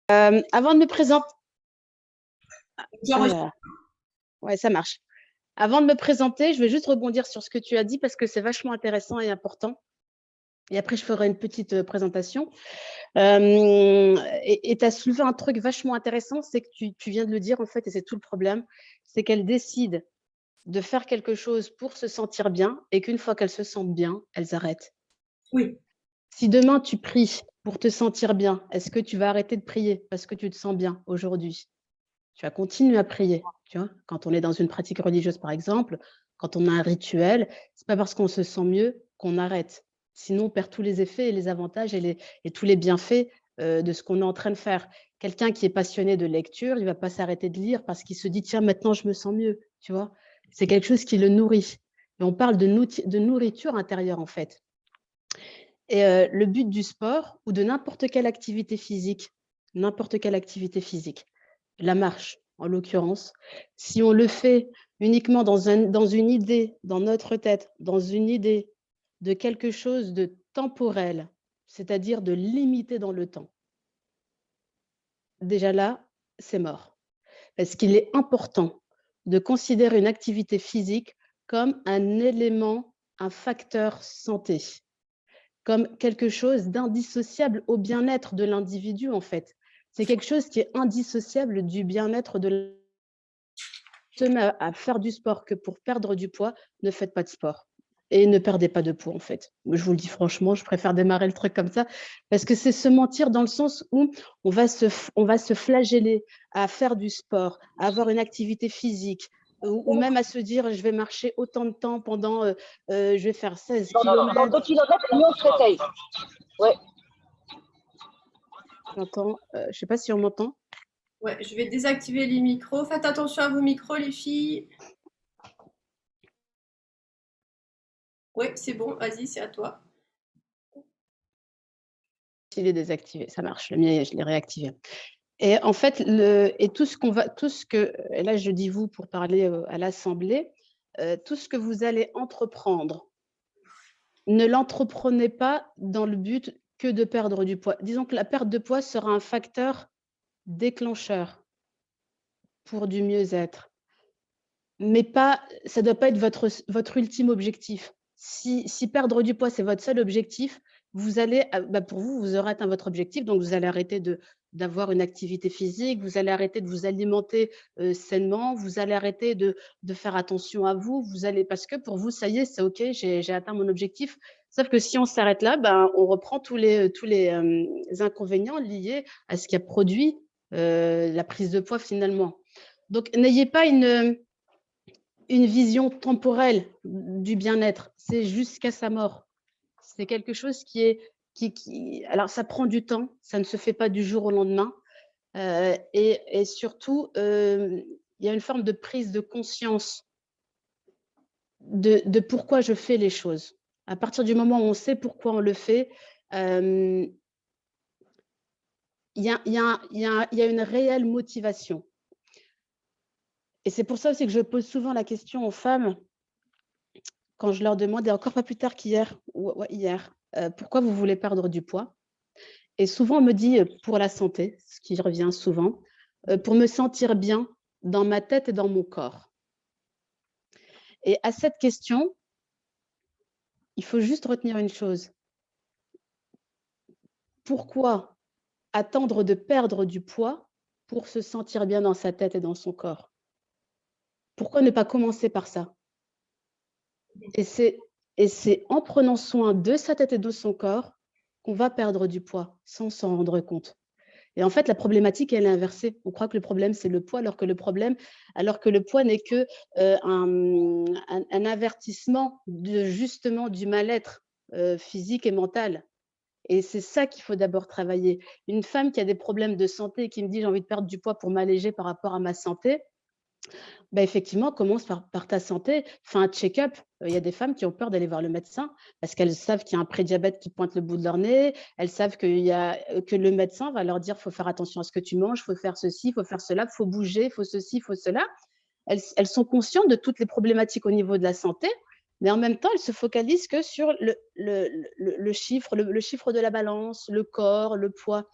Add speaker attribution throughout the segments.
Speaker 1: Avant de me présenter,
Speaker 2: J'enregistre.
Speaker 1: ouais, ça marche. Avant de me présenter, je vais juste rebondir sur ce que tu as dit parce que c'est vachement intéressant et important. Et après, je ferai une petite présentation. Et tu as soulevé un truc vachement intéressant, c'est que tu viens de le dire en fait, et c'est tout le problème, c'est qu'elles décident de faire quelque chose pour se sentir bien et qu'une fois qu'elles se sentent bien, elles arrêtent.
Speaker 2: Oui.
Speaker 1: Si demain tu pries pour te sentir bien, est-ce que tu vas arrêter de prier parce que tu te sens bien aujourd'hui? Tu vas continuer à prier, tu vois? Quand on est dans une pratique religieuse, par exemple, quand on a un rituel, c'est pas parce qu'on se sent mieux qu'on arrête. Sinon, on perd tous les effets et les avantages et tous les bienfaits, de ce qu'on est en train de faire. Quelqu'un qui est passionné de lecture, il va pas s'arrêter de lire parce qu'il se dit: «Tiens, maintenant je me sens mieux», tu vois? C'est quelque chose qui le nourrit et on parle de nourriture intérieure, en fait et le but du sport ou de n'importe quelle activité physique, la marche, en l'occurrence, si on le fait uniquement dans une idée, dans notre tête, dans une idée de quelque chose de temporel, c'est-à-dire de limité dans le temps, déjà là, c'est mort. Parce qu'il est important de considérer une activité physique comme un élément, un facteur santé, comme quelque chose d'indissociable au bien-être de l'individu, en fait. C'est quelque chose qui est indissociable du bien-être de se met à faire du sport que pour perdre du poids, ne faites pas de sport et ne perdez pas de poids, en fait. Je vous le dis franchement, je préfère démarrer le truc comme ça parce que c'est se mentir dans le sens où on va se flageller à faire du sport, à avoir une activité physique ou même à se dire: «Je vais marcher autant de temps pendant, je vais faire 16
Speaker 3: Dans 2
Speaker 1: kilomètres».
Speaker 3: kilomètres, nous on se réveille. Ouais.
Speaker 1: J'entends, je sais pas si on m'entend?
Speaker 2: Ouais, je vais désactiver les micros. Faites attention à vos micros, les filles. Oui, c'est bon. Vas-y, c'est à toi.
Speaker 1: Il est désactivé, ça marche. Le mien, je l'ai réactivé. Et en fait, tout ce que, et là je dis vous pour parler à l'Assemblée, tout ce que vous allez entreprendre, ne l'entreprenez pas dans le but que de perdre du poids. Disons que la perte de poids sera un facteur déclencheur pour du mieux-être, mais pas, ça ne doit pas être votre ultime objectif. Si perdre du poids, c'est votre seul objectif, vous allez, pour vous, vous aurez atteint votre objectif, donc vous allez arrêter d'avoir une activité physique, vous allez arrêter de vous alimenter, sainement, vous allez arrêter de faire attention à vous, vous allez parce que pour vous, ça y est, c'est OK, j'ai atteint mon objectif. Sauf que si on s'arrête là, ben, on reprend tous les, inconvénients liés à ce qui a produit, la prise de poids finalement. Donc n'ayez pas une vision temporelle du bien-être, c'est jusqu'à sa mort. C'est quelque chose qui est qui alors ça prend du temps, ça ne se fait pas du jour au lendemain, et surtout, il y a une forme de prise de conscience de pourquoi je fais les choses. À partir du moment où on sait pourquoi on le fait, hem, il y a une réelle motivation et c'est pour ça aussi que je pose souvent la question aux femmes quand je leur demande et encore pas plus tard qu'hier, ou ouais, hier, «Pourquoi vous voulez perdre du poids?» Et souvent on me dit, «Pour la santé», ce qui revient souvent, «Pour me sentir bien dans ma tête et dans mon corps» et à cette question, il faut juste retenir une chose: pourquoi attendre de perdre du poids pour se sentir bien dans sa tête et dans son corps? Pourquoi ne pas commencer par ça? Et c'est en prenant soin de sa tête et de son corps qu'on va perdre du poids sans s'en rendre compte. Et en fait, la problématique, elle est inversée. On croit que le problème, c'est le poids, alors que le poids n'est que, un avertissement de justement du mal-être, physique et mental. Et c'est ça qu'il faut d'abord travailler. Une femme qui a des problèmes de santé et qui me dit: «J'ai envie de perdre du poids pour m'alléger par rapport à ma santé», bah, effectivement, commence par ta santé, fais un check-up. Il y a des femmes qui ont peur d'aller voir le médecin parce qu'elles savent qu'il y a un prédiabète qui pointe le bout de leur nez. Elles savent que le médecin va leur dire: «Faut faire attention à ce que tu manges, faut faire ceci, faut faire cela, faut bouger, faut ceci, faut cela». Elles sont conscientes de toutes les problématiques au niveau de la santé, mais en même temps, elles se focalisent que sur le chiffre de la balance, le corps, le poids.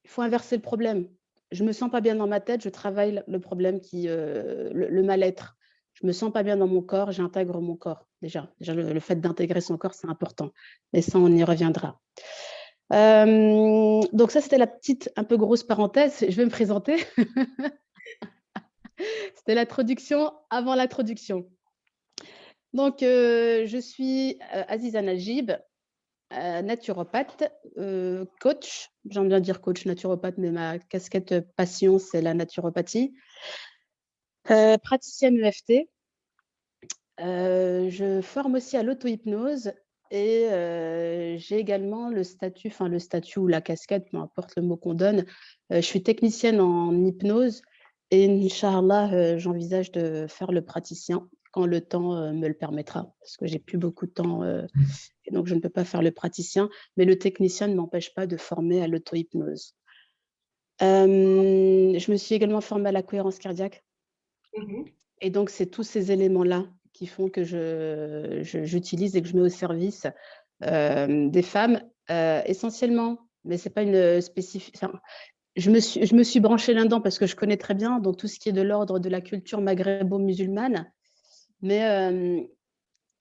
Speaker 1: il faut inverser le problème. Je me sens pas bien dans ma tête, je travaille le problème le mal-être. Je me sens pas bien dans mon corps, j'intègre mon corps déjà. Déjà le fait d'intégrer son corps, c'est important. Mais ça, on y reviendra. Donc ça, c'était la petite, un peu grosse parenthèse. Je vais me présenter. C'était l'introduction avant l'introduction. Donc, je suis Aziza Najib, naturopathe, coach. J'aime bien dire coach naturopathe, mais ma casquette passion, c'est la naturopathie. Praticienne EFT. Je forme aussi à l'auto-hypnose et j'ai également le statut ou la casquette, peu importe le mot qu'on donne. Je suis technicienne en hypnose et Inch'Allah, j'envisage de faire le praticien quand le temps me le permettra, parce que j'ai plus beaucoup de temps et donc je ne peux pas faire le praticien, mais le technicien ne m'empêche pas de former à l'auto-hypnose. Je me suis également formée à la cohérence cardiaque. Et donc, c'est tous ces éléments-là qui font que j'utilise et que je mets au service des femmes essentiellement, mais ce n'est pas une spécifique. Enfin, je me suis branchée là-dedans parce que je connais très bien donc, tout ce qui est de l'ordre de la culture maghrébo-musulmane. Mais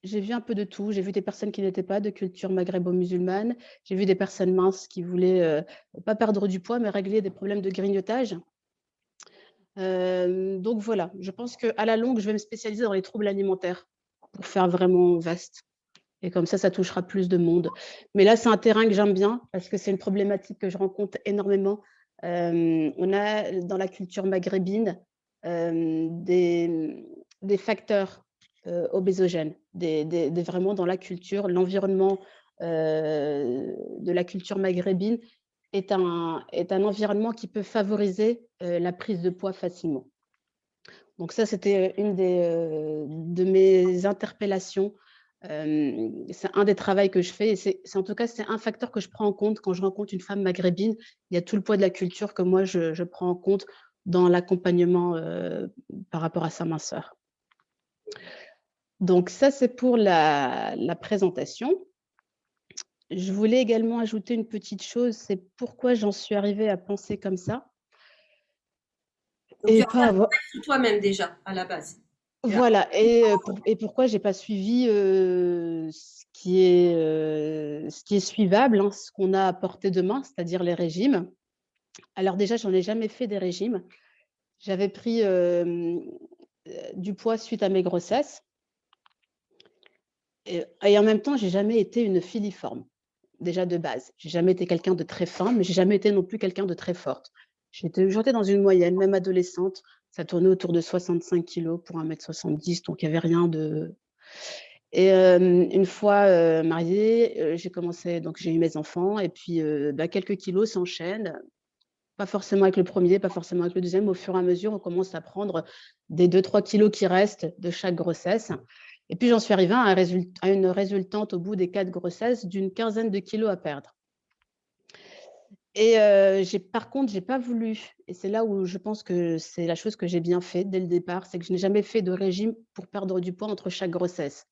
Speaker 1: j'ai vu un peu de tout. J'ai vu des personnes qui n'étaient pas de culture maghrébo-musulmane. J'ai vu des personnes minces qui voulaient pas perdre du poids, mais régler des problèmes de grignotage. Donc voilà, je pense qu'à la longue, je vais me spécialiser dans les troubles alimentaires pour faire vraiment vaste. Et comme ça touchera plus de monde. Mais là, c'est un terrain que j'aime bien parce que c'est une problématique que je rencontre énormément. On a dans la culture maghrébine des facteurs obésogènes, vraiment dans la culture, l'environnement de la culture maghrébine est un environnement qui peut favoriser la prise de poids facilement. Donc ça, c'était une de mes interpellations. C'est un des travaux que je fais. Et en tout cas, c'est un facteur que je prends en compte quand je rencontre une femme maghrébine. Il y a tout le poids de la culture que moi, je prends en compte dans l'accompagnement par rapport à sa minceur. Donc ça, c'est pour la présentation. Je voulais également ajouter une petite chose, c'est pourquoi j'en suis arrivée à penser comme ça.
Speaker 2: Donc, tu as un travail sur toi-même déjà, à la base.
Speaker 1: Voilà, et pourquoi je n'ai pas suivi ce qui est suivable, hein, ce qu'on a à portée de main, c'est-à-dire les régimes. Alors déjà, je n'en ai jamais fait des régimes. J'avais pris du poids suite à mes grossesses. Et en même temps, je n'ai jamais été une filiforme, déjà de base. Je n'ai jamais été quelqu'un de très fin, mais je n'ai jamais été non plus quelqu'un de très forte. J'étais dans une moyenne, même adolescente. Ça tournait autour de 65 kilos pour 1,70 m, donc il n'y avait rien de… Et une fois mariée, j'ai commencé, donc j'ai eu mes enfants, et puis quelques kilos s'enchaînent, pas forcément avec le premier, pas forcément avec le deuxième. Au fur et à mesure, on commence à prendre des 2-3 kilos qui restent de chaque grossesse. Et puis, j'en suis arrivée à une résultante au bout des 4 grossesses d'une quinzaine de kilos à perdre. Et par contre, je n'ai pas voulu, et c'est là où je pense que c'est la chose que j'ai bien fait dès le départ, c'est que je n'ai jamais fait de régime pour perdre du poids entre chaque grossesse.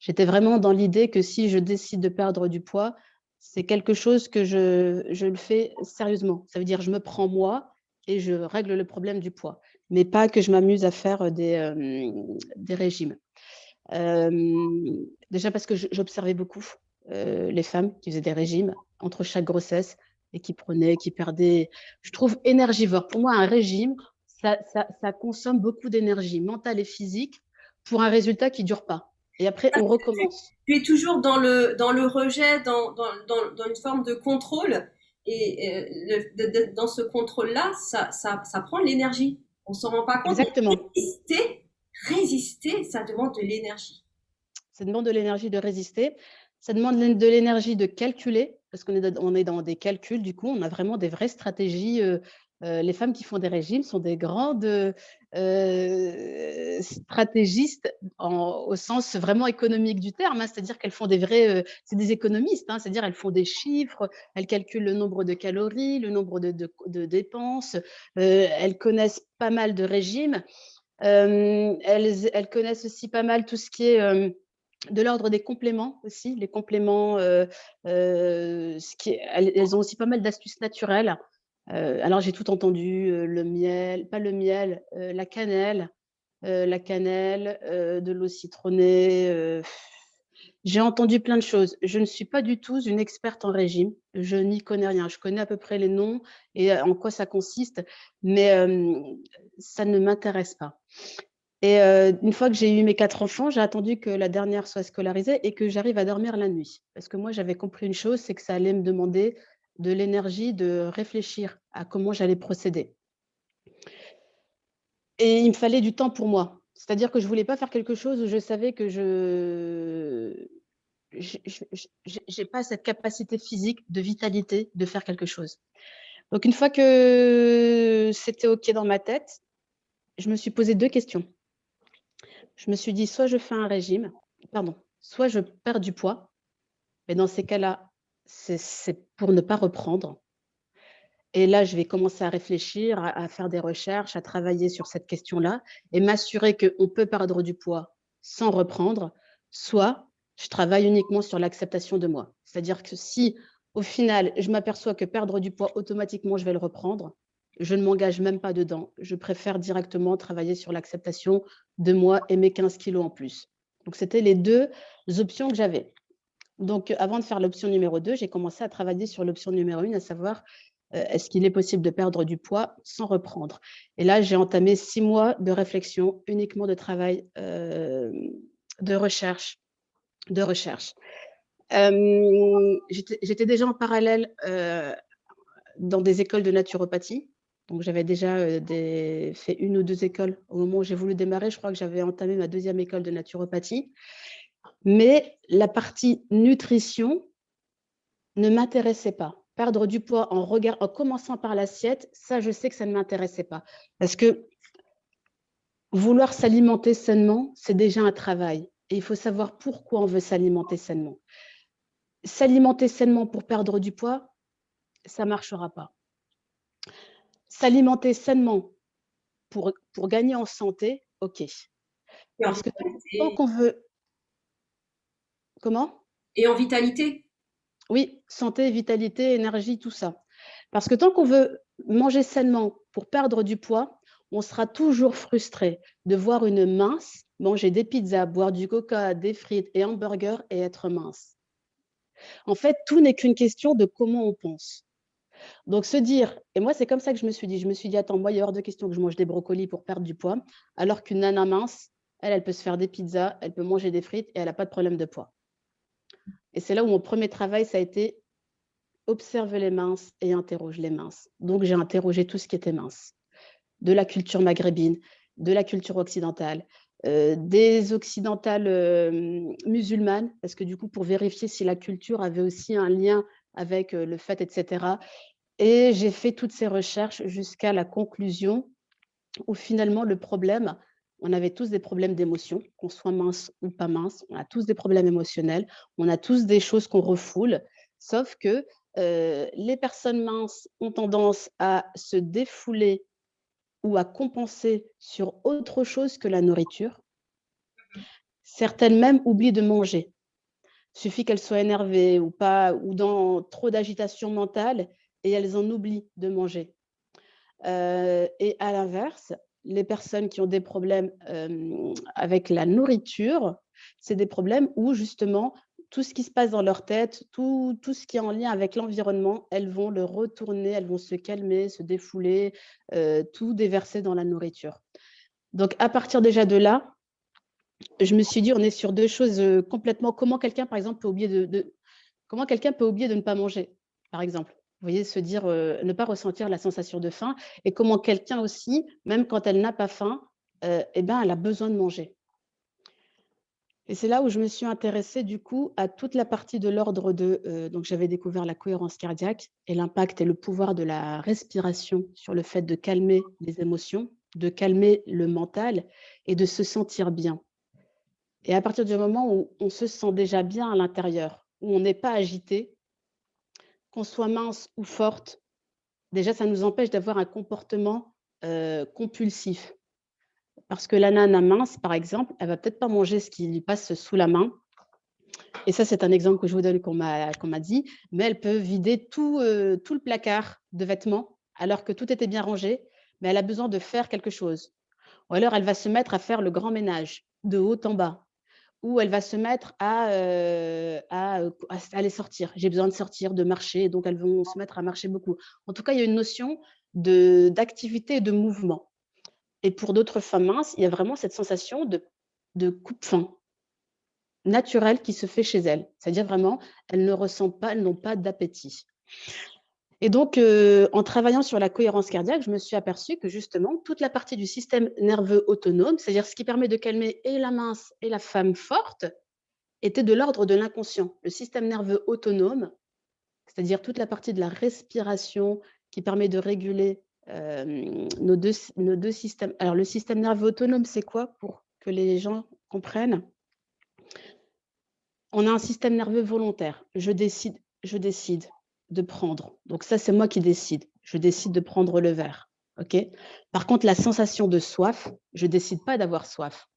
Speaker 1: J'étais vraiment dans l'idée que si je décide de perdre du poids, c'est quelque chose que je le fais sérieusement. Ça veut dire je me prends moi et je règle le problème du poids, mais pas que je m'amuse à faire des régimes. Déjà parce que j'observais beaucoup les femmes qui faisaient des régimes entre chaque grossesse et qui perdaient. Je trouve énergivore. Pour moi, un régime, ça consomme beaucoup d'énergie mentale et physique pour un résultat qui ne dure pas. Et après, on recommence.
Speaker 2: Tu es toujours dans le rejet, dans une forme de contrôle. Et dans ce contrôle-là, ça prend de l'énergie. On ne s'en rend pas compte.
Speaker 1: Exactement.
Speaker 2: Résister, ça demande de l'énergie.
Speaker 1: Ça demande de l'énergie de résister. Ça demande de l'énergie de calculer, parce qu'on est dans des calculs. Du coup, on a vraiment des vraies stratégies. Les femmes qui font des régimes sont des grandes stratégistes au sens vraiment économique du terme, hein. C'est-à-dire qu'elles font c'est des économistes, hein. C'est-à-dire elles font des chiffres, elles calculent le nombre de calories, le nombre de dépenses, elles connaissent pas mal de régimes, elles connaissent aussi pas mal tout ce qui est de l'ordre des compléments aussi, les compléments, elles ont aussi pas mal d'astuces naturelles. Alors j'ai tout entendu, le miel, pas le miel, la cannelle, de l'eau citronnée, j'ai entendu plein de choses. Je ne suis pas du tout une experte en régime, je n'y connais rien. Je connais à peu près les noms et en quoi ça consiste, mais ça ne m'intéresse pas. Et une fois que j'ai eu mes 4 enfants, j'ai attendu que la dernière soit scolarisée et que j'arrive à dormir la nuit. Parce que moi, j'avais compris une chose, c'est que ça allait me demander de l'énergie de réfléchir à comment j'allais procéder. Et il me fallait du temps pour moi. C'est-à-dire que je voulais pas faire quelque chose où je savais que j'ai pas cette capacité physique de vitalité de faire quelque chose. Donc une fois que c'était OK dans ma tête, je me suis posé 2 questions. Je me suis dit: «Soit je fais un régime, pardon, soit je perds du poids, mais dans ces cas-là, c'est pour ne pas reprendre et là, je vais commencer à réfléchir, à faire des recherches, à travailler sur cette question-là et m'assurer qu'on peut perdre du poids sans reprendre, soit je travaille uniquement sur l'acceptation de moi». C'est-à-dire que si, au final, je m'aperçois que perdre du poids, automatiquement, je vais le reprendre, je ne m'engage même pas dedans. Je préfère directement travailler sur l'acceptation de moi et mes 15 kilos en plus. Donc c'était les 2 options que j'avais. Donc avant de faire l'option numéro 2, j'ai commencé à travailler sur l'option numéro 1, à savoir, est-ce qu'il est possible de perdre du poids sans reprendre? Et là, j'ai entamé 6 mois de réflexion, uniquement de travail, de recherche de recherche. J'étais déjà en parallèle, dans des écoles de naturopathie. Donc j'avais déjà, fait 1 ou 2 écoles. Au moment où j'ai voulu démarrer, je crois que j'avais entamé ma 2e école de naturopathie. Mais la partie nutrition ne m'intéressait pas. Perdre du poids en commençant par l'assiette, ça, je sais que ça ne m'intéressait pas. Parce que vouloir s'alimenter sainement, c'est déjà un travail et il faut savoir pourquoi on veut s'alimenter sainement. S'alimenter sainement pour perdre du poids, ça ne marchera pas. S'alimenter sainement pour gagner en santé, OK.
Speaker 2: Et en
Speaker 1: Parce que tant
Speaker 2: vitalité.
Speaker 1: qu'on veut comment?
Speaker 2: Et en vitalité.
Speaker 1: Oui, santé, vitalité, énergie, tout ça. Parce que tant qu'on veut manger sainement pour perdre du poids, on sera toujours frustré de voir une mince manger des pizzas, boire du coca, des frites et hamburgers et être mince. En fait, tout n'est qu'une question de comment on pense. Donc se dire, et moi c'est comme ça que je me suis dit, attends, moi il y a hors de question que je mange des brocolis pour perdre du poids, alors qu'une nana mince, elle peut se faire des pizzas, elle peut manger des frites et elle n'a pas de problème de poids. Et c'est là où mon premier travail, ça a été observe les minces et interroge les minces. Donc j'ai interrogé tout ce qui était mince, de la culture maghrébine, de la culture occidentale, des occidentales musulmanes, parce que du coup, pour vérifier si la culture avait aussi un lien avec le fait, etc. Et j'ai fait toutes ces recherches jusqu'à la conclusion où finalement le problème, on avait tous des problèmes d'émotion, qu'on soit mince ou pas mince, on a tous des problèmes émotionnels, on a tous des choses qu'on refoule, sauf que les personnes minces ont tendance à se défouler ou à compenser sur autre chose que la nourriture. Certaines même oublient de manger. Il suffit qu'elles soient énervées ou pas, ou dans trop d'agitation mentale, et elles en oublient de manger. Et à l'inverse, les personnes qui ont des problèmes, avec la nourriture, c'est des problèmes où justement tout ce qui se passe dans leur tête, tout ce qui est en lien avec l'environnement, elles vont le retourner, elles vont se calmer, se défouler, tout déverser dans la nourriture. Donc à partir déjà de là, je me suis dit: «On est sur 2 choses, complètement». Comment quelqu'un par exemple peut oublier comment quelqu'un peut oublier de ne pas manger, par exemple? Vous voyez, se dire, ne pas ressentir la sensation de faim et comment quelqu'un aussi, même quand elle n'a pas faim, et ben, elle a besoin de manger. Et c'est là où je me suis intéressée du coup à toute la partie de l'ordre de, donc j'avais découvert la cohérence cardiaque et l'impact et le pouvoir de la respiration sur le fait de calmer les émotions, de calmer le mental et de se sentir bien. Et à partir du moment où on se sent déjà bien à l'intérieur, où on n'est pas agité, qu'on soit mince ou forte, déjà ça nous empêche d'avoir un comportement, compulsif. Parce que la nana mince, par exemple, elle va peut-être pas manger ce qui lui passe sous la main et ça, c'est un exemple que je vous donne qu'on m'a dit, mais elle peut vider tout le placard de vêtements alors que tout était bien rangé, mais elle a besoin de faire quelque chose. Ou alors elle va se mettre à faire le grand ménage, de haut en bas. Ou elle va se mettre à aller sortir. J'ai besoin de sortir, de marcher, donc elles vont se mettre à marcher beaucoup. En tout cas, il y a une notion d'activité et de mouvement. Et pour d'autres femmes minces, il y a vraiment cette sensation de coupe-faim naturelle qui se fait chez elles. C'est-à-dire vraiment, elles ne ressentent pas, elles n'ont pas d'appétit. Et donc, en travaillant sur la cohérence cardiaque, je me suis aperçue que justement, toute la partie du système nerveux autonome, c'est-à-dire ce qui permet de calmer et la mince et la femme forte, était de l'ordre de l'inconscient. Le système nerveux autonome, c'est-à-dire toute la partie de la respiration qui permet de réguler nos deux systèmes. Alors, le système nerveux autonome, c'est quoi pour que les gens comprennent? On a un système nerveux volontaire. Je décide de prendre. Donc ça, c'est moi qui décide. Je décide de prendre le verre. OK? Par contre, la sensation de soif, je ne décide pas d'avoir soif.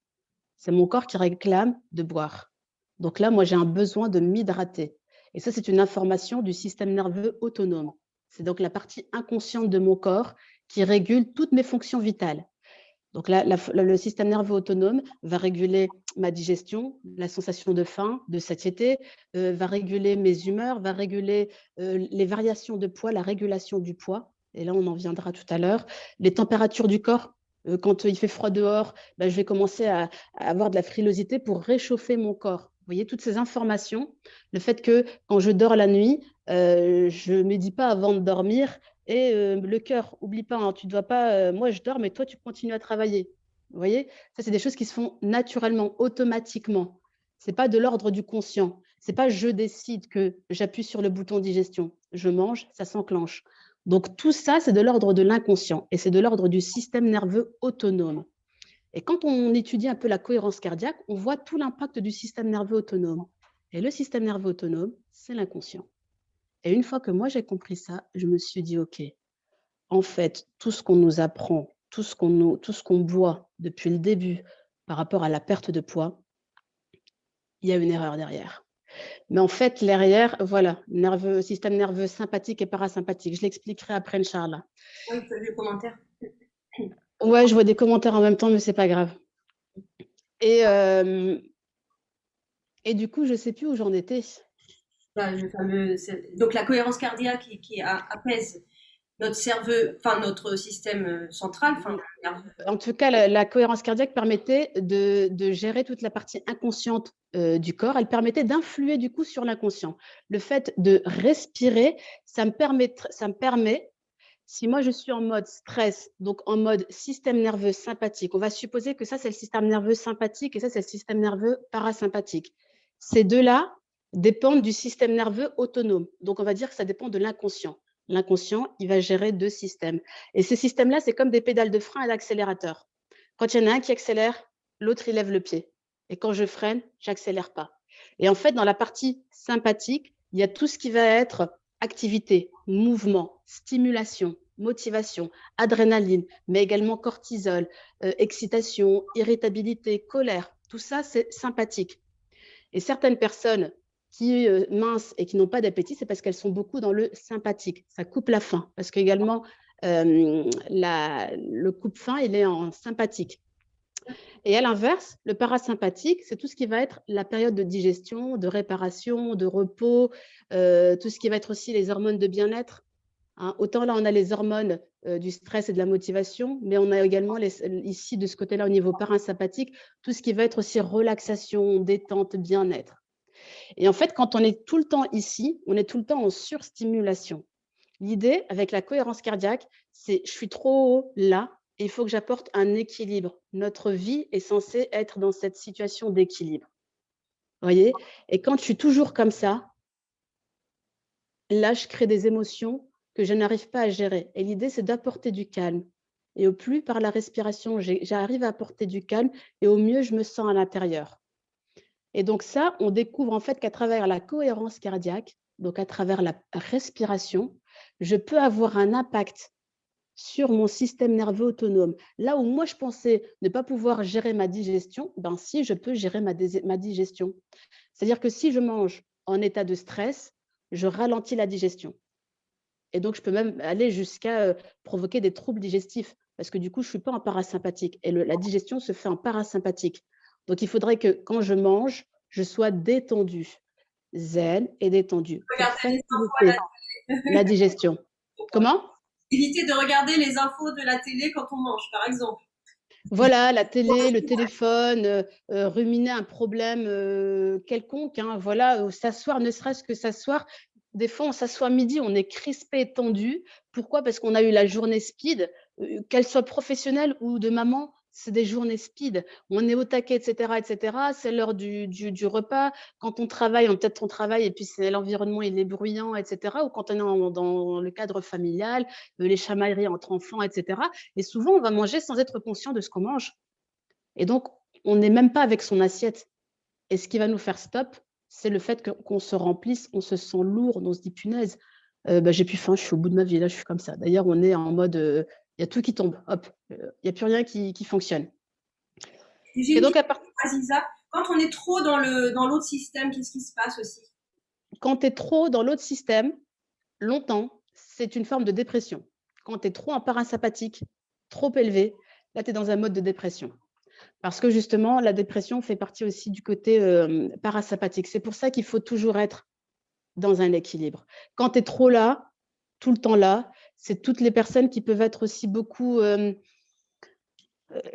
Speaker 1: C'est mon corps qui réclame de boire. Donc là, moi, j'ai un besoin de m'hydrater. Et ça, c'est une information du système nerveux autonome. C'est donc la partie inconsciente de mon corps qui régule toutes mes fonctions vitales. Donc là, le système nerveux autonome va réguler ma digestion, la sensation de faim, de satiété, va réguler mes humeurs, va réguler les variations de poids, la régulation du poids. Et là, on en viendra tout à l'heure. Les températures du corps. Quand il fait froid dehors, je vais commencer à avoir de la frilosité pour réchauffer mon corps. Vous voyez, toutes ces informations, le fait que quand je dors la nuit, je ne me dis pas avant de dormir, et le cœur, oublie pas, hein, tu dois pas, moi je dors, mais toi tu continues à travailler. Vous voyez, ça c'est des choses qui se font naturellement, automatiquement. C'est pas de l'ordre du conscient. C'est pas je décide que j'appuie sur le bouton digestion, je mange, ça s'enclenche. Donc tout ça, c'est de l'ordre de l'inconscient et c'est de l'ordre du système nerveux autonome. Et quand on étudie un peu la cohérence cardiaque, on voit tout l'impact du système nerveux autonome. Et le système nerveux autonome, c'est l'inconscient. Et une fois que moi j'ai compris ça, je me suis dit, OK, en fait, tout ce qu'on nous apprend, tout ce qu'on voit depuis le début par rapport à la perte de poids, il y a une erreur derrière. Mais en fait, derrière, voilà, système nerveux sympathique et parasympathique. Je l'expliquerai après, Inch'Allah.
Speaker 2: Oui, tu as vu le commentaire.
Speaker 1: Ouais, je vois des commentaires en même temps, mais c'est pas grave. Et du coup, je sais plus où j'en étais.
Speaker 2: Donc la cohérence cardiaque qui apaise notre cerveau, enfin notre système central, enfin nerveux.
Speaker 1: En tout cas, la cohérence cardiaque permettait de gérer toute la partie inconsciente du corps. Elle permettait d'influer du coup sur l'inconscient. Le fait de respirer, ça me permet, si moi je suis en mode stress, donc en mode système nerveux sympathique, on va supposer que ça c'est le système nerveux sympathique et ça c'est le système nerveux parasympathique. Ces deux-là dépendent du système nerveux autonome. Donc on va dire que ça dépend de l'inconscient. L'inconscient, il va gérer deux systèmes. Et ces systèmes-là, c'est comme des pédales de frein et d'accélérateur. Quand il y en a un qui accélère, l'autre, il lève le pied. Et quand je freine, j'accélère pas. Et en fait, dans la partie sympathique, il y a tout ce qui va être activité, mouvement, stimulation, motivation, adrénaline, mais également cortisol, excitation, irritabilité, colère. Tout ça, c'est sympathique. Et certaines personnes qui minces et qui n'ont pas d'appétit, c'est parce qu'elles sont beaucoup dans le sympathique. Ça coupe la faim. Parce qu'également, le coupe-faim, il est en sympathique. Et à l'inverse, le parasympathique, c'est tout ce qui va être la période de digestion, de réparation, de repos, tout ce qui va être aussi les hormones de bien-être. Hein. Autant là, on a les hormones du stress et de la motivation, mais on a également ici, de ce côté-là, au niveau parasympathique, tout ce qui va être aussi relaxation, détente, bien-être. Et en fait, quand on est tout le temps ici, on est tout le temps en surstimulation. L'idée avec la cohérence cardiaque, c'est je suis trop haut là et il faut que j'apporte un équilibre. Notre vie est censée être dans cette situation d'équilibre. Vous voyez? Et quand je suis toujours comme ça, là, je crée des émotions que je n'arrive pas à gérer. Et l'idée, c'est d'apporter du calme. Et au plus, par la respiration, j'arrive à apporter du calme et au mieux, je me sens à l'intérieur. Et donc ça, on découvre en fait qu'à travers la cohérence cardiaque, donc à travers la respiration, je peux avoir un impact sur mon système nerveux autonome. Là où moi, je pensais ne pas pouvoir gérer ma digestion, ben si, je peux gérer ma digestion. C'est-à-dire que si je mange en état de stress, je ralentis la digestion. Et donc, je peux même aller jusqu'à provoquer des troubles digestifs parce que du coup, je ne suis pas en parasympathique. Et la digestion se fait en parasympathique. Donc, il faudrait que quand je mange, je sois détendue, zen et détendue pour
Speaker 2: Regardez les infos à
Speaker 1: faciliter la digestion. Comment?
Speaker 2: éviter de regarder les infos de la télé quand on mange, par exemple.
Speaker 1: Voilà, la télé, le téléphone, ruminer un problème quelconque, hein, voilà, s'asseoir, ne serait-ce que s'asseoir. Des fois, on s'assoit midi, on est crispé, tendu. Pourquoi? Parce qu'on a eu la journée speed, qu'elle soit professionnelle ou de maman, c'est des journées speed. On est au taquet, et cetera, et cetera. C'est l'heure du repas. Quand on travaille, peut-être on travaille et puis c'est l'environnement, il est bruyant, et cetera. Ou quand on est dans le cadre familial, les chamailleries entre enfants, et cetera. Et souvent, on va manger sans être conscient de ce qu'on mange. Et donc, on n'est même pas avec son assiette. Et ce qui va nous faire stop, c'est le fait qu'on se remplisse, on se sent lourd, on se dit punaise, j'ai plus faim, je suis au bout de ma vie, là, je suis comme ça. D'ailleurs, on est en mode, il y a tout qui tombe, hop, il n'y a plus rien qui fonctionne.
Speaker 2: J'ai
Speaker 1: Et
Speaker 2: une
Speaker 1: donc,
Speaker 2: question, Aziza. Quand on est trop dans l'autre système, qu'est-ce qui se passe aussi?
Speaker 1: quand tu es trop dans l'autre système, longtemps, c'est une forme de dépression. Quand tu es trop en parasympathique, trop élevé, là, tu es dans un mode de dépression. Parce que justement, la dépression fait partie aussi du côté parasympathique. C'est pour ça qu'il faut toujours être dans un équilibre. Quand tu es trop là, tout le temps là, c'est toutes les personnes qui peuvent être aussi beaucoup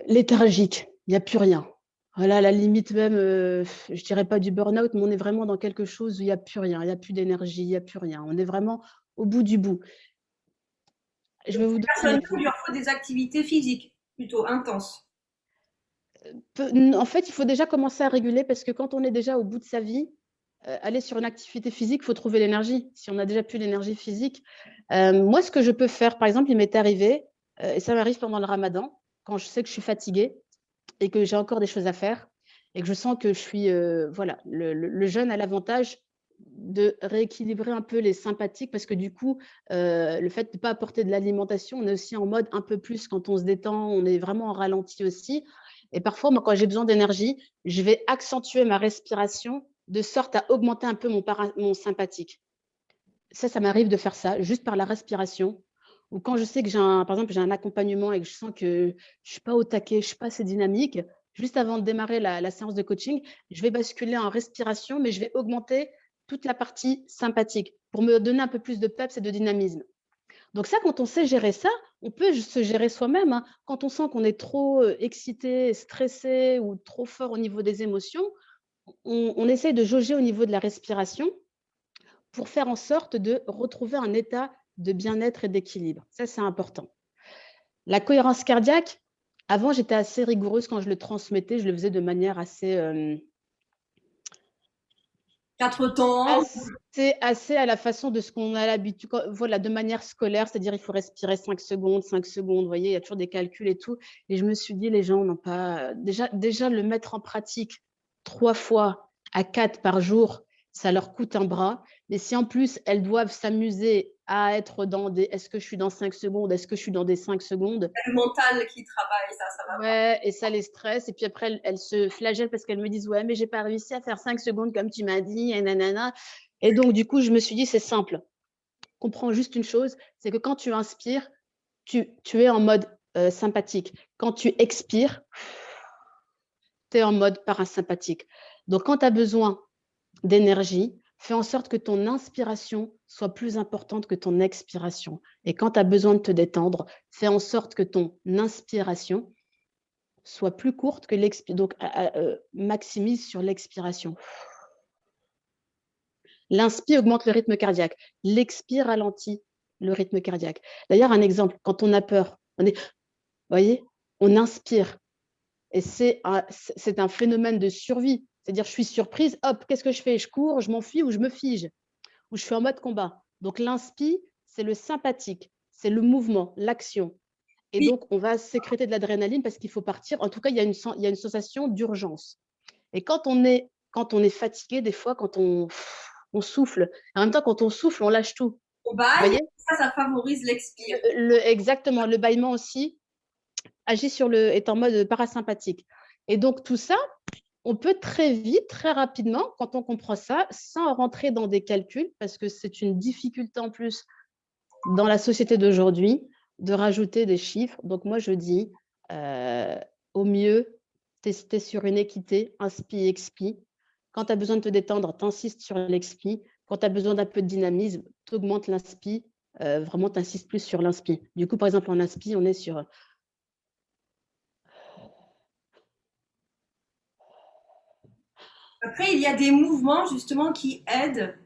Speaker 1: léthargiques. Il n'y a plus rien. Voilà, à la limite même, je ne dirais pas du burn-out, mais on est vraiment dans quelque chose où il n'y a plus rien, il n'y a plus d'énergie, il n'y a plus rien. On est vraiment au bout du bout. Je vais vous donner un exemple.
Speaker 2: Il leur faut des activités physiques plutôt intenses.
Speaker 1: En fait, il faut déjà commencer à réguler parce que quand on est déjà au bout de sa vie, aller sur une activité physique, il faut trouver l'énergie. Si on n'a déjà plus l'énergie physique. Moi, ce que je peux faire, par exemple, il m'est arrivé, et ça m'arrive pendant le ramadan, quand je sais que je suis fatiguée et que j'ai encore des choses à faire et que je sens que je suis… voilà, le jeûne a l'avantage de rééquilibrer un peu les sympathiques parce que du coup, le fait de ne pas apporter de l'alimentation, on est aussi en mode un peu plus quand on se détend, on est vraiment en ralenti aussi. Et parfois, moi, quand j'ai besoin d'énergie, je vais accentuer ma respiration de sorte à augmenter un peu mon sympathique. Ça m'arrive de faire ça juste par la respiration. Ou quand je sais que par exemple, j'ai un accompagnement et que je sens que je ne suis pas au taquet, je ne suis pas assez dynamique, juste avant de démarrer la séance de coaching, je vais basculer en respiration, mais je vais augmenter toute la partie sympathique pour me donner un peu plus de peps et de dynamisme. Donc ça, quand on sait gérer ça, on peut se gérer soi-même, hein. Quand on sent qu'on est trop excité, stressé ou trop fort au niveau des émotions, on essaye de jauger au niveau de la respiration pour faire en sorte de retrouver un état de bien-être et d'équilibre. Ça, c'est important. La cohérence cardiaque, avant, j'étais assez rigoureuse quand je le transmettais. Je le faisais de manière assez…
Speaker 2: 4 temps.
Speaker 1: assez à la façon de ce qu'on a l'habitude, voilà, de manière scolaire, c'est-à-dire il faut respirer 5 secondes, 5 secondes, vous voyez, il y a toujours des calculs et tout. Et je me suis dit, les gens n'ont pas… Déjà, le mettre en pratique 3 fois à 4 par jour, ça leur coûte un bras. Mais si en plus, elles doivent s'amuser à être dans des… Est-ce que je suis dans 5 secondes? Est-ce que je suis dans des 5 secondes?
Speaker 2: Le mental qui travaille, ça va.
Speaker 1: Ouais, et ça les stresse. Et puis après, elles se flagellent parce qu'elles me disent, ouais, mais j'ai pas réussi à faire 5 secondes comme tu m'as dit, et nanana. Et donc, du coup, je me suis dit, c'est simple. Comprends juste une chose, c'est que quand tu inspires, tu es en mode sympathique. Quand tu expires, tu es en mode parasympathique. Donc, quand tu as besoin d'énergie, fais en sorte que ton inspiration soit plus importante que ton expiration. Et quand tu as besoin de te détendre, fais en sorte que ton inspiration soit plus courte que l'expiration. Donc, maximise sur l'expiration. L'inspire augmente le rythme cardiaque. L'expire ralentit le rythme cardiaque. D'ailleurs, un exemple, quand on a peur, vous voyez, on inspire. Et c'est un phénomène de survie. C'est-à-dire, je suis surprise, hop, qu'est-ce que je fais? Je cours, je m'enfuis ou je me fige, ou je suis en mode combat. Donc, l'inspire, c'est le sympathique, c'est le mouvement, l'action. Et donc, on va sécréter de l'adrénaline parce qu'il faut partir. En tout cas, il y a une sensation d'urgence. Et quand on est fatigué, des fois, quand on souffle, en même temps, quand on souffle, on lâche tout.
Speaker 2: On baille, ça favorise l'expire.
Speaker 1: Exactement, le bâillement aussi agit est en mode parasympathique. Et donc, tout ça, on peut très vite, très rapidement, quand on comprend ça, sans rentrer dans des calculs, parce que c'est une difficulté en plus dans la société d'aujourd'hui, de rajouter des chiffres. Donc, moi, je dis, au mieux, tester sur une équité, inspi, expi. Quand tu as besoin de te détendre, tu insistes sur l'expi. Quand tu as besoin d'un peu de dynamisme, tu augmentes l'inspi. Vraiment, tu insistes plus sur l'inspi. Du coup, par exemple, en inspi, on est sur…
Speaker 2: Après, il y a des mouvements justement qui aident,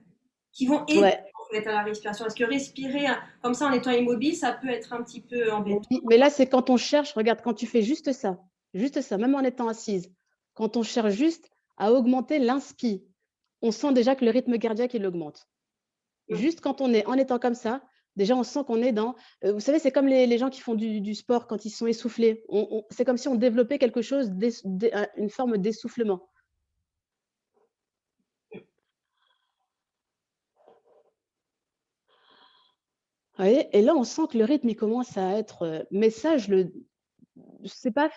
Speaker 2: qui vont aider
Speaker 1: Ouais.
Speaker 2: en fait, à la respiration. Parce que respirer comme ça en étant immobile, ça peut être un petit peu embêtant.
Speaker 1: Oui, mais là, c'est quand on cherche, regarde, quand tu fais juste ça, même en étant assise, quand on cherche juste à augmenter l'inspi, on sent déjà que le rythme cardiaque, il augmente. Juste quand on est en étant comme ça, déjà, on sent qu'on est dans… vous savez, c'est comme les gens qui font du sport quand ils sont essoufflés. C'est comme si on développait quelque chose, une forme d'essoufflement. Vous voyez, et là, on sent que le rythme, il commence à être… mais ça, c'est pas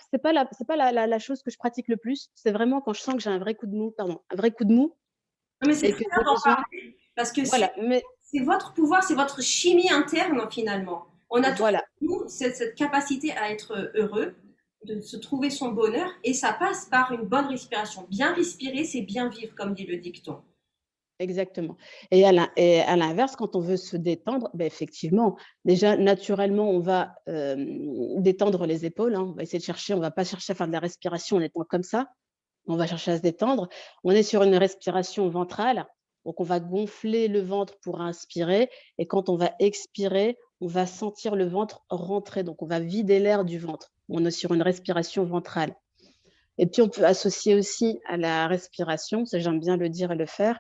Speaker 1: la chose que je pratique le plus. C'est vraiment quand je sens que j'ai un vrai coup de mou,
Speaker 2: Non, mais c'est
Speaker 1: et
Speaker 2: très
Speaker 1: que
Speaker 2: bien
Speaker 1: j'ai
Speaker 2: d'en
Speaker 1: besoin…
Speaker 2: parler parce que
Speaker 1: Voilà, mais
Speaker 2: c'est votre pouvoir, c'est votre chimie interne finalement. On a tous
Speaker 1: voilà,
Speaker 2: nous, cette capacité à être heureux, de se trouver son bonheur, et ça passe par une bonne respiration. Bien respirer, c'est bien vivre, comme dit le dicton.
Speaker 1: exactement. Et à l'inverse, quand on veut se détendre, ben effectivement, déjà, naturellement, on va détendre les épaules. Hein. On va essayer de chercher, on ne va pas chercher à faire de la respiration en étant comme ça. On va chercher à se détendre. On est sur une respiration ventrale. Donc, on va gonfler le ventre pour inspirer. Et quand on va expirer, on va sentir le ventre rentrer. Donc, on va vider l'air du ventre. On est sur une respiration ventrale. Et puis, on peut associer aussi à la respiration, ça j'aime bien le dire et le faire,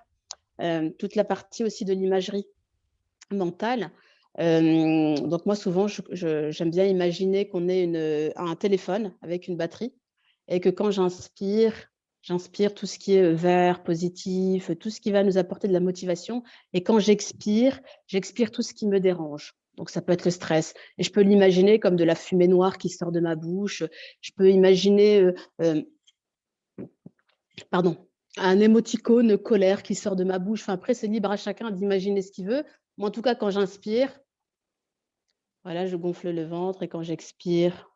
Speaker 1: toute la partie aussi de l'imagerie mentale. Donc, moi, souvent, j'aime bien imaginer qu'on ait un téléphone avec une batterie et que quand j'inspire tout ce qui est vert, positif, tout ce qui va nous apporter de la motivation. Et quand j'expire tout ce qui me dérange. Donc, ça peut être le stress. Et je peux l'imaginer comme de la fumée noire qui sort de ma bouche. Je peux imaginer, un émoticône colère qui sort de ma bouche. Enfin, après, c'est libre à chacun d'imaginer ce qu'il veut. Moi, en tout cas, quand j'inspire, voilà, je gonfle le ventre et quand j'expire,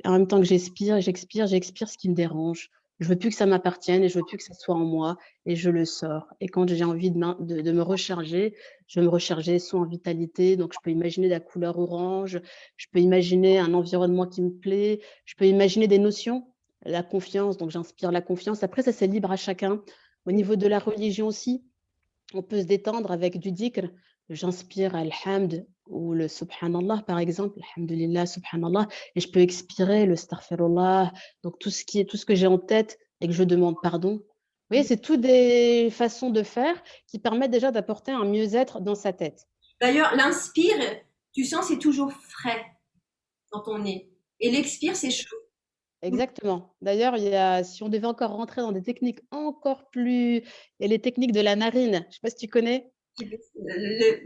Speaker 1: en même temps que j'expire ce qui me dérange. Je veux plus que ça m'appartienne et je veux plus que ça soit en moi et je le sors. Et quand j'ai envie de me recharger, je vais me recharger soit en vitalité, donc je peux imaginer la couleur orange, je peux imaginer un environnement qui me plaît, je peux imaginer des notions, la confiance, donc j'inspire la confiance. Après, ça, c'est libre à chacun. Au niveau de la religion aussi, on peut se détendre avec du dhikr. J'inspire alhamd ou le subhanallah par exemple, alhamdulillah, subhanallah, et je peux expirer le astaghfirullah, donc tout ce que j'ai en tête et que je demande pardon. Vous voyez, c'est toutes des façons de faire qui permettent déjà d'apporter un mieux-être dans sa tête.
Speaker 2: D'ailleurs, l'inspire, tu sens, c'est toujours frais dans ton nez. Et l'expire, c'est chaud.
Speaker 1: Exactement. D'ailleurs, si on devait encore rentrer dans des techniques encore plus… Il y a les techniques de la narine, je ne sais pas si tu connais.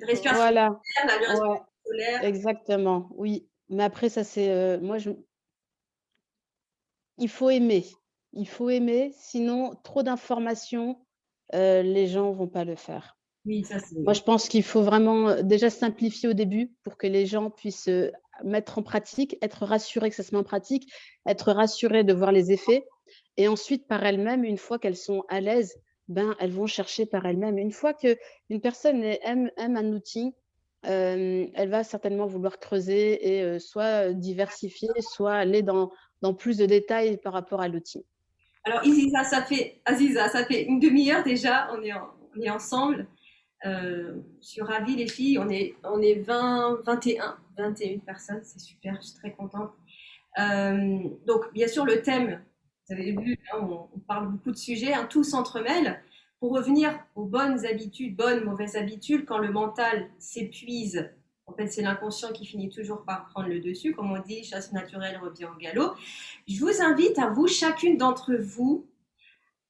Speaker 2: Respiration
Speaker 1: Voilà,
Speaker 2: solaire, la respiration
Speaker 1: ouais,
Speaker 2: solaire.
Speaker 1: exactement, oui. Mais après, ça, c'est… moi, il faut aimer. Il faut aimer, sinon trop d'informations, les gens vont pas le faire.
Speaker 2: Oui, ça c'est.
Speaker 1: Moi, je pense qu'il faut vraiment, déjà simplifier au début pour que les gens puissent, mettre en pratique, être rassurés que ça se met en pratique, être rassurés de voir les effets et ensuite par elles-mêmes, une fois qu'elles sont à l'aise, ben, elles vont chercher par elles-mêmes. Une fois qu'une personne aime un outil, elle va certainement vouloir creuser et soit diversifier, soit aller dans plus de détails par rapport à l'outil.
Speaker 2: Alors, Aziza, ça fait une demi-heure déjà, on est ensemble. Je suis ravie, les filles. On est 21 personnes, c'est super, je suis très contente. Donc, bien sûr, le thème, vous avez vu, hein, on parle beaucoup de sujets, hein, tout s'entremêle. Pour revenir aux bonnes habitudes, bonnes, mauvaises habitudes, quand le mental s'épuise, en fait, c'est l'inconscient qui finit toujours par prendre le dessus. Comme on dit, chasse naturelle revient au galop. Je vous invite à vous, chacune d'entre vous,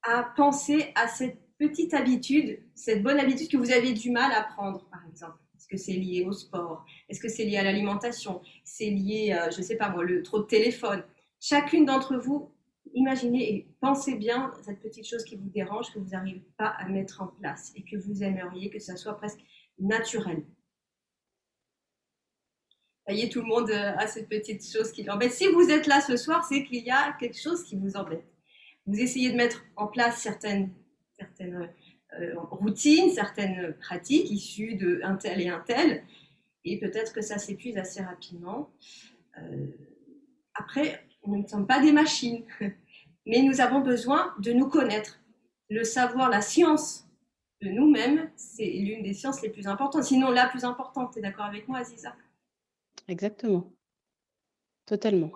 Speaker 2: à penser à cette petite habitude, cette bonne habitude que vous avez du mal à prendre, par exemple. Est-ce que c'est lié au sport? Est-ce que c'est lié à l'alimentation? C'est lié, je ne sais pas moi, le trop de téléphone? Chacune d'entre vous, imaginez et pensez bien à cette petite chose qui vous dérange, que vous n'arrivez pas à mettre en place et que vous aimeriez que ça soit presque naturel. Ça y est, tout le monde a cette petite chose qui l'embête. Si vous êtes là ce soir, c'est qu'il y a quelque chose qui vous embête. Vous essayez de mettre en place certaines routines, certaines pratiques issues d'un tel et un tel, et peut-être que ça s'épuise assez rapidement. Après, nous ne sommes pas des machines, mais nous avons besoin de nous connaître. Le savoir, la science de nous-mêmes, c'est l'une des sciences les plus importantes, sinon la plus importante. Tu es d'accord avec moi, Aziza?
Speaker 1: Exactement, totalement.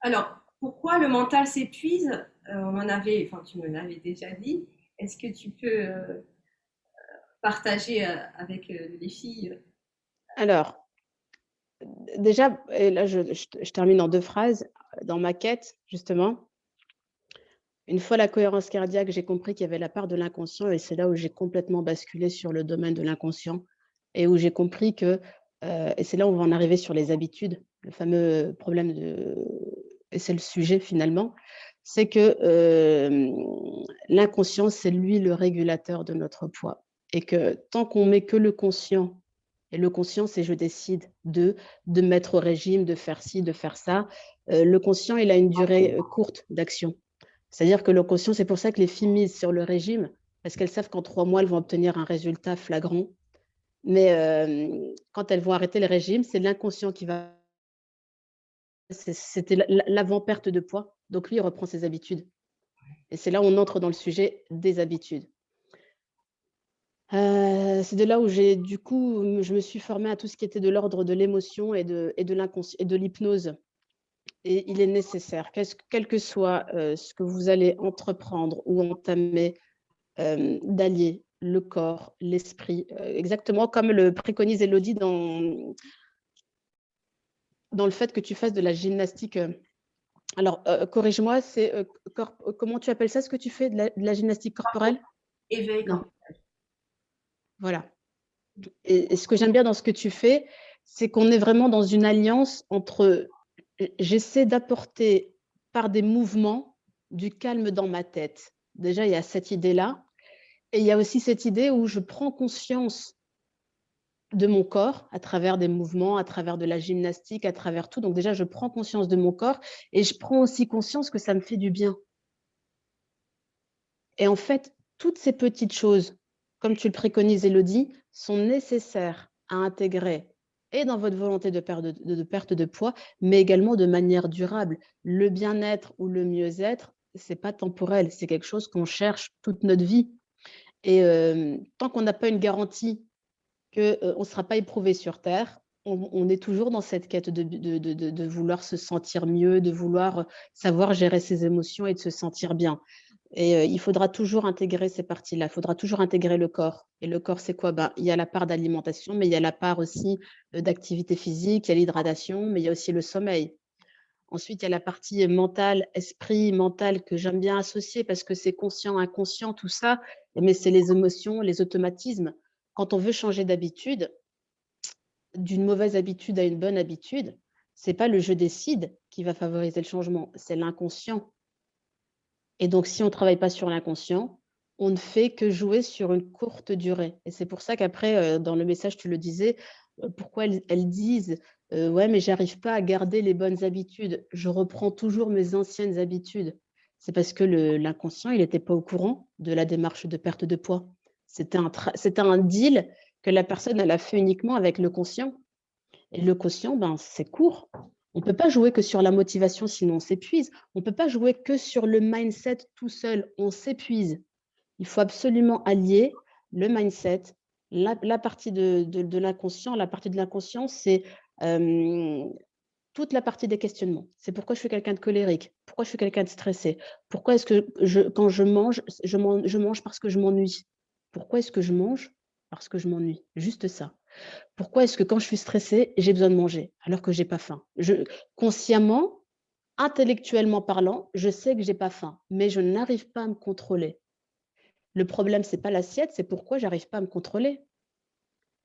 Speaker 2: Alors, pourquoi le mental s'épuise? Tu me l'avais déjà dit. Est-ce que tu peux partager avec les filles?
Speaker 1: Alors, déjà, et là, je termine en 2 phrases. Dans ma quête, justement, une fois la cohérence cardiaque, j'ai compris qu'il y avait la part de l'inconscient et c'est là où j'ai complètement basculé sur le domaine de l'inconscient et où j'ai compris que, et c'est là où on va en arriver sur les habitudes, le fameux problème de et c'est le sujet finalement, c'est que, l'inconscient, c'est lui le régulateur de notre poids et que tant qu'on met que le conscient et le conscient, c'est je décide de me mettre au régime, de faire ci, de faire ça, le conscient, il a une durée, courte d'action. C'est-à-dire que le conscient, c'est pour ça que les filles misent sur le régime, parce qu'elles savent qu'en 3 mois, elles vont obtenir un résultat flagrant. Mais quand elles vont arrêter le régime, c'est l'inconscient qui va. C'était l'avant-perte de poids. Donc lui, il reprend ses habitudes. Et c'est là où on entre dans le sujet des habitudes. C'est de là où j'ai, du coup, je me suis formée à tout ce qui était de l'ordre de l'émotion et de l'inconscient et de l'hypnose. Et il est nécessaire, quel que soit ce que vous allez entreprendre ou entamer, d'allier le corps, l'esprit, exactement comme le préconise Élodie dans le fait que tu fasses de la gymnastique. Alors, corrige-moi, c'est comment tu appelles ça, ce que tu fais, de la gymnastique corporelle?
Speaker 2: Éveil
Speaker 1: Non,
Speaker 2: quand
Speaker 1: voilà. Et ce que j'aime bien dans ce que tu fais, c'est qu'on est vraiment dans une alliance entre j'essaie d'apporter par des mouvements du calme dans ma tête. Déjà, il y a cette idée-là. Et il y a aussi cette idée où je prends conscience de mon corps à travers des mouvements, à travers de la gymnastique, à travers tout. Donc déjà, je prends conscience de mon corps et je prends aussi conscience que ça me fait du bien. Et en fait, toutes ces petites choses, comme tu le préconises, Élodie, sont nécessaires à intégrer et dans votre volonté de perte de poids, mais également de manière durable. Le bien-être ou le mieux-être, ce n'est pas temporel, c'est quelque chose qu'on cherche toute notre vie. Et tant qu'on n'a pas une garantie qu'on ne sera pas éprouvé sur terre, on est toujours dans cette quête de vouloir se sentir mieux, de vouloir savoir gérer ses émotions et de se sentir bien. Et il faudra toujours intégrer ces parties-là, il faudra toujours intégrer le corps. Et le corps, c'est quoi? Ben, il y a la part d'alimentation, mais il y a la part aussi d'activité physique, il y a l'hydratation, mais il y a aussi le sommeil. Ensuite, il y a la partie mentale, esprit, mental, que j'aime bien associer parce que c'est conscient, inconscient, tout ça, mais c'est les émotions, les automatismes. Quand on veut changer d'habitude, d'une mauvaise habitude à une bonne habitude, c'est pas le «je décide» qui va favoriser le changement, c'est l'inconscient. Et donc si on ne travaille pas sur l'inconscient, on ne fait que jouer sur une courte durée. Et c'est pour ça qu'après, dans le message, tu le disais, pourquoi elles disent, «Ouais, mais j'arrive pas à garder les bonnes habitudes. Je reprends toujours mes anciennes habitudes». C'est parce que l'inconscient, il était pas au courant de la démarche de perte de poids. C'était un deal que la personne, elle a fait uniquement avec le conscient. Et le quotient, ben, c'est court. On ne peut pas jouer que sur la motivation, sinon on s'épuise. On ne peut pas jouer que sur le mindset tout seul, on s'épuise. Il faut absolument allier le mindset, la partie de l'inconscient. La partie de l'inconscient, c'est toute la partie des questionnements. C'est pourquoi je suis quelqu'un de colérique, pourquoi je suis quelqu'un de stressé, pourquoi est-ce que quand je mange, je mange parce que je m'ennuie. Pourquoi est-ce que je mange? Parce que je m'ennuie. Juste ça. Pourquoi est-ce que quand je suis stressée, j'ai besoin de manger alors que j'ai pas faim? Consciemment, intellectuellement parlant, je sais que j'ai pas faim, mais je n'arrive pas à me contrôler. Le problème, c'est pas l'assiette, c'est pourquoi j'arrive pas à me contrôler.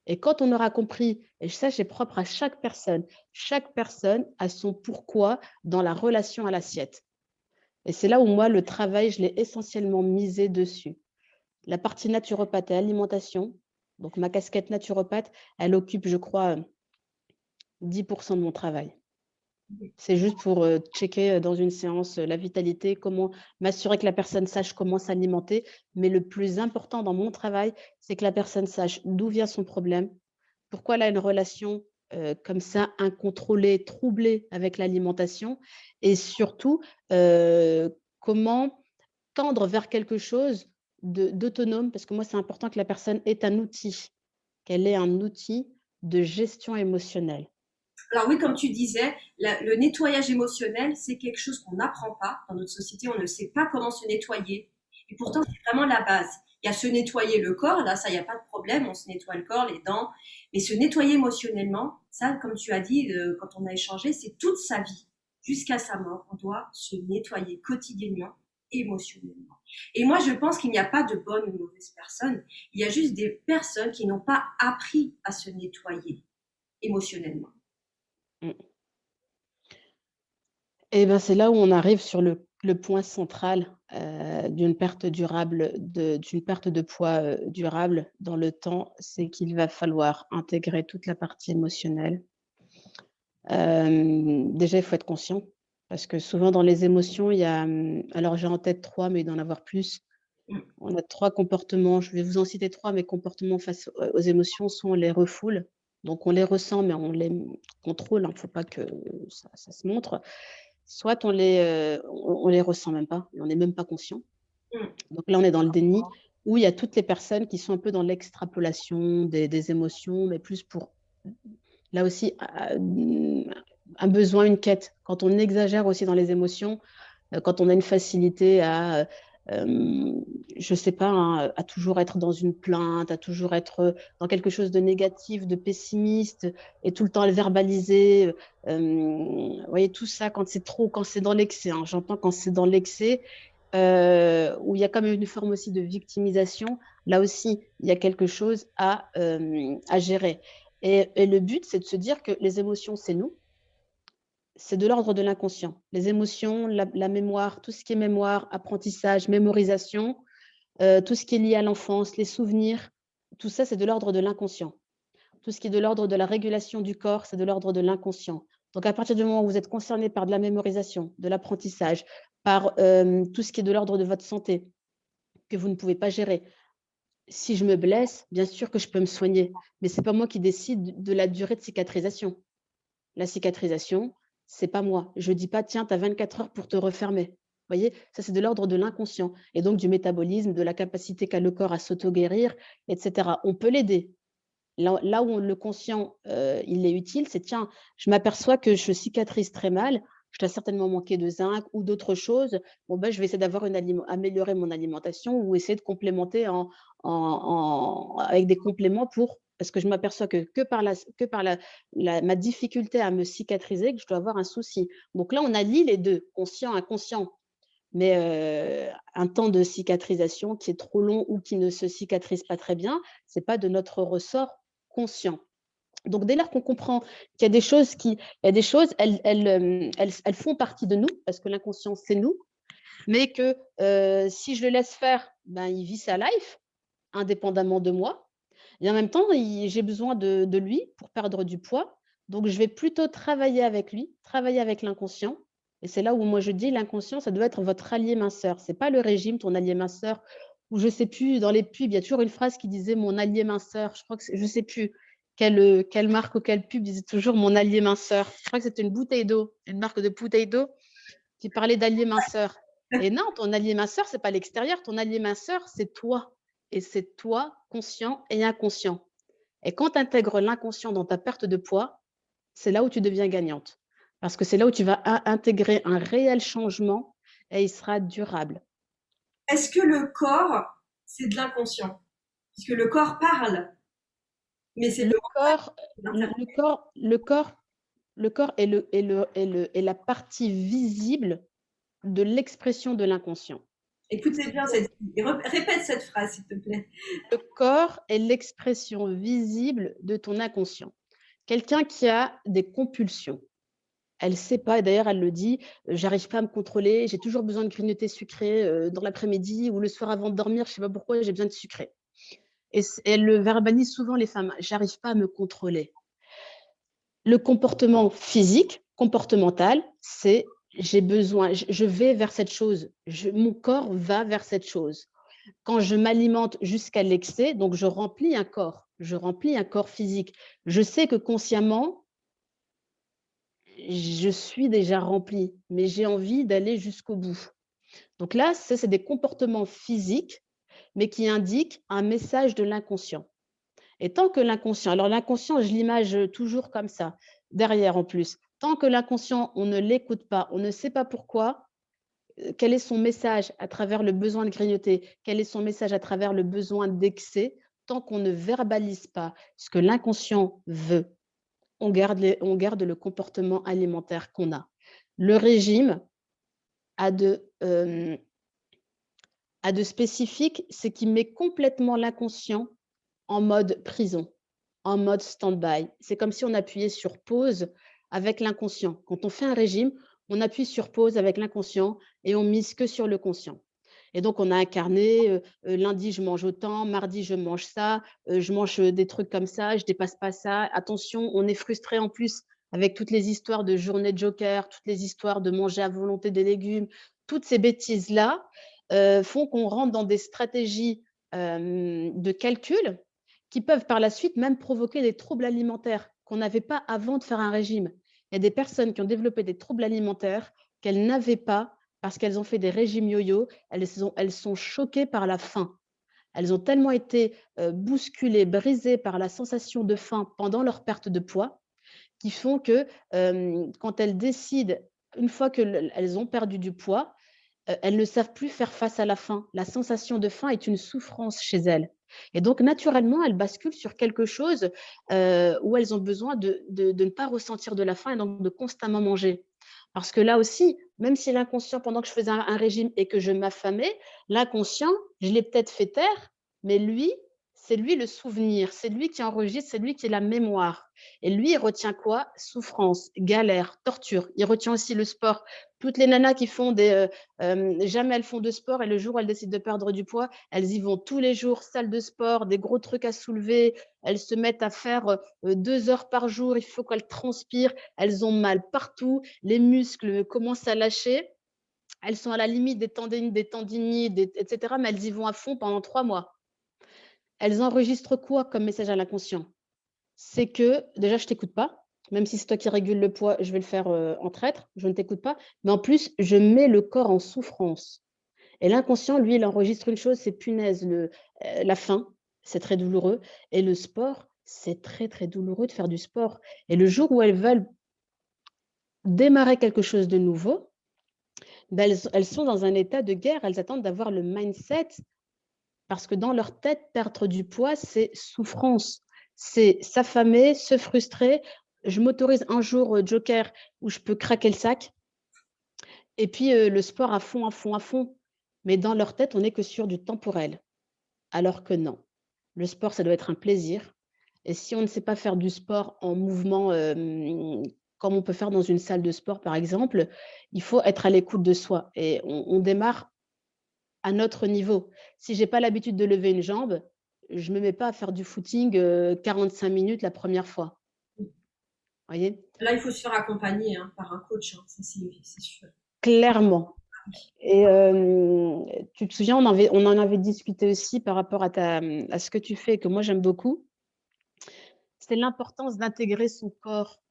Speaker 1: Et quand on aura compris, et ça, c'est propre à chaque personne a son pourquoi dans la relation à l'assiette. Et c'est là où moi, le travail, je l'ai essentiellement misé dessus. La partie naturopathe et alimentation, Donc, ma casquette naturopathe, elle occupe, je crois, 10% de mon travail. C'est juste pour checker dans une séance la vitalité, comment m'assurer que la personne sache comment s'alimenter. Mais le plus important dans mon travail, c'est que la personne sache d'où vient son problème, pourquoi elle a une relation comme ça incontrôlée, troublée avec l'alimentation et surtout comment tendre vers quelque chose d'autonome, parce que moi, c'est important que la personne ait un outil, qu'elle ait un outil de gestion émotionnelle.
Speaker 2: Alors oui, comme tu disais, le nettoyage émotionnel, c'est quelque chose qu'on n'apprend pas dans notre société. On ne sait pas comment se nettoyer. Et pourtant, c'est vraiment la base. Il y a se nettoyer le corps, là, ça, il n'y a pas de problème. On se nettoie le corps, les dents. Mais se nettoyer émotionnellement, ça, comme tu as dit, quand on a échangé, c'est toute sa vie. Jusqu'à sa mort, on doit se nettoyer quotidiennement, émotionnellement. Et moi, je pense qu'il n'y a pas de bonne ou mauvaise personne. Il y a juste des personnes qui n'ont pas appris à se nettoyer émotionnellement.
Speaker 1: Mm. Et ben, c'est là où on arrive sur le point central d'une perte durable, d'une perte de poids durable dans le temps, c'est qu'il va falloir intégrer toute la partie émotionnelle. Déjà, il faut être conscient, parce que souvent dans les émotions, il y a, alors j'ai en tête 3, mais il doit en avoir plus. On a 3 comportements, je vais vous en citer 3, mais comportements face aux émotions, soit on les refoule, donc on les ressent, mais on les contrôle, il ne faut pas que ça se montre. Soit on les ressent même pas et on n'est même pas conscient. Donc là, on est dans le déni, où il y a toutes les personnes qui sont un peu dans l'extrapolation des émotions, mais plus pour, là aussi, un besoin, une quête. Quand on exagère aussi dans les émotions, quand on a une facilité à, je sais pas, hein, à toujours être dans une plainte, à toujours être dans quelque chose de négatif, de pessimiste, et tout le temps à le verbaliser. Vous voyez, tout ça, quand c'est trop, quand c'est dans l'excès, hein, j'entends quand c'est dans l'excès, où il y a quand même une forme aussi de victimisation, là aussi, il y a quelque chose à gérer. Et le but, c'est de se dire que les émotions, c'est nous. C'est de l'ordre de l'inconscient. Les émotions, la mémoire, tout ce qui est mémoire, apprentissage, mémorisation, tout ce qui est lié à l'enfance, les souvenirs, tout ça, c'est de l'ordre de l'inconscient. Tout ce qui est de l'ordre de la régulation du corps, c'est de l'ordre de l'inconscient. Donc, à partir du moment où vous êtes concerné par de la mémorisation, de l'apprentissage, par tout ce qui est de l'ordre de votre santé, que vous ne pouvez pas gérer, si je me blesse, bien sûr que je peux me soigner, mais ce n'est pas moi qui décide de la durée de cicatrisation. La cicatrisation, c'est pas moi. Je dis pas: «Tiens, tu as 24 heures pour te refermer». Vous voyez? Ça, c'est de l'ordre de l'inconscient et donc du métabolisme, de la capacité qu'a le corps à s'auto-guérir et cetera. On peut l'aider. Là où le conscient, il est utile, c'est: «Tiens, je m'aperçois que je cicatrise très mal, je dois certainement manquer de zinc ou d'autres choses. Bon, ben, je vais essayer d'avoir améliorer mon alimentation ou essayer de complémenter avec des compléments pour», parce que je m'aperçois que par ma difficulté à me cicatriser, que je dois avoir un souci. Donc là, on allie les 2, conscient, inconscient. Mais un temps de cicatrisation qui est trop long ou qui ne se cicatrise pas très bien, c'est pas de notre ressort conscient. Donc dès lors qu'on comprend qu'il y a des choses elles font partie de nous, parce que l'inconscient, c'est nous, mais que si je le laisse faire, ben, il vit sa life indépendamment de moi et en même temps, j'ai besoin de lui pour perdre du poids. Donc je vais plutôt travailler avec lui, travailler avec l'inconscient et c'est là où moi je dis l'inconscient, ça doit être votre allié minceur. C'est pas le régime, ton allié minceur ou je sais plus, dans les pubs, il y a toujours une phrase qui disait: «Mon allié minceur». Je crois que je sais plus quelle marque ou quelle pub disait toujours: «Mon allié minceur». Je crois que c'était une bouteille d'eau, une marque de bouteille d'eau qui parlait d'allié minceur. Et non, ton allié minceur, c'est pas l'extérieur, ton allié minceur, c'est toi. Et c'est toi, conscient et inconscient. Et quand tu intègres l'inconscient dans ta perte de poids, c'est là où tu deviens gagnante. Parce que c'est là où tu vas intégrer un réel changement et il sera durable.
Speaker 2: Est-ce que le corps, c'est de l'inconscient? Puisque le corps parle, mais c'est
Speaker 1: Le
Speaker 2: le
Speaker 1: corps,
Speaker 2: mental.
Speaker 1: le corps est la partie visible de l'expression de l'inconscient.
Speaker 2: Écoutez bien répète cette phrase, s'il te plaît.
Speaker 1: Le corps est l'expression visible de ton inconscient. Quelqu'un qui a des compulsions, elle ne sait pas, et d'ailleurs elle le dit: «J'arrive pas à me contrôler, j'ai toujours besoin de grignoter sucré, dans l'après-midi ou le soir avant de dormir, je ne sais pas pourquoi j'ai besoin de sucré». et elles le verbalisent souvent, les femmes, j'arrive pas à me contrôler. Le comportement physique, comportemental, c'est j'ai besoin, je vais vers cette chose, mon corps va vers cette chose. Quand je m'alimente jusqu'à l'excès, donc je remplis un corps physique. Je sais que consciemment, je suis déjà remplie, mais j'ai envie d'aller jusqu'au bout. Donc là, ça, c'est des comportements physiques, mais qui indiquent un message de l'inconscient. Et tant que l'inconscient, alors l'inconscient, je l'image toujours comme ça, derrière en plus. Tant que l'inconscient, on ne l'écoute pas, on ne sait pas pourquoi, quel est son message à travers le besoin de grignoter, quel est son message à travers le besoin d'excès, tant qu'on ne verbalise pas ce que l'inconscient veut, on garde le comportement alimentaire qu'on a. Le régime a de spécifique, c'est qu'il met complètement l'inconscient en mode prison, en mode stand-by. C'est comme si on appuyait sur pause avec l'inconscient. Quand on fait un régime, on appuie sur pause avec l'inconscient et on mise que sur le conscient. Et donc, on a incarné, lundi, je mange autant, mardi, je mange ça, je mange des trucs comme ça, je dépasse pas ça. Attention, on est frustré en plus avec toutes les histoires de journée de joker, toutes les histoires de manger à volonté des légumes. Toutes ces bêtises-là font qu'on rentre dans des stratégies de calcul qui peuvent par la suite même provoquer des troubles alimentaires qu'on n'avait pas avant de faire un régime. Il y a des personnes qui ont développé des troubles alimentaires qu'elles n'avaient pas parce qu'elles ont fait des régimes yo-yo, elles sont choquées par la faim. Elles ont tellement été bousculées, brisées par la sensation de faim pendant leur perte de poids, qui font que quand elles décident, une fois qu'elles ont perdu du poids, elles ne savent plus faire face à la faim. La sensation de faim est une souffrance chez elles. Et donc, naturellement, elles basculent sur quelque chose où elles ont besoin de ne pas ressentir de la faim et donc de constamment manger. Parce que là aussi, même si l'inconscient, pendant que je faisais un régime et que je m'affamais, l'inconscient, je l'ai peut-être fait taire, mais lui, c'est lui le souvenir, c'est lui qui enregistre, c'est lui qui est la mémoire. Et lui, il retient quoi? Souffrance, galère, torture. Il retient aussi le sport. Toutes les nanas qui font jamais elles font de sport et le jour où elles décident de perdre du poids, elles y vont tous les jours, salle de sport, des gros trucs à soulever. Elles se mettent à faire 2 heures par jour. Il faut qu'elles transpirent. Elles ont mal partout. Les muscles commencent à lâcher. Elles sont à la limite des tendinites, etc. Mais elles y vont à fond pendant 3 mois. Elles enregistrent quoi comme message à l'inconscient? C'est que déjà, je ne t'écoute pas. Même si c'est toi qui régule le poids, je vais le faire en traître. Je ne t'écoute pas. Mais en plus, je mets le corps en souffrance. Et l'inconscient, lui, il enregistre une chose, c'est punaise, la faim, c'est très douloureux. Et le sport, c'est très, très douloureux de faire du sport. Et le jour où elles veulent démarrer quelque chose de nouveau, ben elles sont dans un état de guerre. Elles attendent d'avoir le mindset parce que dans leur tête, perdre du poids, c'est souffrance. C'est s'affamer, se frustrer. Je m'autorise un jour joker où je peux craquer le sac. Et puis le sport à fond, à fond, à fond. Mais dans leur tête, on n'est que sur du temporel. Alors que non. Le sport, ça doit être un plaisir. Et si on ne sait pas faire du sport en mouvement, comme on peut faire dans une salle de sport, par exemple, il faut être à l'écoute de soi. Et on démarre à notre niveau. Si j'ai pas l'habitude de lever une jambe, je me mets pas à faire du footing 45 minutes la première fois. Voyez?
Speaker 2: Là, il faut se faire accompagner par un coach, ça c'est sûr.
Speaker 1: Clairement. Et tu te souviens, on en avait discuté aussi par rapport à ce que tu fais et que moi j'aime beaucoup. C'est l'importance d'intégrer son corps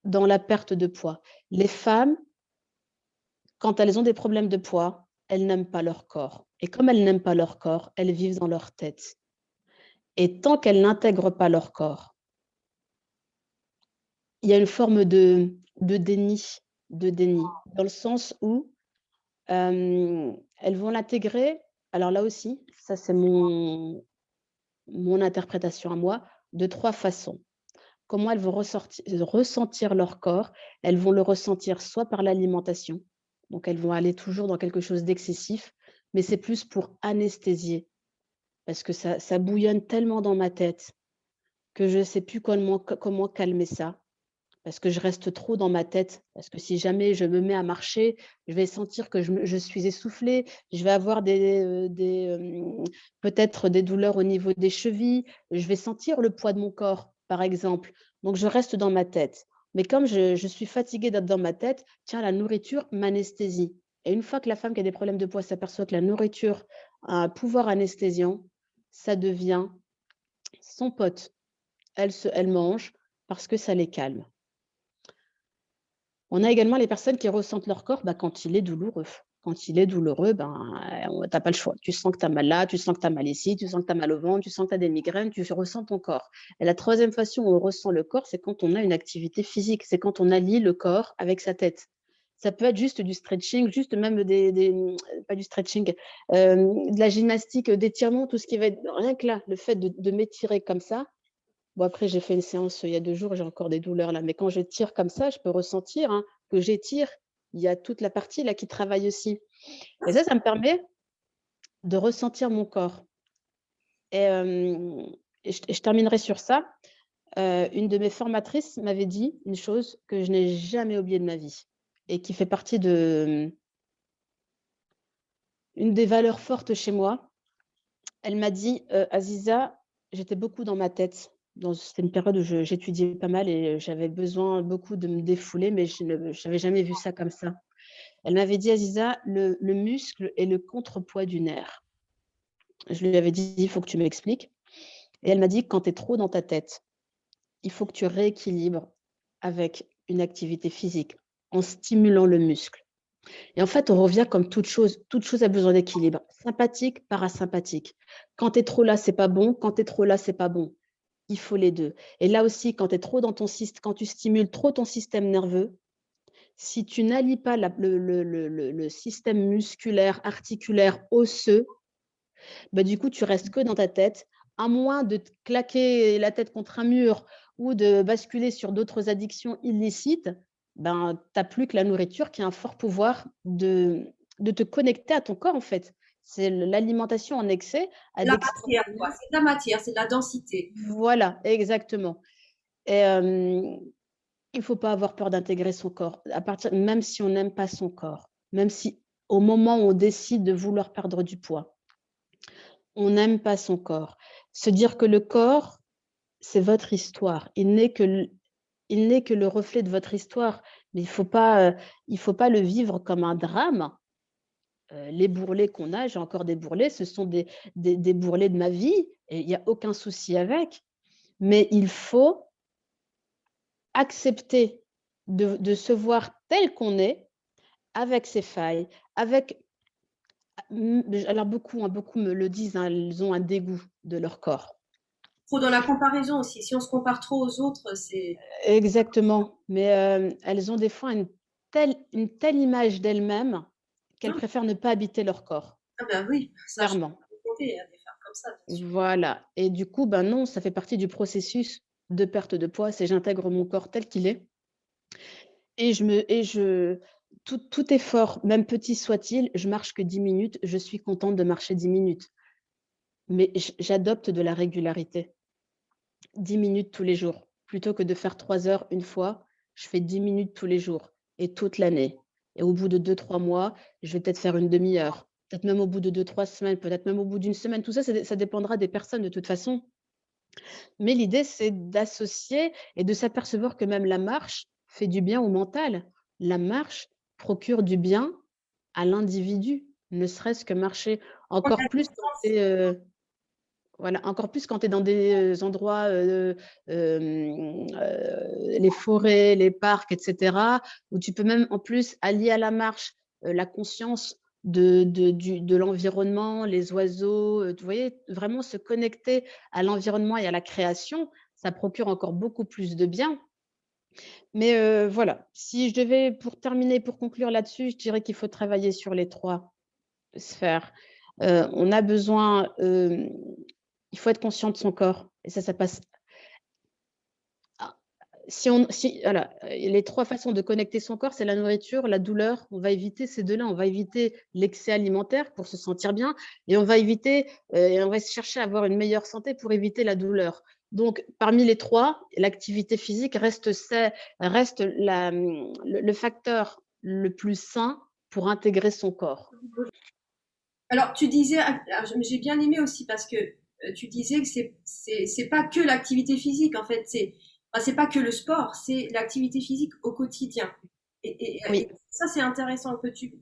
Speaker 1: dans la perte de poids. Les femmes, quand elles ont des problèmes de poids, elles n'aiment pas leur corps. Et comme elles n'aiment pas leur corps, elles vivent dans leur tête. Et tant qu'elles n'intègrent pas leur corps, il y a une forme de déni, dans le sens où elles vont l'intégrer. Alors là aussi, ça c'est mon interprétation à moi, de 3 façons. Comment elles vont ressentir leur corps? Elles vont le ressentir soit par l'alimentation, donc elles vont aller toujours dans quelque chose d'excessif, mais c'est plus pour anesthésier, parce que ça bouillonne tellement dans ma tête que je ne sais plus comment calmer ça. parce que je reste trop dans ma tête. Parce que si jamais je me mets à marcher, je vais sentir que je suis essoufflée, je vais avoir peut-être des douleurs au niveau des chevilles, je vais sentir le poids de mon corps, par exemple. Donc je reste dans ma tête. Mais comme je suis fatiguée d'être dans ma tête, tiens, la nourriture m'anesthésie. Et une fois que la femme qui a des problèmes de poids s'aperçoit que la nourriture a un pouvoir anesthésiant, ça devient son pote. Elle mange parce que ça les calme. On a également les personnes qui ressentent leur corps quand il est douloureux. Quand il est douloureux, tu n'as pas le choix. Tu sens que tu as mal là, tu sens que tu as mal ici, tu sens que tu as mal au ventre, tu sens que tu as des migraines, tu ressens ton corps. Et la troisième façon où on ressent le corps, c'est quand on a une activité physique, c'est quand on allie le corps avec sa tête. Ça peut être juste du stretching, juste même pas du stretching, de la gymnastique, d'étirement, tout ce qui va être rien que là, le fait de m'étirer comme ça. Bon, après, j'ai fait une séance il y a 2 jours, j'ai encore des douleurs là, mais quand je tire comme ça, je peux ressentir que j'étire. Il y a toute la partie là qui travaille aussi. Et ça me permet de ressentir mon corps. Et, je terminerai sur ça. Une de mes formatrices m'avait dit une chose que je n'ai jamais oubliée de ma vie et qui fait partie de une des valeurs fortes chez moi. Elle m'a dit: «Aziza, j'étais beaucoup dans ma tête». C'était une période où j'étudiais pas mal et j'avais besoin beaucoup de me défouler, mais je n'avais jamais vu ça comme ça. Elle m'avait dit: «Aziza, le muscle est le contrepoids du nerf». Je lui avais dit: «Il faut que tu m'expliques» et elle m'a dit: «Quand tu es trop dans ta tête, il faut que tu rééquilibres avec une activité physique, en stimulant le muscle». Et en fait, on revient comme toute chose a besoin d'équilibre, sympathique, parasympathique. Quand tu es trop là, c'est pas bon, quand tu es trop là, c'est pas bon. Il faut les 2. Et là aussi, quand tu es trop dans ton quand tu stimules trop ton système nerveux, si tu n'allies pas le système musculaire, articulaire, osseux, du coup, tu restes que dans ta tête, à moins de te claquer la tête contre un mur ou de basculer sur d'autres addictions illicites, tu as plus que la nourriture qui a un fort pouvoir de te connecter à ton corps, en fait. C'est l'alimentation en excès a
Speaker 2: La matière, quoi.
Speaker 1: d'extraordinaires.
Speaker 2: C'est de la matière, c'est de la densité.
Speaker 1: Voilà, exactement. Et il ne faut pas avoir peur d'intégrer son corps, même si on n'aime pas son corps, même si au moment où on décide de vouloir perdre du poids, on n'aime pas son corps. Se dire que le corps, c'est votre histoire. Il n'est que le reflet de votre histoire, mais il faut pas le vivre comme un drame. Les bourrelets qu'on a, j'ai encore des bourrelets, ce sont des bourrelets de ma vie et il y a aucun souci avec. Mais il faut accepter de se voir tel qu'on est, avec ses failles, avec alors beaucoup me le disent, ils ont un dégoût de leur corps.
Speaker 2: Trop dans la comparaison aussi. Si on se compare trop aux autres, c'est.
Speaker 1: Exactement, mais elles ont des fois une telle image d'elles-mêmes qu'elles
Speaker 2: Non.
Speaker 1: préfèrent ne pas habiter leur corps,
Speaker 2: Ah ben oui, ça, je
Speaker 1: clairement.
Speaker 2: peux compter, des femmes comme ça, bien sûr.
Speaker 1: Voilà et du coup, non, ça fait partie du processus de perte de poids, c'est j'intègre mon corps tel qu'il est et tout effort, même petit soit-il, je marche que 10 minutes, je suis contente de marcher 10 minutes, mais j'adopte de la régularité. 10 minutes tous les jours. Plutôt que de faire 3 heures une fois, je fais 10 minutes tous les jours et toute l'année. Et au bout de 2 3 mois, je vais peut-être faire une demi-heure. Peut-être même au bout de 2 3 semaines, peut-être même au bout d'une semaine. Tout ça, ça dépendra des personnes de toute façon. Mais l'idée, c'est d'associer et de s'apercevoir que même la marche fait du bien au mental. La marche procure du bien à l'individu, ne serait-ce que marcher.
Speaker 2: Prendre la
Speaker 1: Encore plus quand
Speaker 2: distance.
Speaker 1: tu es, voilà, encore plus quand tu es dans des endroits, les forêts, les parcs et cetera, où tu peux même en plus allier à la marche, la conscience de l'environnement, les oiseaux, vous voyez? Vraiment se connecter à l'environnement et à la création, ça procure encore beaucoup plus de bien. Mais voilà, si je devais pour terminer, pour conclure là-dessus, je dirais qu'il faut travailler sur les 3 sphères. On a besoin, il faut être conscient de son corps et ça passe ah, si voilà, les 3 façons de connecter son corps, c'est la nourriture, la douleur. On va éviter ces 2 là, on va éviter l'excès alimentaire pour se sentir bien et on va éviter, et on va chercher à avoir une meilleure santé pour éviter la douleur. Donc, parmi les trois, l'activité physique reste le facteur le plus sain pour intégrer son corps.
Speaker 2: Alors, tu disais, j'ai bien aimé aussi parce que tu disais que c'est pas que l'activité physique, en fait, c'est pas que le sport, c'est l'activité physique au quotidien.
Speaker 1: Oui.
Speaker 2: Et ça, c'est intéressant. Peux-tu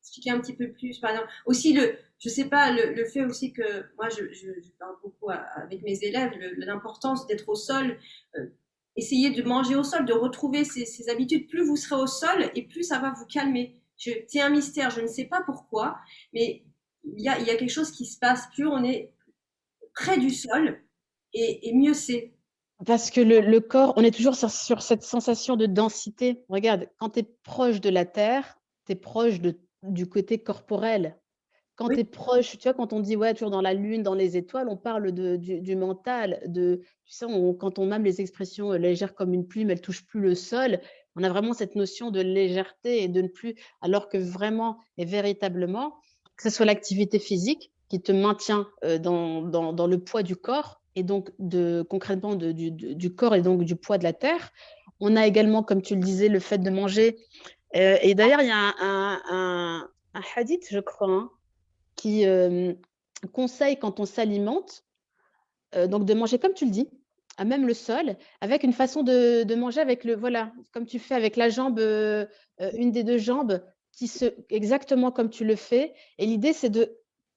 Speaker 2: expliquer un petit peu plus, par exemple, aussi je sais pas, le fait aussi que moi, je parle beaucoup avec mes élèves, l'importance d'être au sol, euh, essayer de manger au sol, de retrouver ces habitudes. Plus vous serez au sol et plus ça va vous calmer. C'est un mystère, je ne sais pas pourquoi, mais il y a quelque chose qui se passe. Plus on est près du sol et mieux c'est.
Speaker 1: Parce que le corps, on est toujours sur cette sensation de densité. Regarde, quand tu es proche de la terre, tu es proche du côté corporel. Quand tu
Speaker 2: Oui,
Speaker 1: es proche, tu vois, quand on dit, ouais, toujours dans la lune, dans les étoiles, on parle du mental, tu sais, quand on aime les expressions légères comme une plume, elle touche plus le sol, on a vraiment cette notion de légèreté et de ne plus, alors que vraiment et véritablement, que ce soit l'activité physique qui te maintient dans le poids du corps et donc concrètement du corps et donc du poids de la terre. On a également, comme tu le disais, le fait de manger. Et d'ailleurs, il y a un hadith, je crois, hein, qui conseille quand on s'alimente, donc de manger comme tu le dis, à même le sol, avec une façon de manger avec voilà, comme tu fais avec la jambe, une des deux jambes, exactement comme tu le fais. Et l'idée, c'est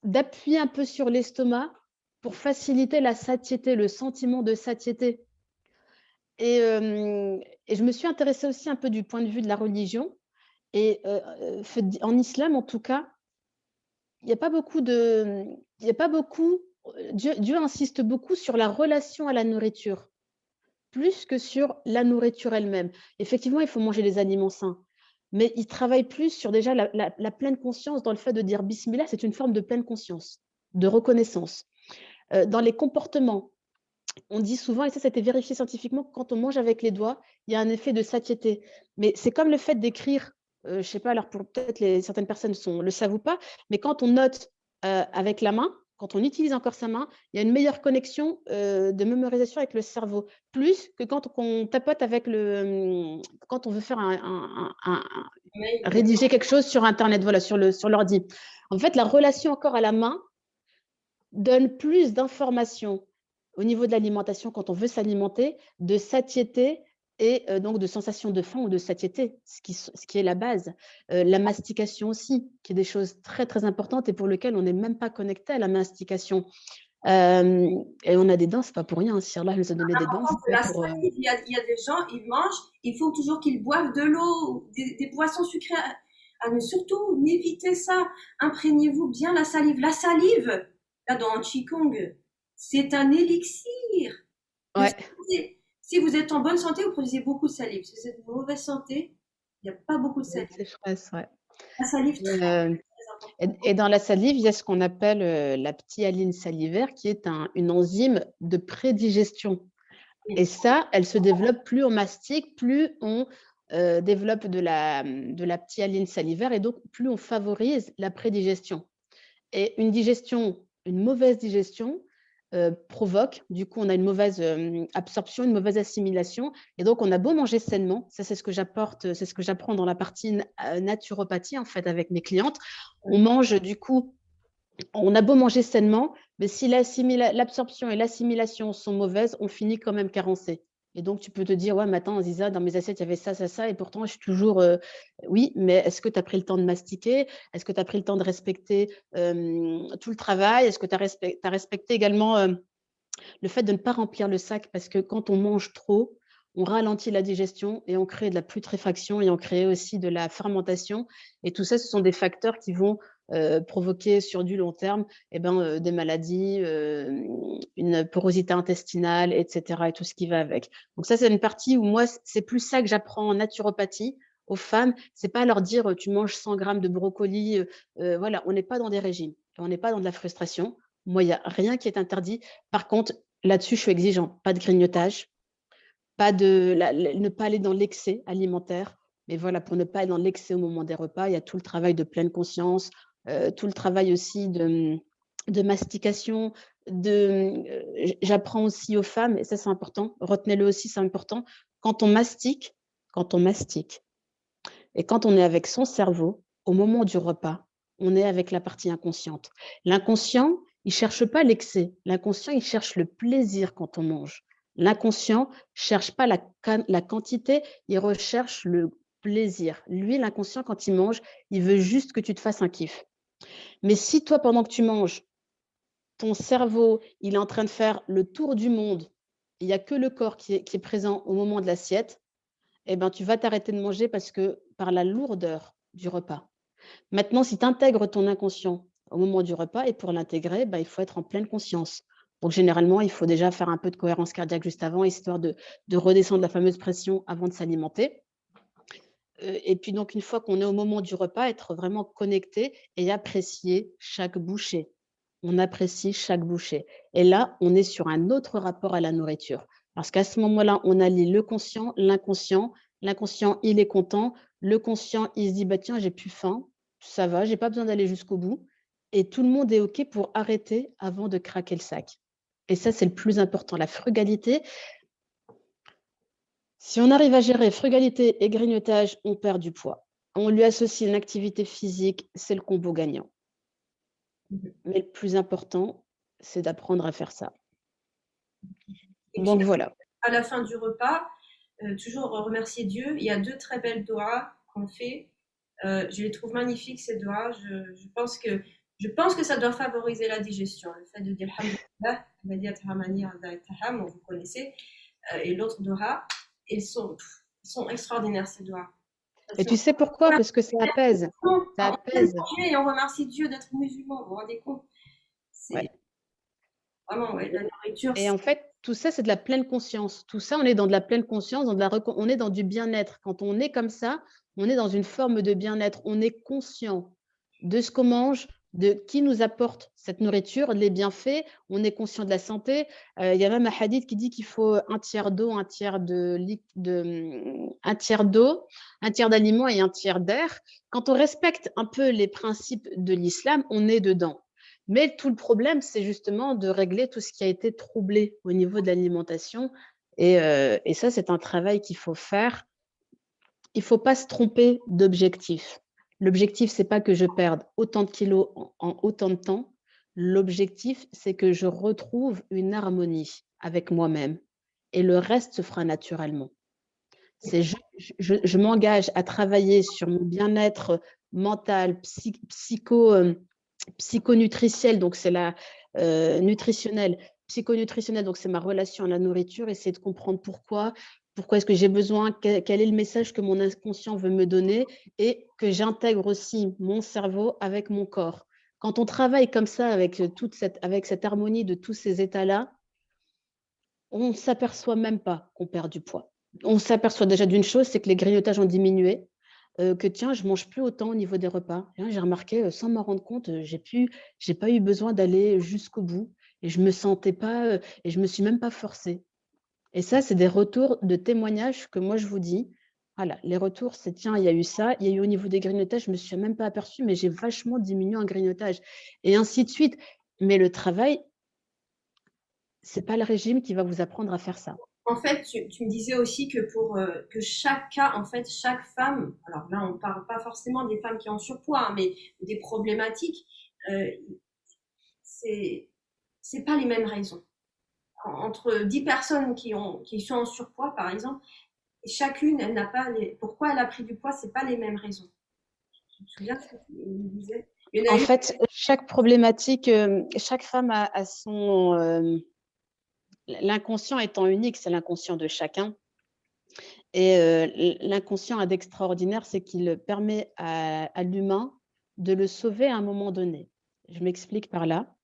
Speaker 1: d'appuyer un peu sur l'estomac pour faciliter la satiété, le sentiment de satiété. Et je me suis intéressée aussi un peu du point de vue de la religion. Et en islam, en tout cas, il y a pas beaucoup de il y a pas beaucoup Dieu insiste beaucoup sur la relation à la nourriture, plus que sur la nourriture elle-même. Effectivement, il faut manger des aliments sains, mais il travaille plus sur déjà la pleine conscience dans le fait de dire bismillah, c'est une forme de pleine conscience, de reconnaissance. Dans les comportements, on dit souvent, et ça a été vérifié scientifiquement, que quand on mange avec les doigts, il y a un effet de satiété. Mais c'est comme le fait d'écrire, je ne sais pas, alors pour peut-être certaines personnes le savent ou pas, mais quand on note avec la main, quand on utilise encore sa main, il y a une meilleure connexion de mémorisation avec le cerveau, plus que quand on tapote quand on veut faire rédiger quelque chose sur Internet, voilà, sur l'ordi. En fait, la relation encore à la main donne plus d'informations au niveau de l'alimentation quand on veut s'alimenter, de satiété et donc de sensation de faim ou de satiété, ce qui est la base. La mastication aussi, qui est des choses très, très importantes et pour lesquelles on n'est même pas connecté à la mastication. Et on a des dents, c'est pas pour rien. Si Allah nous a donné des dents, c'est pas
Speaker 2: la
Speaker 1: pour…
Speaker 2: salive, il y a des gens, ils mangent, il faut toujours qu'ils boivent de l'eau, des boissons sucrées. Mais surtout, n'évitez ça. Imprégnez-vous bien la salive. La salive, là dans un Qigong, c'est un élixir.
Speaker 1: Ouais,
Speaker 2: Si vous êtes en bonne santé, vous produisez beaucoup de salive. Si vous êtes en mauvaise santé, il n'y a pas beaucoup de salive.
Speaker 1: c'est fraise, ouais.
Speaker 2: La salive, très, très importante.
Speaker 1: Et dans la salive, il y a ce qu'on appelle la ptyaline salivaire, qui est une enzyme de prédigestion. Et ça, elle se développe plus on mastique, plus on développe de la ptyaline salivaire et donc plus on favorise la prédigestion. Et une mauvaise digestion provoque, du coup, on a une mauvaise absorption, une mauvaise assimilation. Et donc, on a beau manger sainement, ça c'est ce que c'est ce que j'apprends dans la partie naturopathie, en fait, avec mes clientes. On mange, du coup, on a beau manger sainement, mais si l'absorption et l'assimilation sont mauvaises, on finit quand même carencé. Et donc, tu peux te dire, ouais, mais attends, Ziza, dans mes assiettes, il y avait ça, ça, ça, et pourtant, je suis toujours… Oui, mais est-ce que tu as pris le temps de mastiquer? Est-ce que tu as pris le temps de respecter tout le travail? Est-ce que tu as respecté également le fait de ne pas remplir le sac? Parce que quand on mange trop, on ralentit la digestion et on crée de la putréfaction et on crée aussi de la fermentation. Et tout ça, ce sont des facteurs qui vont provoquer sur du long terme des maladies, une porosité intestinale, etc. et tout ce qui va avec. Donc ça, c'est une partie où moi, c'est plus ça que j'apprends en naturopathie aux femmes. C'est pas leur dire tu manges 100 grammes de brocoli. Voilà, on n'est pas dans des régimes, on n'est pas dans de la frustration. Moi, il n'y a rien qui est interdit. Par contre, là-dessus, je suis exigeante. Pas de grignotage, ne pas aller dans l'excès alimentaire. Mais voilà, pour ne pas aller dans l'excès au moment des repas, il y a tout le travail de pleine conscience, tout le travail aussi de mastication, j'apprends aussi aux femmes, et ça c'est important, retenez-le aussi, c'est important, quand on mastique, quand on mastique, et quand on est avec son cerveau, au moment du repas, on est avec la partie inconsciente. L'inconscient, il ne cherche pas l'excès. L'inconscient, il cherche le plaisir quand on mange. L'inconscient ne cherche pas la quantité, il recherche le plaisir. Lui, l'inconscient, quand il mange, il veut juste que tu te fasses un kiff. Mais si toi, pendant que tu manges, ton cerveau, il est en train de faire le tour du monde, il n'y a que le corps qui est présent au moment de l'assiette, eh ben, tu vas t'arrêter de manger parce que par la lourdeur du repas. Maintenant, si tu intègres ton inconscient au moment du repas, et pour l'intégrer, il faut être en pleine conscience. Donc, généralement, il faut déjà faire un peu de cohérence cardiaque juste avant, histoire de redescendre la fameuse pression avant de s'alimenter. Et puis, donc, une fois qu'on est au moment du repas, être vraiment connecté et apprécier chaque bouchée. On apprécie chaque bouchée. Et là, on est sur un autre rapport à la nourriture. Parce qu'à ce moment-là, on allie le conscient, l'inconscient. L'inconscient, il est content. Le conscient, il se dit, bah, tiens, j'ai plus faim, ça va, j'ai pas besoin d'aller jusqu'au bout. Et tout le monde est OK pour arrêter avant de craquer le sac. Et ça, c'est le plus important. La frugalité, si on arrive à gérer frugalité et grignotage, on perd du poids. On lui associe une activité physique, c'est le combo gagnant. Mais le plus important, c'est d'apprendre à faire ça.
Speaker 2: Et puis,
Speaker 1: Donc voilà.
Speaker 2: à la fin du repas, toujours remercier Dieu. Il y a 2 très belles doigts qu'on fait. Je les trouve magnifiques, ces doigts. Je pense que ça doit favoriser la digestion. Le fait de dire Alhamdulillah, vous connaissez, et l'autre doigt, ils sont extraordinaires, ces doigts.
Speaker 1: Et tu sais pourquoi? Parce que ça apaise. Ça
Speaker 2: On vient de
Speaker 1: apaise.
Speaker 2: manger et on remercie Dieu d'être musulman. Vous vous rendez compte?
Speaker 1: Ouais.
Speaker 2: C'est vraiment, ouais, la nourriture,
Speaker 1: Et en fait, tout ça, c'est de la pleine conscience. Tout ça, on est dans de la pleine conscience, on est dans du bien-être. Quand on est comme ça, on est dans une forme de bien-être. On est conscient de ce qu'on mange, de qui nous apporte cette nourriture, les bienfaits. On est conscient de la santé. Il y a même un hadith qui dit qu'il faut un tiers d'eau, un tiers un tiers d'eau, un tiers d'aliments et un tiers d'air. Quand on respecte un peu les principes de l'islam, on est dedans. Mais tout le problème, c'est justement de régler tout ce qui a été troublé au niveau de l'alimentation. Et ça, c'est un travail qu'il faut faire. Il ne faut pas se tromper d'objectif. L'objectif, ce n'est pas que je perde autant de kilos en autant de temps. L'objectif, c'est que je retrouve une harmonie avec moi-même. Et le reste se fera naturellement. C'est je m'engage à travailler sur mon bien-être mental, psychonutritionnel, donc c'est la nutritionnelle, psychonutritionnelle, donc c'est ma relation à la nourriture, essayer de comprendre pourquoi est-ce que j'ai besoin, quel est le message que mon inconscient veut me donner, et que j'intègre aussi mon cerveau avec mon corps. Quand on travaille comme ça, avec cette harmonie de tous ces états-là, on ne s'aperçoit même pas qu'on perd du poids. On s'aperçoit déjà d'une chose, c'est que les grignotages ont diminué, que tiens, je mange plus autant au niveau des repas. J'ai remarqué, sans m'en rendre compte, j'ai pas eu besoin d'aller jusqu'au bout, et je me sentais pas, et je me suis même pas forcée. Et ça, c'est des retours de témoignages que moi je vous dis. Voilà, les retours, c'est tiens, il y a eu ça, il y a eu au niveau des grignotages, je me suis même pas aperçue, mais j'ai vachement diminué en grignotage, et ainsi de suite. Mais le travail, c'est pas le régime qui va vous apprendre à faire ça.
Speaker 2: en fait, tu me disais aussi que pour que chaque cas, en fait, chaque femme, alors là, on parle pas forcément des femmes qui ont surpoids, hein, mais des problématiques, euh, c'est c'est pas les mêmes raisons. Entre 10 personnes qui sont en surpoids, par exemple, chacune, elle n'a pas les, pourquoi elle a pris du poids, c'est pas les mêmes raisons. Tu te souviens ce que tu me disais? Il y en a
Speaker 1: En
Speaker 2: une.
Speaker 1: fait, chaque problématique, chaque femme a son, l'inconscient étant unique, c'est l'inconscient de chacun. Et l'inconscient a d'extraordinaire, c'est qu'il permet à l'humain de le sauver à un moment donné. Je m'explique par là.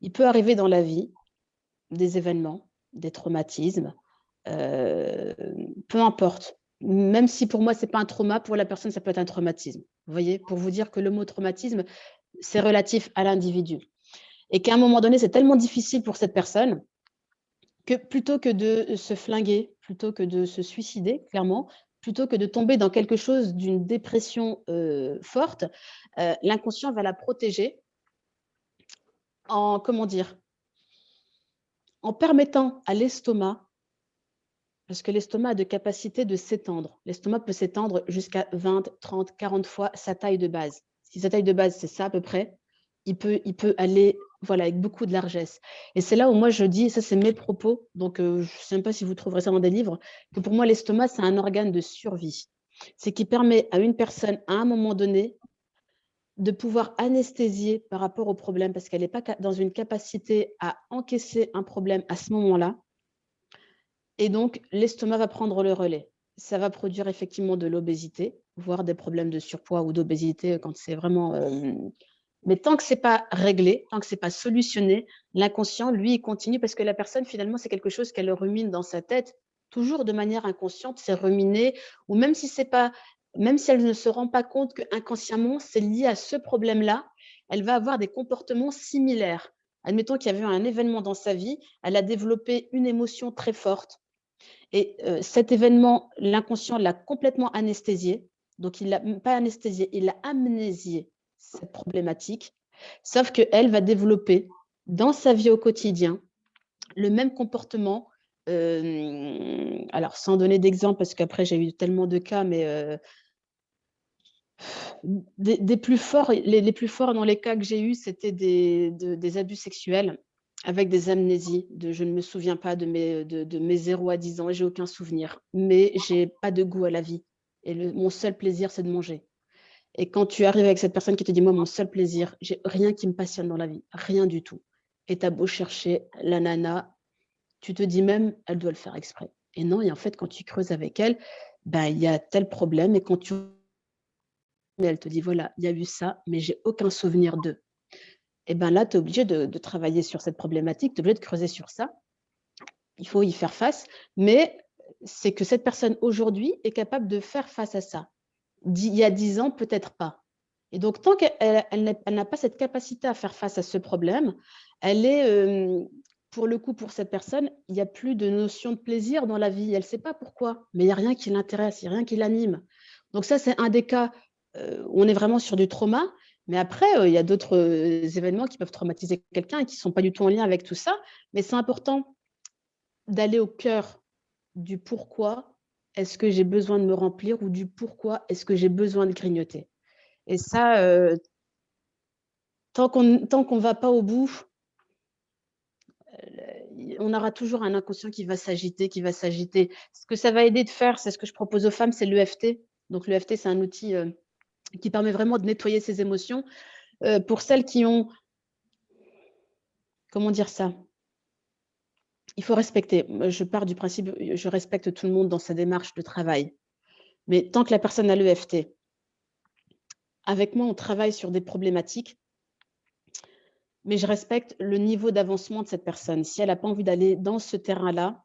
Speaker 1: Il peut arriver dans la vie des événements, des traumatismes, heu, peu importe. Même si pour moi, c'est pas un trauma, pour la personne, ça peut être un traumatisme. Vous voyez? Pour vous dire que le mot traumatisme, c'est relatif à l'individu. Et qu'à un moment donné, c'est tellement difficile pour cette personne que plutôt que de se flinguer, plutôt que de se suicider, clairement, plutôt que de tomber dans quelque chose d'une dépression forte, l'inconscient va la protéger comment dire, en permettant à l'estomac, parce que l'estomac a de capacité de s'étendre. L'estomac peut s'étendre jusqu'à 20, 30, 40 fois sa taille de base. Si sa taille de base, c'est ça à peu près, il peut aller voilà, avec beaucoup de largesse. Et c'est là où moi je dis, ça c'est mes propos, donc je ne sais même pas si vous trouverez ça dans des livres, que pour moi l'estomac c'est un organe de survie. C'est qui permet à une personne à un moment donné de pouvoir anesthésier par rapport au problème, parce qu'elle n'est pas dans une capacité à encaisser un problème à ce moment-là. Et donc, l'estomac va prendre le relais. Ça va produire effectivement de l'obésité, voire des problèmes de surpoids ou d'obésité quand c'est vraiment... Mais tant que ce n'est pas réglé, tant que ce n'est pas solutionné, l'inconscient, lui, il continue parce que la personne, finalement, c'est quelque chose qu'elle rumine dans sa tête, toujours de manière inconsciente, c'est ruminer, ou même si c'est pas, même si elle ne se rend pas compte qu'inconsciemment, c'est lié à ce problème-là, elle va avoir des comportements similaires. Admettons qu'il y avait un événement dans sa vie, elle a développé une émotion très forte. Et cet événement, l'inconscient l'a complètement anesthésié. Donc, il ne l'a pas anesthésié, il l'a amnésié, cette problématique. Sauf qu'elle va développer dans sa vie au quotidien le même comportement. Alors, sans donner d'exemple, parce qu'après, j'ai eu tellement de cas, mais des plus forts, les plus forts dans les cas que j'ai eus, c'était des abus sexuels avec des amnésies. Je ne me souviens pas de mes 0 à 10 ans, j'ai aucun souvenir. Mais je n'ai pas de goût à la vie. Et mon seul plaisir, c'est de manger. Et quand tu arrives avec cette personne qui te dit, moi, mon seul plaisir, j'ai rien qui me passionne dans la vie, rien du tout. Et tu as beau chercher la nana, tu te dis même, elle doit le faire exprès. Et non, et en fait, quand tu creuses avec elle, ben, il y a tel problème. Et quand tu elle te dit, voilà, il y a eu ça, mais j'ai aucun souvenir d'eux. Et bien là, tu es obligé de travailler sur cette problématique, tu es obligé de creuser sur ça. Il faut y faire face, mais c'est que cette personne aujourd'hui est capable de faire face à ça. Il y a 10 ans, peut-être pas. Et donc, tant qu'elle n'a pas cette capacité à faire face à ce problème, elle est, pour le coup, pour cette personne, il n'y a plus de notion de plaisir dans la vie. Elle ne sait pas pourquoi, mais il n'y a rien qui l'intéresse, il n'y a rien qui l'anime. Donc ça, c'est un des cas où on est vraiment sur du trauma. Mais après, il y a d'autres événements qui peuvent traumatiser quelqu'un et qui ne sont pas du tout en lien avec tout ça. Mais c'est important d'aller au cœur du pourquoi est-ce que j'ai besoin de me remplir ou du pourquoi est-ce que j'ai besoin de grignoter. Et ça, tant qu'on ne va pas au bout, on aura toujours un inconscient qui va s'agiter, qui va s'agiter. Ce que ça va aider de faire, c'est ce que je propose aux femmes, c'est l'EFT. Donc l'EFT, c'est un outil qui permet vraiment de nettoyer ses émotions. Pour celles qui ont, comment dire ça, il faut respecter. Je pars du principe, je respecte tout le monde dans sa démarche de travail. Mais tant que la personne a l'EFT, avec moi, on travaille sur des problématiques, mais je respecte le niveau d'avancement de cette personne. Si elle n'a pas envie d'aller dans ce terrain-là,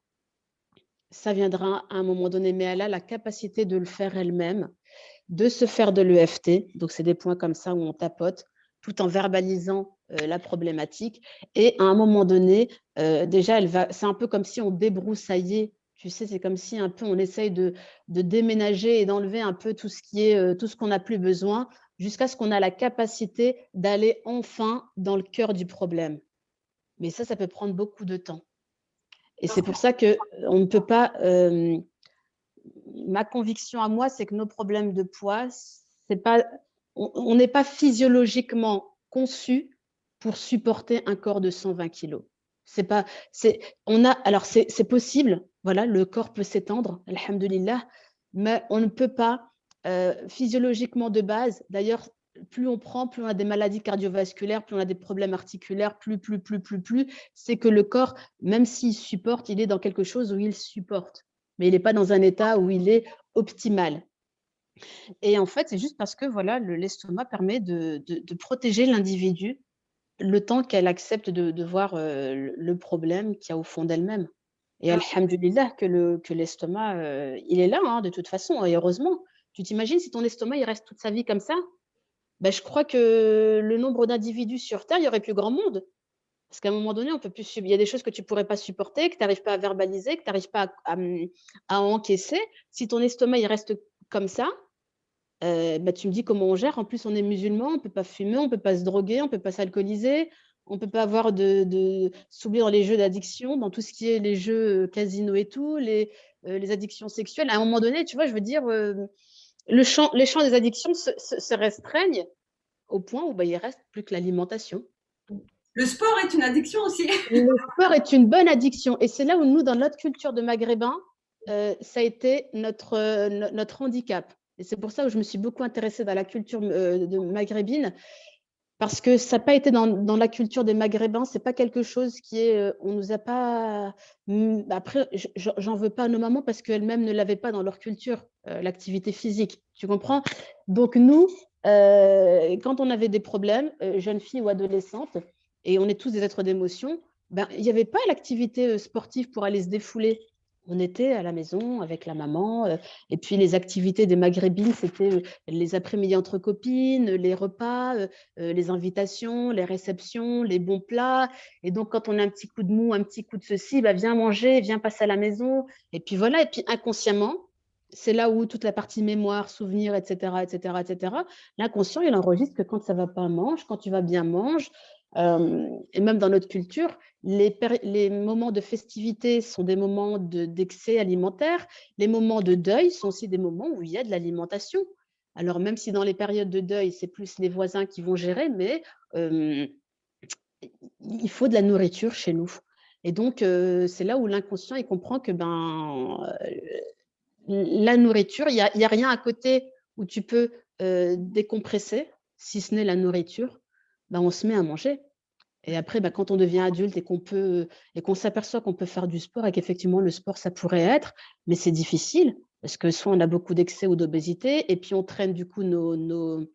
Speaker 1: ça viendra à un moment donné, mais elle a la capacité de le faire elle-même, de se faire de l'EFT. Donc, c'est des points comme ça où on tapote, tout en verbalisant la problématique. Et à un moment donné, déjà, c'est un peu comme si on débroussaillait. Tu sais, c'est comme si un peu on essaye de déménager et d'enlever un peu tout ce qui est, tout ce qu'on n'a plus besoin, jusqu'à ce qu'on a la capacité d'aller enfin dans le cœur du problème. Mais ça peut prendre beaucoup de temps. Et c'est pour ça qu'on ne peut pas... ma conviction à moi, c'est que nos problèmes de poids, c'est pas, on n'est pas physiologiquement conçu pour supporter un corps de 120 kilos. Alors c'est possible, voilà, le corps peut s'étendre, alhamdoulilah, mais on ne peut pas physiologiquement de base. D'ailleurs, plus on prend, plus on a des maladies cardiovasculaires, plus on a des problèmes articulaires, plus, c'est que le corps, même s'il supporte, il est dans quelque chose où il supporte, mais il n'est pas dans un état où il est optimal. Et en fait, c'est juste parce que voilà, l'estomac permet de protéger l'individu le temps qu'elle accepte de voir le problème qu'il y a au fond d'elle-même. Et alhamdoulilah que l'estomac, il est là, hein, de toute façon, et heureusement. Tu t'imagines si ton estomac, il reste toute sa vie comme ça? Ben, je crois que le nombre d'individus sur Terre, il y aurait plus grand monde. Parce qu'à un moment donné, on peut plus il y a des choses que tu ne pourrais pas supporter, que tu n'arrives pas à verbaliser, que tu n'arrives pas à encaisser. Si ton estomac, il reste comme ça, bah, tu me dis comment on gère. En plus, on est musulman, on ne peut pas fumer, on ne peut pas se droguer, on ne peut pas s'alcooliser, On peut pas avoir s'oublier dans les jeux d'addiction, dans tout ce qui est les jeux casino et tout, les addictions sexuelles. À un moment donné, tu vois, je veux dire, les champs des addictions se restreignent au point où bah, il reste plus que l'alimentation.
Speaker 2: Le sport est une addiction aussi.
Speaker 1: Le sport est une bonne addiction. Et c'est là où nous, dans notre culture de maghrébin, ça a été notre handicap. Et c'est pour ça que je me suis beaucoup intéressée dans la culture de maghrébine, parce que ça n'a pas été dans la culture des Maghrébins, c'est pas quelque chose qui est. On nous a pas. Après, j'en veux pas à nos mamans parce qu'elles-mêmes ne l'avaient pas dans leur culture, l'activité physique. Tu comprends? Donc, nous, quand on avait des problèmes, jeunes filles ou adolescentes, et on est tous des êtres d'émotion, ben, il n'y avait pas l'activité sportive pour aller se défouler. On était à la maison avec la maman. Et puis, les activités des Maghrébines, c'était les après-midi entre copines, les repas, les invitations, les réceptions, les bons plats. Et donc, quand on a un petit coup de mou, un petit coup de ceci, bah, viens manger, viens passer à la maison. Et puis voilà, et puis inconsciemment, c'est là où toute la partie mémoire, souvenir, etc., etc., etc., l'inconscient, il enregistre que quand ça va pas, mange, quand tu vas bien, mange. Et même dans notre culture, les moments de festivité sont des moments d'excès alimentaire. Les moments de deuil sont aussi des moments où il y a de l'alimentation. Alors, même si dans les périodes de deuil, c'est plus les voisins qui vont gérer, mais il faut de la nourriture chez nous. Et donc, c'est là où l'inconscient, il comprend que la nourriture, il y a rien à côté où tu peux décompresser, si ce n'est la nourriture. Ben, on se met à manger. Et après, quand on devient adulte et qu'on s'aperçoit qu'on peut faire du sport et qu'effectivement le sport, ça pourrait être, mais c'est difficile parce que soit on a beaucoup d'excès ou d'obésité et puis on traîne du coup on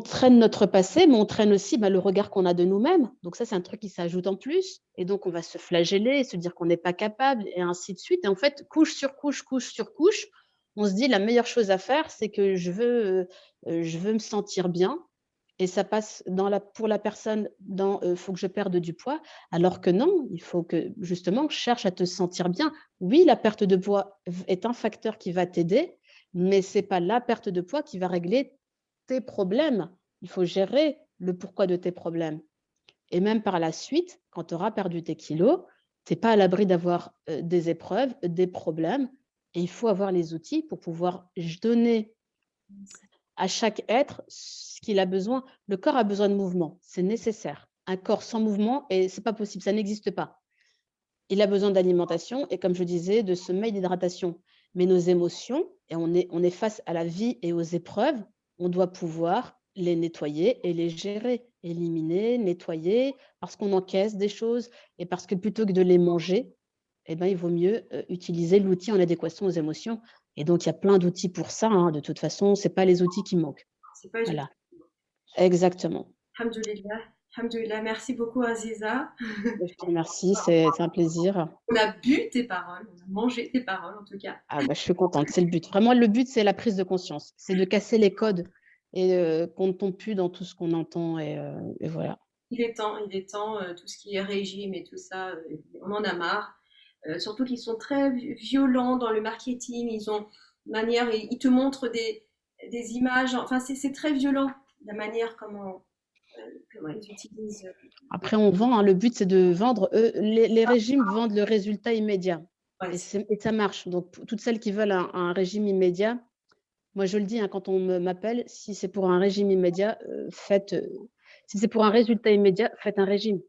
Speaker 1: traîne notre passé, mais on traîne aussi le regard qu'on a de nous-mêmes. Donc ça, c'est un truc qui s'ajoute en plus. Et donc, on va se flageller, se dire qu'on n'est pas capable et ainsi de suite. Et en fait, couche sur couche, couche sur couche, on se dit la meilleure chose à faire, c'est que je veux me sentir bien. Et ça passe pour la personne faut que je perde du poids, alors que non, il faut que justement cherche à te sentir bien. Oui, la perte de poids est un facteur qui va t'aider, mais ce n'est pas la perte de poids qui va régler tes problèmes. Il faut gérer le pourquoi de tes problèmes. Et même par la suite, quand tu auras perdu tes kilos, tu n'es pas à l'abri d'avoir des épreuves, des problèmes, et il faut avoir les outils pour pouvoir donner à chaque être ce qu'il a besoin. Le corps a besoin de mouvement, c'est nécessaire. Un corps sans mouvement, et c'est pas possible, ça n'existe pas. Il a besoin d'alimentation et, comme je disais, de sommeil, d'hydratation. Mais nos émotions, et on est face à la vie et aux épreuves, on doit pouvoir les nettoyer et les gérer, éliminer, nettoyer, parce qu'on encaisse des choses et parce que plutôt que de les manger, eh ben, il vaut mieux utiliser l'outil en adéquation aux émotions. Et donc, il y a plein d'outils pour ça. Hein. De toute façon, ce n'est pas les outils qui manquent.
Speaker 2: C'est pas
Speaker 1: Voilà, exactement.
Speaker 2: Alhamdoulilah. Alhamdoulilah. Merci beaucoup, Aziza.
Speaker 1: Je te remercie, c'est un plaisir.
Speaker 2: On a bu tes paroles, on a mangé tes paroles en tout cas.
Speaker 1: Ah je suis contente, c'est le but. Vraiment, le but, c'est la prise de conscience. C'est de casser les codes et qu'on ne tombe plus dans tout ce qu'on entend. Et voilà.
Speaker 2: Il est temps, tout ce qui est régime et tout ça, on en a marre. Surtout qu'ils sont très violents dans le marketing, ils ont manière, ils te montrent des images, enfin c'est très violent la manière comment ils utilisent.
Speaker 1: Après, on vend, hein, le but, c'est de vendre. Les régimes vendent le résultat immédiat.
Speaker 2: Ouais,
Speaker 1: Et ça marche. Donc, pour toutes celles qui veulent un régime immédiat, moi, je le dis, hein, quand on m'appelle, si c'est pour un régime immédiat, si c'est pour un résultat immédiat, faites un régime.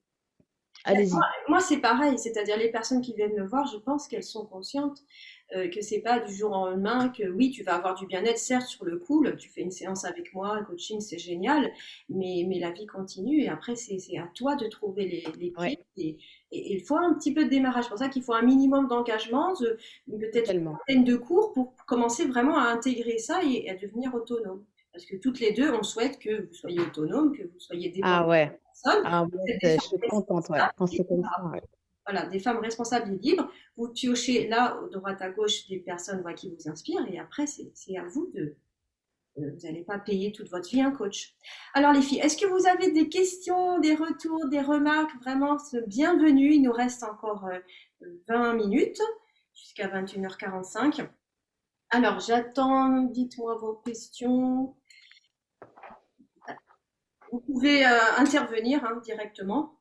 Speaker 1: Allez-y.
Speaker 2: moi, c'est pareil, c'est-à-dire les personnes qui viennent me voir, je pense qu'elles sont conscientes que c'est pas du jour au lendemain, que oui, tu vas avoir du bien-être, certes, sur le coup, tu fais une séance avec moi, un coaching, c'est génial, mais la vie continue et après, c'est à toi de trouver les
Speaker 1: Ouais,
Speaker 2: pieds et il faut un petit peu de démarrage. C'est pour ça qu'il faut un minimum d'engagement, peut-être une
Speaker 1: tellement.
Speaker 2: vingtaine de cours pour commencer vraiment à intégrer ça et à devenir autonome. Parce que toutes les deux, on souhaite que vous soyez autonome, que vous soyez dépendante
Speaker 1: Ah ouais.
Speaker 2: de personne.
Speaker 1: Ah
Speaker 2: Vous
Speaker 1: ouais,
Speaker 2: êtes des
Speaker 1: je
Speaker 2: femmes
Speaker 1: suis contente, ouais.
Speaker 2: responsables
Speaker 1: Quand
Speaker 2: et
Speaker 1: c'est comme ça, ouais.
Speaker 2: voilà, des femmes responsables et libres. Vous piochez là, à droite à gauche, des personnes qui vous inspirent et après, c'est à vous de. Vous n'allez pas payer toute votre vie un coach. Alors les filles, est-ce que vous avez des questions, des retours, des remarques? Vraiment, bienvenue. Il nous reste encore 20 minutes jusqu'à 21h45. Alors j'attends, dites-moi vos questions. vous pouvez intervenir directement.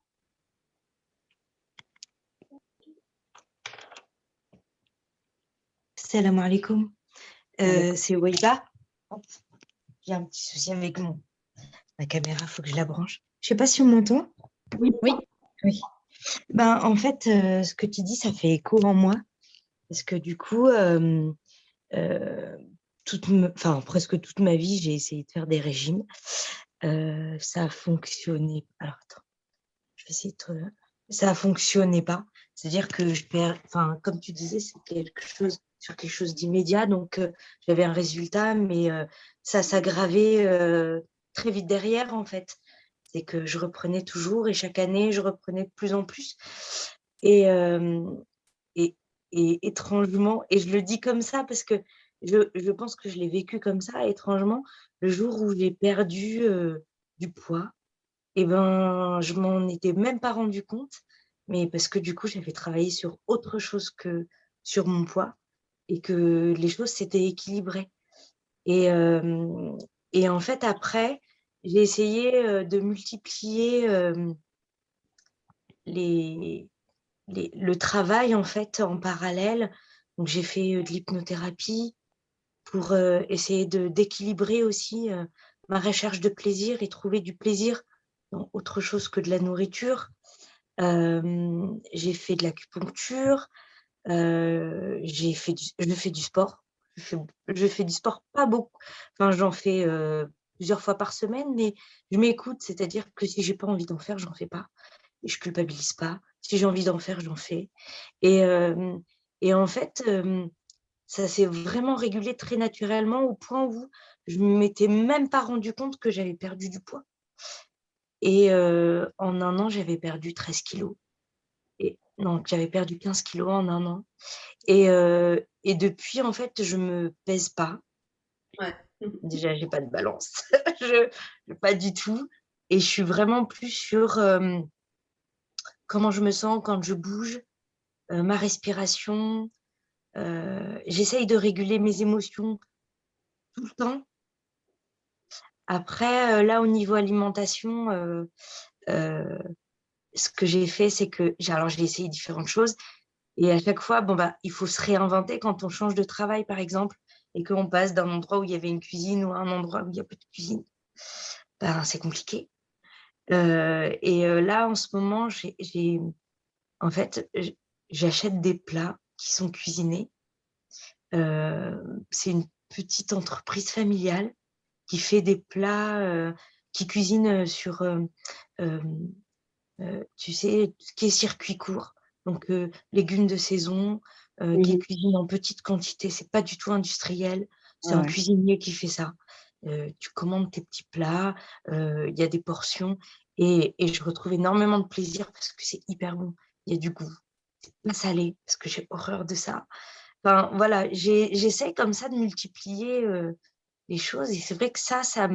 Speaker 4: Salam alaikum.
Speaker 1: Alaikum.
Speaker 4: C'est Waiba. Hop, j'ai un petit souci avec ma caméra, il faut que je la branche. Je sais pas si on m'entend.
Speaker 1: Oui.
Speaker 4: Oui. Ben, en fait, ce que tu dis, ça fait écho en moi. Parce que du coup, presque toute ma vie, j'ai essayé de faire des régimes. Ça a fonctionné. Alors, attends, je vais essayer de... Ça a fonctionné pas. C'est-à-dire que je perds... Enfin, comme tu disais, c'est sur quelque chose d'immédiat. Donc, j'avais un résultat, mais ça s'aggravait très vite derrière, en fait. C'est que je reprenais toujours et chaque année, je reprenais de plus en plus. Et, et, et étrangement, et je le dis comme ça parce que je pense que je l'ai vécu comme ça, étrangement, le jour où j'ai perdu du poids, et ben, je m'en étais même pas rendu compte, mais parce que du coup, j'avais travaillé sur autre chose que sur mon poids et que les choses s'étaient équilibrées. Et, et en fait, après, j'ai essayé de multiplier les, le travail en fait en parallèle. Donc, j'ai fait de l'hypnothérapie pour essayer d'équilibrer aussi ma recherche de plaisir et trouver du plaisir dans autre chose que de la nourriture. J'ai fait de l'acupuncture, je fais du sport. Je fais du sport pas beaucoup. Enfin, j'en fais plusieurs fois par semaine, mais je m'écoute, c'est-à-dire que si j'ai pas envie d'en faire, j'en fais pas. Et je culpabilise pas. Si j'ai envie d'en faire, j'en fais. Et, et en fait, ça s'est vraiment régulé très naturellement au point où je ne m'étais même pas rendu compte que j'avais perdu du poids. Et en un an, j'avais perdu 13 kilos. Et, non, j'avais perdu 15 kilos en un an. Et depuis, en fait, je ne me pèse pas.
Speaker 2: Ouais.
Speaker 4: Déjà, je n'ai pas de balance. Pas du tout. Et je suis vraiment plus sur comment je me sens quand je bouge, ma respiration. J'essaye de réguler mes émotions tout le temps. Après, là, au niveau alimentation, ce que j'ai fait, c'est que j'ai essayé différentes choses. Et à chaque fois, bon, bah, il faut se réinventer quand on change de travail, par exemple, et qu'on passe d'un endroit où il y avait une cuisine ou à un endroit où il n'y a pas de cuisine. Ben, c'est compliqué. Là, en ce moment, en fait, j'achète des plats qui sont cuisinés. C'est une petite entreprise familiale qui fait des plats, qui cuisine sur, tu sais, ce qui est circuit court. Donc, légumes de saison, qui cuisine en petite quantité. C'est pas du tout industriel. C'est un cuisinier qui fait ça. Tu commandes tes petits plats, il y a des portions et je retrouve énormément de plaisir parce que c'est hyper bon. Il y a du goût. C'est pas salé parce que j'ai horreur de ça. Enfin, voilà, j'essaie comme ça de multiplier les choses. Et c'est vrai que ça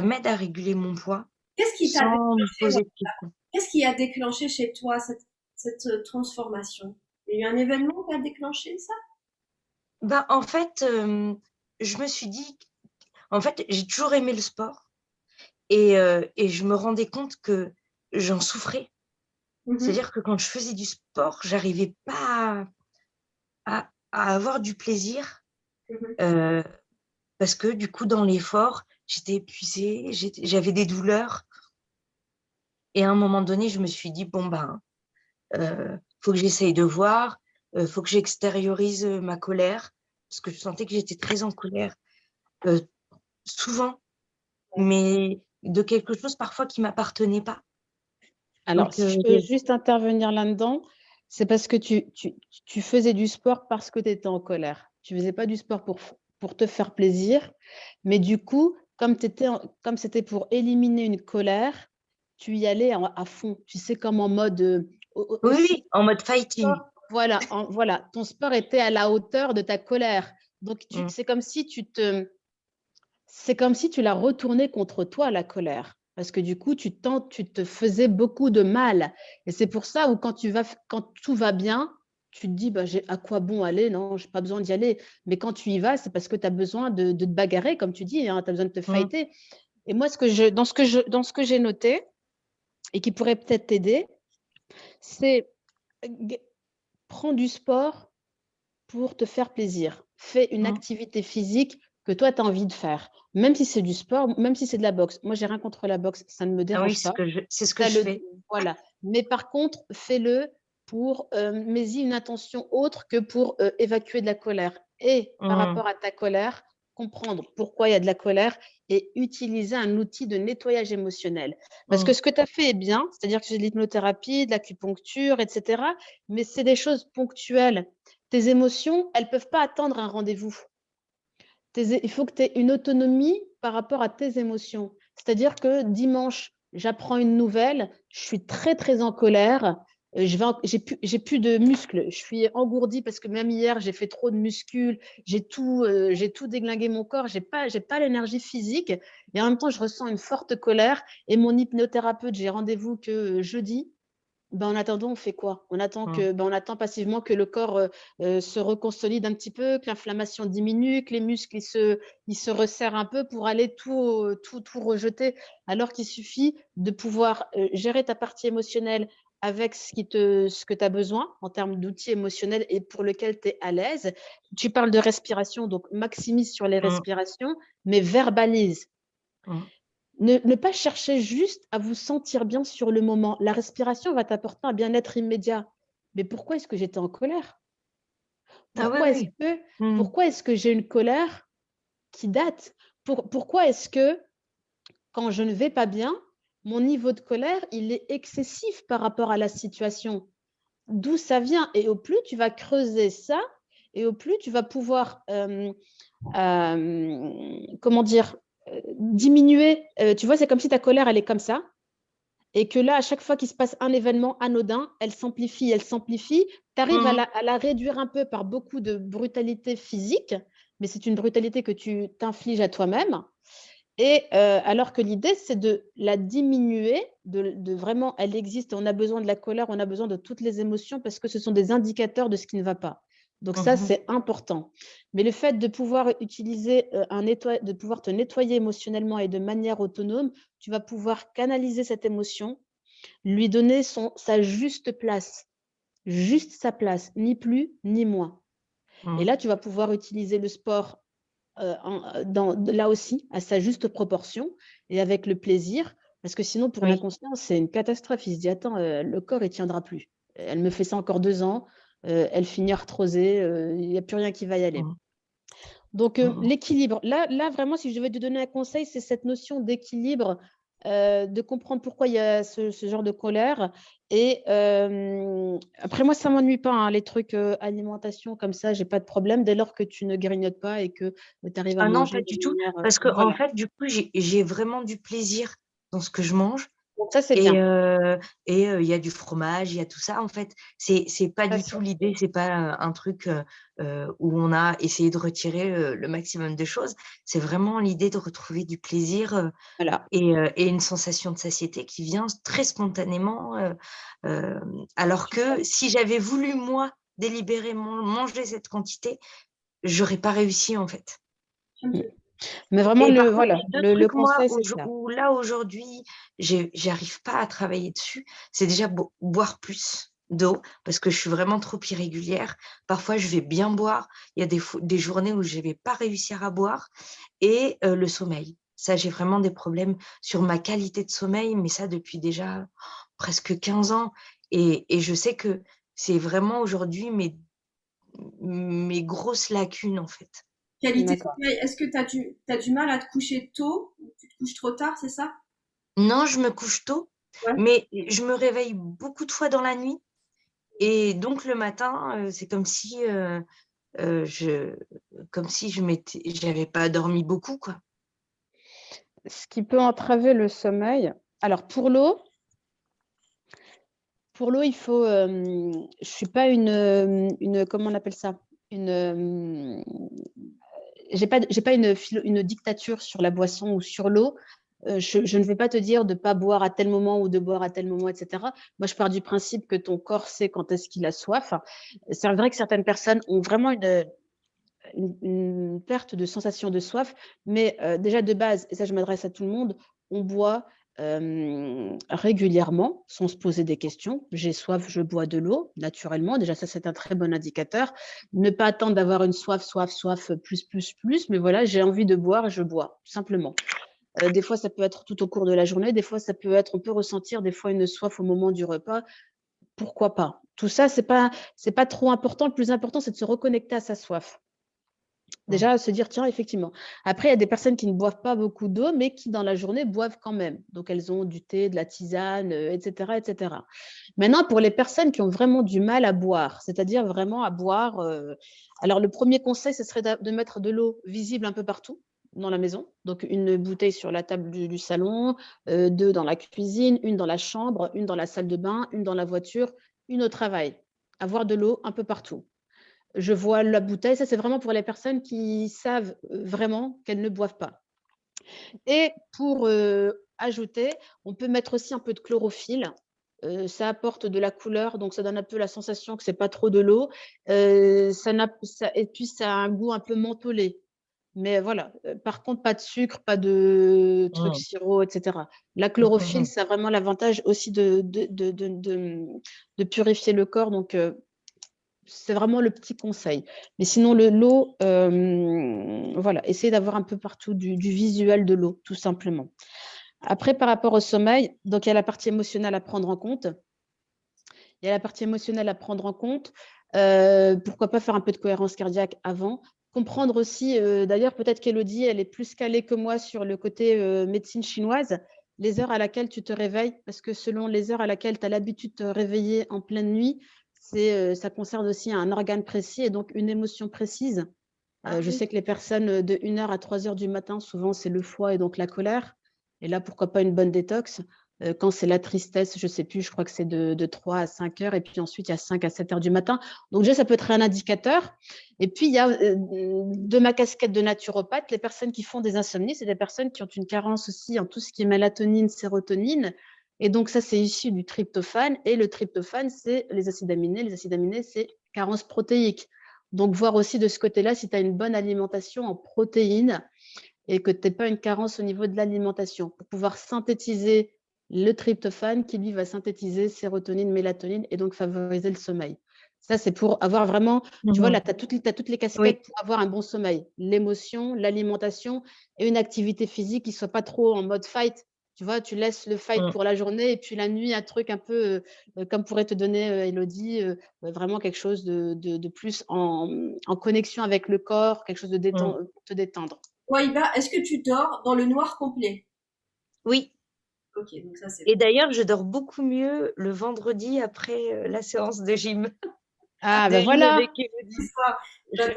Speaker 4: m'aide à réguler mon poids
Speaker 2: Qu'est-ce qui t'a
Speaker 4: sans me
Speaker 2: déclenché,
Speaker 4: poser de questions.
Speaker 2: qu'est-ce qui a déclenché chez toi cette transformation? Il y a eu un événement qui a déclenché ça?
Speaker 4: Ben, en fait, je me suis dit, en fait, j'ai toujours aimé le sport et je me rendais compte que j'en souffrais. C'est-à-dire que quand je faisais du sport, j'arrivais pas à avoir du plaisir euh, parce que du coup, dans l'effort, j'étais épuisée, j'avais des douleurs. Et à un moment donné, je me suis dit, bon, ben, faut que j'essaye de voir, faut que j'extériorise ma colère, parce que je sentais que j'étais très en colère, souvent, mais de quelque chose parfois qui ne m'appartenait pas.
Speaker 1: Alors,
Speaker 4: Donc,
Speaker 1: si je peux juste intervenir là-dedans, c'est parce que tu faisais du sport parce que tu étais en colère. Tu ne faisais pas du sport pour te faire plaisir, mais du coup, comme c'était pour éliminer une colère, tu y allais à fond. Tu sais, comme en mode aussi.
Speaker 4: oui, en mode fighting.
Speaker 1: Voilà, voilà, ton sport était à la hauteur de ta colère. Donc,
Speaker 4: Mm.
Speaker 1: c'est comme si tu la retournais contre toi, la colère. Parce que du coup, tu te faisais beaucoup de mal. Et c'est pour ça où quand tout va bien, tu te dis, bah, à quoi bon aller? Non, je n'ai pas besoin d'y aller. Mais quand tu y vas, c'est parce que tu as besoin de te bagarrer, comme tu dis, hein, tu as besoin de te
Speaker 4: Mm.
Speaker 1: fighter. Et moi, dans ce que j'ai noté et qui pourrait peut-être t'aider, c'est prends du sport pour te faire plaisir. Fais une
Speaker 4: Mmh.
Speaker 1: activité physique que toi, tu as envie de faire. Même si c'est du sport, même si c'est de la boxe. Moi, j'ai rien contre la boxe, ça ne me
Speaker 4: Ah oui,
Speaker 1: dérange pas.
Speaker 4: c'est ce que
Speaker 1: Tu
Speaker 4: je
Speaker 1: le
Speaker 4: fais.
Speaker 1: voilà. Mais par contre, fais-le pour mets-y une intention autre que pour évacuer de la colère. Et par
Speaker 4: Mmh.
Speaker 1: rapport à ta colère, comprendre pourquoi il y a de la colère et utiliser un outil de nettoyage émotionnel. Parce que
Speaker 4: Mmh.
Speaker 1: ce que tu as fait est bien, c'est-à-dire que c'est de l'hypnothérapie, de l'acupuncture, etc. Mais c'est des choses ponctuelles. Tes émotions, elles ne peuvent pas attendre un rendez-vous. Il faut que tu aies une autonomie par rapport à tes émotions. C'est-à-dire que dimanche, j'apprends une nouvelle, je suis très, très en colère, j'ai plus de muscles, je suis engourdie parce que même hier, j'ai fait trop de muscles, j'ai tout déglingué mon corps, j'ai pas l'énergie physique et en même temps, je ressens une forte colère et mon hypnothérapeute, j'ai rendez-vous que jeudi. Ben, en attendant, on fait quoi?
Speaker 4: Mmh.
Speaker 1: On attend passivement que le corps se reconsolide un petit peu, que l'inflammation diminue, que les muscles ils se resserrent un peu pour aller tout rejeter. Alors qu'il suffit de pouvoir gérer ta partie émotionnelle avec ce que tu as besoin en termes d'outils émotionnels et pour lequel tu es à l'aise. Tu parles de respiration, donc maximise sur les
Speaker 4: Mmh.
Speaker 1: respirations, mais verbalise.
Speaker 4: Mmh.
Speaker 1: Ne pas chercher juste à vous sentir bien sur le moment. La respiration va t'apporter un bien-être immédiat. Mais pourquoi est-ce que j'étais en colère?
Speaker 4: Ah oui,
Speaker 1: Pourquoi est-ce
Speaker 4: oui.
Speaker 1: que
Speaker 4: Mmh.
Speaker 1: pourquoi est-ce que j'ai une colère qui date? Pourquoi est-ce que quand je ne vais pas bien, mon niveau de colère, il est excessif par rapport à la situation? D'où ça vient? Et au plus tu vas creuser ça et au plus tu vas pouvoir, comment dire? Diminuer, tu vois, c'est comme si ta colère, elle est comme ça. Et que là, à chaque fois qu'il se passe un événement anodin, elle s'amplifie, elle s'amplifie. Tu arrives
Speaker 4: Mmh.
Speaker 1: à la réduire un peu par beaucoup de brutalité physique, mais c'est une brutalité que tu t'infliges à toi-même. Et alors que l'idée, c'est de la diminuer, de vraiment, elle existe, on a besoin de la colère, on a besoin de toutes les émotions parce que ce sont des indicateurs de ce qui ne va pas. Donc ça,
Speaker 4: Mmh.
Speaker 1: c'est important. Mais le fait de pouvoir utiliser de pouvoir te nettoyer émotionnellement et de manière autonome, tu vas pouvoir canaliser cette émotion, lui donner sa juste place, juste sa place, ni plus ni moins. Et
Speaker 4: Mmh.
Speaker 1: là, tu vas pouvoir utiliser le sport là aussi, à sa juste proportion et avec le plaisir, parce que sinon, pour
Speaker 4: Oui.
Speaker 1: l'inconscient, c'est une catastrophe. Il se dit: «Attends, le corps, il tiendra plus. Elle me fait ça encore 2 ans, elle finit arthrosée, il y a plus rien qui va y aller».
Speaker 4: Mmh.
Speaker 1: Donc
Speaker 4: Mmh.
Speaker 1: l'équilibre, là, vraiment, si je devais te donner un conseil, c'est cette notion d'équilibre, de comprendre pourquoi il y a ce genre de colère et après moi, ça m'ennuie pas, hein, les trucs, alimentation comme ça, j'ai pas de problème dès lors que tu ne grignotes pas et que, tu arrives à
Speaker 4: Ah non,
Speaker 1: manger
Speaker 4: pas
Speaker 1: de
Speaker 4: du tout.
Speaker 1: manière,
Speaker 4: Parce qu'en
Speaker 1: voilà.
Speaker 4: fait, du coup, j'ai vraiment du plaisir dans ce que je mange.
Speaker 1: Donc ça, c'est
Speaker 4: Et
Speaker 1: bien.
Speaker 4: il y a du fromage, il y a tout ça en fait. C'est pas
Speaker 1: Ça,
Speaker 4: du
Speaker 1: c'est
Speaker 4: tout l'idée, c'est pas, un truc, où on a essayé de retirer, le maximum de choses. C'est vraiment l'idée de retrouver du plaisir,
Speaker 1: voilà.
Speaker 4: et une sensation de satiété qui vient très spontanément, alors que si j'avais voulu moi délibérément manger cette quantité, j'aurais pas réussi en fait.
Speaker 1: Mmh. Mais vraiment
Speaker 4: Et par contre,
Speaker 1: voilà,
Speaker 4: il y a 2
Speaker 1: le
Speaker 4: trucs moi
Speaker 1: conseil, c'est ça.
Speaker 4: où là aujourd'hui, j'arrive pas à travailler dessus. C'est déjà boire plus d'eau parce que je suis vraiment trop irrégulière. Parfois, je vais bien boire. Il y a des journées où je vais pas réussir à boire et le sommeil. Ça, j'ai vraiment des problèmes sur ma qualité de sommeil, mais ça depuis déjà presque 15 ans et je sais que c'est vraiment aujourd'hui mes grosses lacunes, en fait.
Speaker 2: Qualité de
Speaker 1: D'accord.
Speaker 2: sommeil, est-ce que t'as du mal à te coucher tôt ou tu te couches trop tard, c'est ça?
Speaker 4: Non, je me couche tôt,
Speaker 2: Ouais.
Speaker 4: mais je me réveille beaucoup de fois dans la nuit et donc le matin, c'est je comme si j'avais pas dormi beaucoup, quoi.
Speaker 1: Ce qui peut entraver le sommeil alors pour l'eau, il faut, je suis pas une comment on appelle ça? Une, j'ai pas une dictature sur la boisson ou sur l'eau. Je ne vais pas te dire de pas boire à tel moment ou de boire à tel moment et cetera. Moi, je pars du principe que ton corps sait quand est-ce qu'il a soif. C'est vrai que certaines personnes ont vraiment une perte de sensation de soif, mais déjà de base, et ça je m'adresse à tout le monde, on boit régulièrement sans se poser des questions. J'ai soif, je bois de l'eau naturellement. Déjà ça c'est un très bon indicateur. Ne pas attendre d'avoir une soif, plus, mais voilà, j'ai envie de boire, je bois, tout simplement. Des fois, ça peut être tout au cours de la journée, des fois, ça peut être, on peut ressentir des fois une soif au moment du repas. Pourquoi pas? Tout ça, c'est pas trop important. Le plus important, c'est de se reconnecter à sa soif. Déjà, se dire, tiens, effectivement. Après, il y a des personnes qui ne boivent pas beaucoup d'eau, mais qui, dans la journée, boivent quand même. Donc, elles ont du thé, de la tisane, etc., etc. Maintenant, pour les personnes qui ont vraiment du mal à boire, c'est-à-dire vraiment à boire, alors le premier conseil, ce serait de mettre de l'eau visible un peu partout dans la maison. Donc, une bouteille sur la table du salon, 2 dans la cuisine, une dans la chambre, une dans la salle de bain, une dans la voiture, une au travail. Avoir de l'eau un peu partout. Je vois la bouteille, ça c'est vraiment pour les personnes qui savent vraiment qu'elles ne boivent pas. Et pour ajouter, on peut mettre aussi un peu de chlorophylle. Ça apporte de la couleur, donc ça donne un peu la sensation que c'est pas trop de l'eau. Et puis ça a un goût un peu mentholé. Mais voilà, par contre, pas de sucre, pas de trucs sirop, etc. La chlorophylle, ça a vraiment l'avantage aussi de purifier le corps. Donc, c'est vraiment le petit conseil. Mais sinon, l'eau, voilà, essayez d'avoir un peu partout du visuel de l'eau, tout simplement. Après, par rapport au sommeil, donc il y a la partie émotionnelle à prendre en compte. Il y a la partie émotionnelle à prendre en compte. Pourquoi pas faire un peu de cohérence cardiaque avant. Comprendre aussi, d'ailleurs, peut-être qu'Élodie, elle est plus calée que moi sur le côté médecine chinoise, les heures à laquelle tu te réveilles, parce que selon les heures à laquelle tu as l'habitude de te réveiller en pleine nuit, ça concerne aussi un organe précis et donc une émotion précise. Je sais que les personnes de 1 heure à 3 heures du matin, souvent, c'est le foie et donc la colère. Et là, pourquoi pas une bonne détox. Quand c'est la tristesse, je ne sais plus, je crois que c'est de 3 à 5 heures. Et puis ensuite, il y a 5 à 7 heures du matin. Donc déjà, ça peut être un indicateur. Et puis, il y a de ma casquette de naturopathe, les personnes qui font des insomnies, c'est des personnes qui ont une carence aussi en tout ce qui est mélatonine, sérotonine. Et donc, ça, c'est issu du tryptophane. Et le tryptophane, c'est les acides aminés. Les acides aminés, c'est carence protéique. Donc, voir aussi de ce côté-là si tu as une bonne alimentation en protéines et que tu n'aies pas une carence au niveau de l'alimentation pour pouvoir synthétiser le tryptophane qui, lui, va synthétiser sérotonine, mélatonine et donc favoriser le sommeil. Ça, c'est pour avoir vraiment, tu vois, là, tu as toutes les casquettes pour avoir un bon sommeil. L'émotion, l'alimentation et une activité physique qui ne soit pas trop en mode fight. Tu vois, tu laisses le fight pour la journée et puis la nuit, un truc un peu comme pourrait te donner Élodie, vraiment quelque chose de plus en connexion avec le corps, quelque chose de pour te détendre.
Speaker 2: Waïba, est-ce que tu dors dans le noir complet?
Speaker 4: Oui.
Speaker 2: Ok, donc ça c'est.
Speaker 4: Et d'ailleurs, je dors beaucoup mieux le vendredi après la séance de gym.
Speaker 1: Ah, ben voilà.
Speaker 2: Avec Élodie. Je vais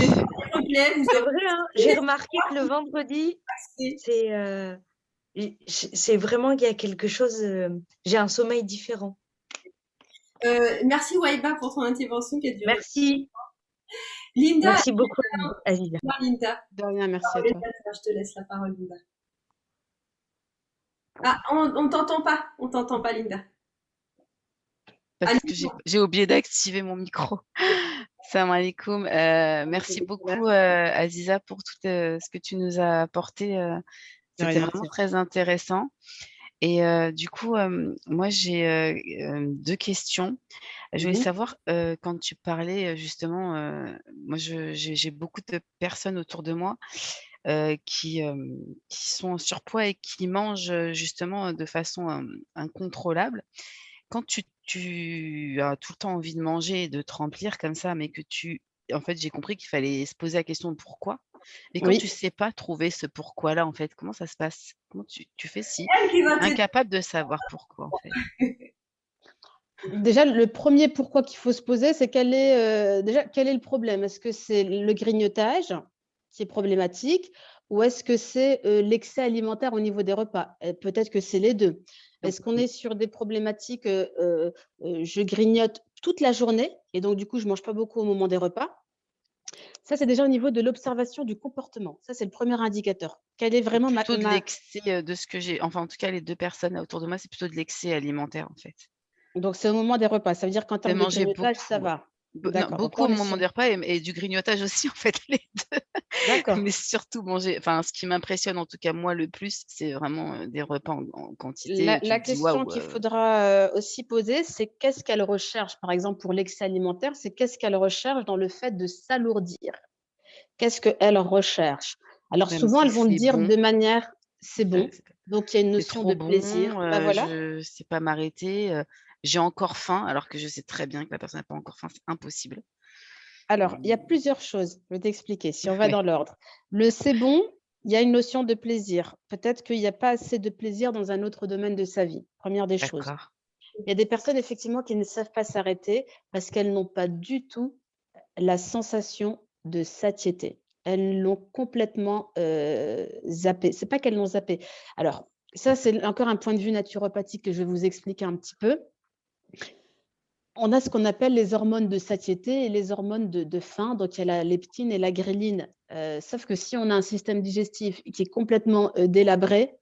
Speaker 2: faire le complet.
Speaker 4: C'est vrai, hein, j'ai remarqué que le vendredi, c'est vraiment qu'il y a quelque chose, j'ai un sommeil différent.
Speaker 2: Merci Waïba pour ton intervention qui a duré.
Speaker 4: Merci.
Speaker 2: Linda.
Speaker 4: Merci beaucoup, Aziza.
Speaker 2: Linda.
Speaker 1: De rien, merci à toi.
Speaker 2: Je te laisse la parole, Linda. Ah, on t'entend pas, Linda.
Speaker 5: Parce que j'ai oublié d'activer mon micro. Salam alaikum. Merci beaucoup, Aziza, pour tout ce que tu nous as apporté. C'était vraiment très intéressant. Et du coup, moi, j'ai 2 questions. Je voulais savoir, quand tu parlais justement, moi, j'ai beaucoup de personnes autour de moi qui sont en surpoids et qui mangent justement de façon incontrôlable. Quand tu as tout le temps envie de manger et de te remplir comme ça, mais que en fait, j'ai compris qu'il fallait se poser la question de pourquoi. Mais quand tu ne sais pas trouver ce pourquoi-là, en fait, comment ça se passe? Comment tu fais si incapable de savoir pourquoi, en fait?
Speaker 1: Déjà, le premier pourquoi qu'il faut se poser, c'est quel est le problème? Est-ce que c'est le grignotage qui est problématique ou est-ce que c'est l'excès alimentaire au niveau des repas? Peut-être que c'est les deux. Est-ce qu'on est sur des problématiques, je grignote toute la journée et donc du coup, je ne mange pas beaucoup au moment des repas? Ça, c'est déjà au niveau de l'observation du comportement. Ça, c'est le premier indicateur. Quel est vraiment
Speaker 5: plutôt de l'excès de ce que j'ai, enfin en tout cas les 2 personnes autour de moi, c'est plutôt de l'excès alimentaire en fait.
Speaker 1: Donc c'est au moment des repas. Ça veut dire qu'en termes de grignotage, ça va.
Speaker 5: Non,
Speaker 1: D'accord, donc là,
Speaker 5: beaucoup
Speaker 1: on est
Speaker 5: moment
Speaker 1: sur
Speaker 5: des repas et du grignotage aussi, en fait, les 2.
Speaker 1: d'accord.
Speaker 5: Mais surtout manger enfin, ce qui m'impressionne, en tout cas, moi, le plus, c'est vraiment, des repas en quantité. Tu
Speaker 1: La
Speaker 5: te dis:
Speaker 1: question
Speaker 5: «Waouh»,
Speaker 1: qu'il faudra, aussi poser, c'est qu'est-ce qu'elle recherche? Par exemple, pour l'excès alimentaire, c'est qu'est-ce qu'elle recherche dans le fait de s'alourdir? Qu'est-ce qu'elle recherche? Alors
Speaker 5: même
Speaker 1: souvent,
Speaker 5: si
Speaker 1: elles vont le
Speaker 5: c'est
Speaker 1: dire
Speaker 5: bon,
Speaker 1: de manière: «C'est bon»,
Speaker 5: c'est
Speaker 1: donc il y a une
Speaker 5: c'est
Speaker 1: notion
Speaker 5: trop
Speaker 1: de plaisir.
Speaker 5: bon,
Speaker 1: Bah, voilà.
Speaker 5: je sais pas m'arrêter, j'ai encore faim, alors que je sais très bien que la personne n'a pas encore faim, c'est impossible.
Speaker 1: Alors, il y a
Speaker 5: Mmh,
Speaker 1: plusieurs choses, je vais t'expliquer, si on va
Speaker 5: ouais,
Speaker 1: dans l'ordre. Le «c'est bon», il y a une notion de plaisir. Peut-être qu'il y a pas assez de plaisir dans un autre domaine de sa vie, première des choses.
Speaker 5: d'accord.
Speaker 1: Il y a des personnes effectivement qui ne savent pas s'arrêter parce qu'elles n'ont pas du tout la sensation de satiété. Elles l'ont complètement, zappé. C'est pas qu'elles l'ont zappé. Alors ça, c'est encore un point de vue naturopathique que je vais vous expliquer un petit peu. On a ce qu'on appelle les hormones de satiété et les hormones de faim, donc il y a la leptine et la ghréline. Sauf que si on a un système digestif qui est complètement, délabré,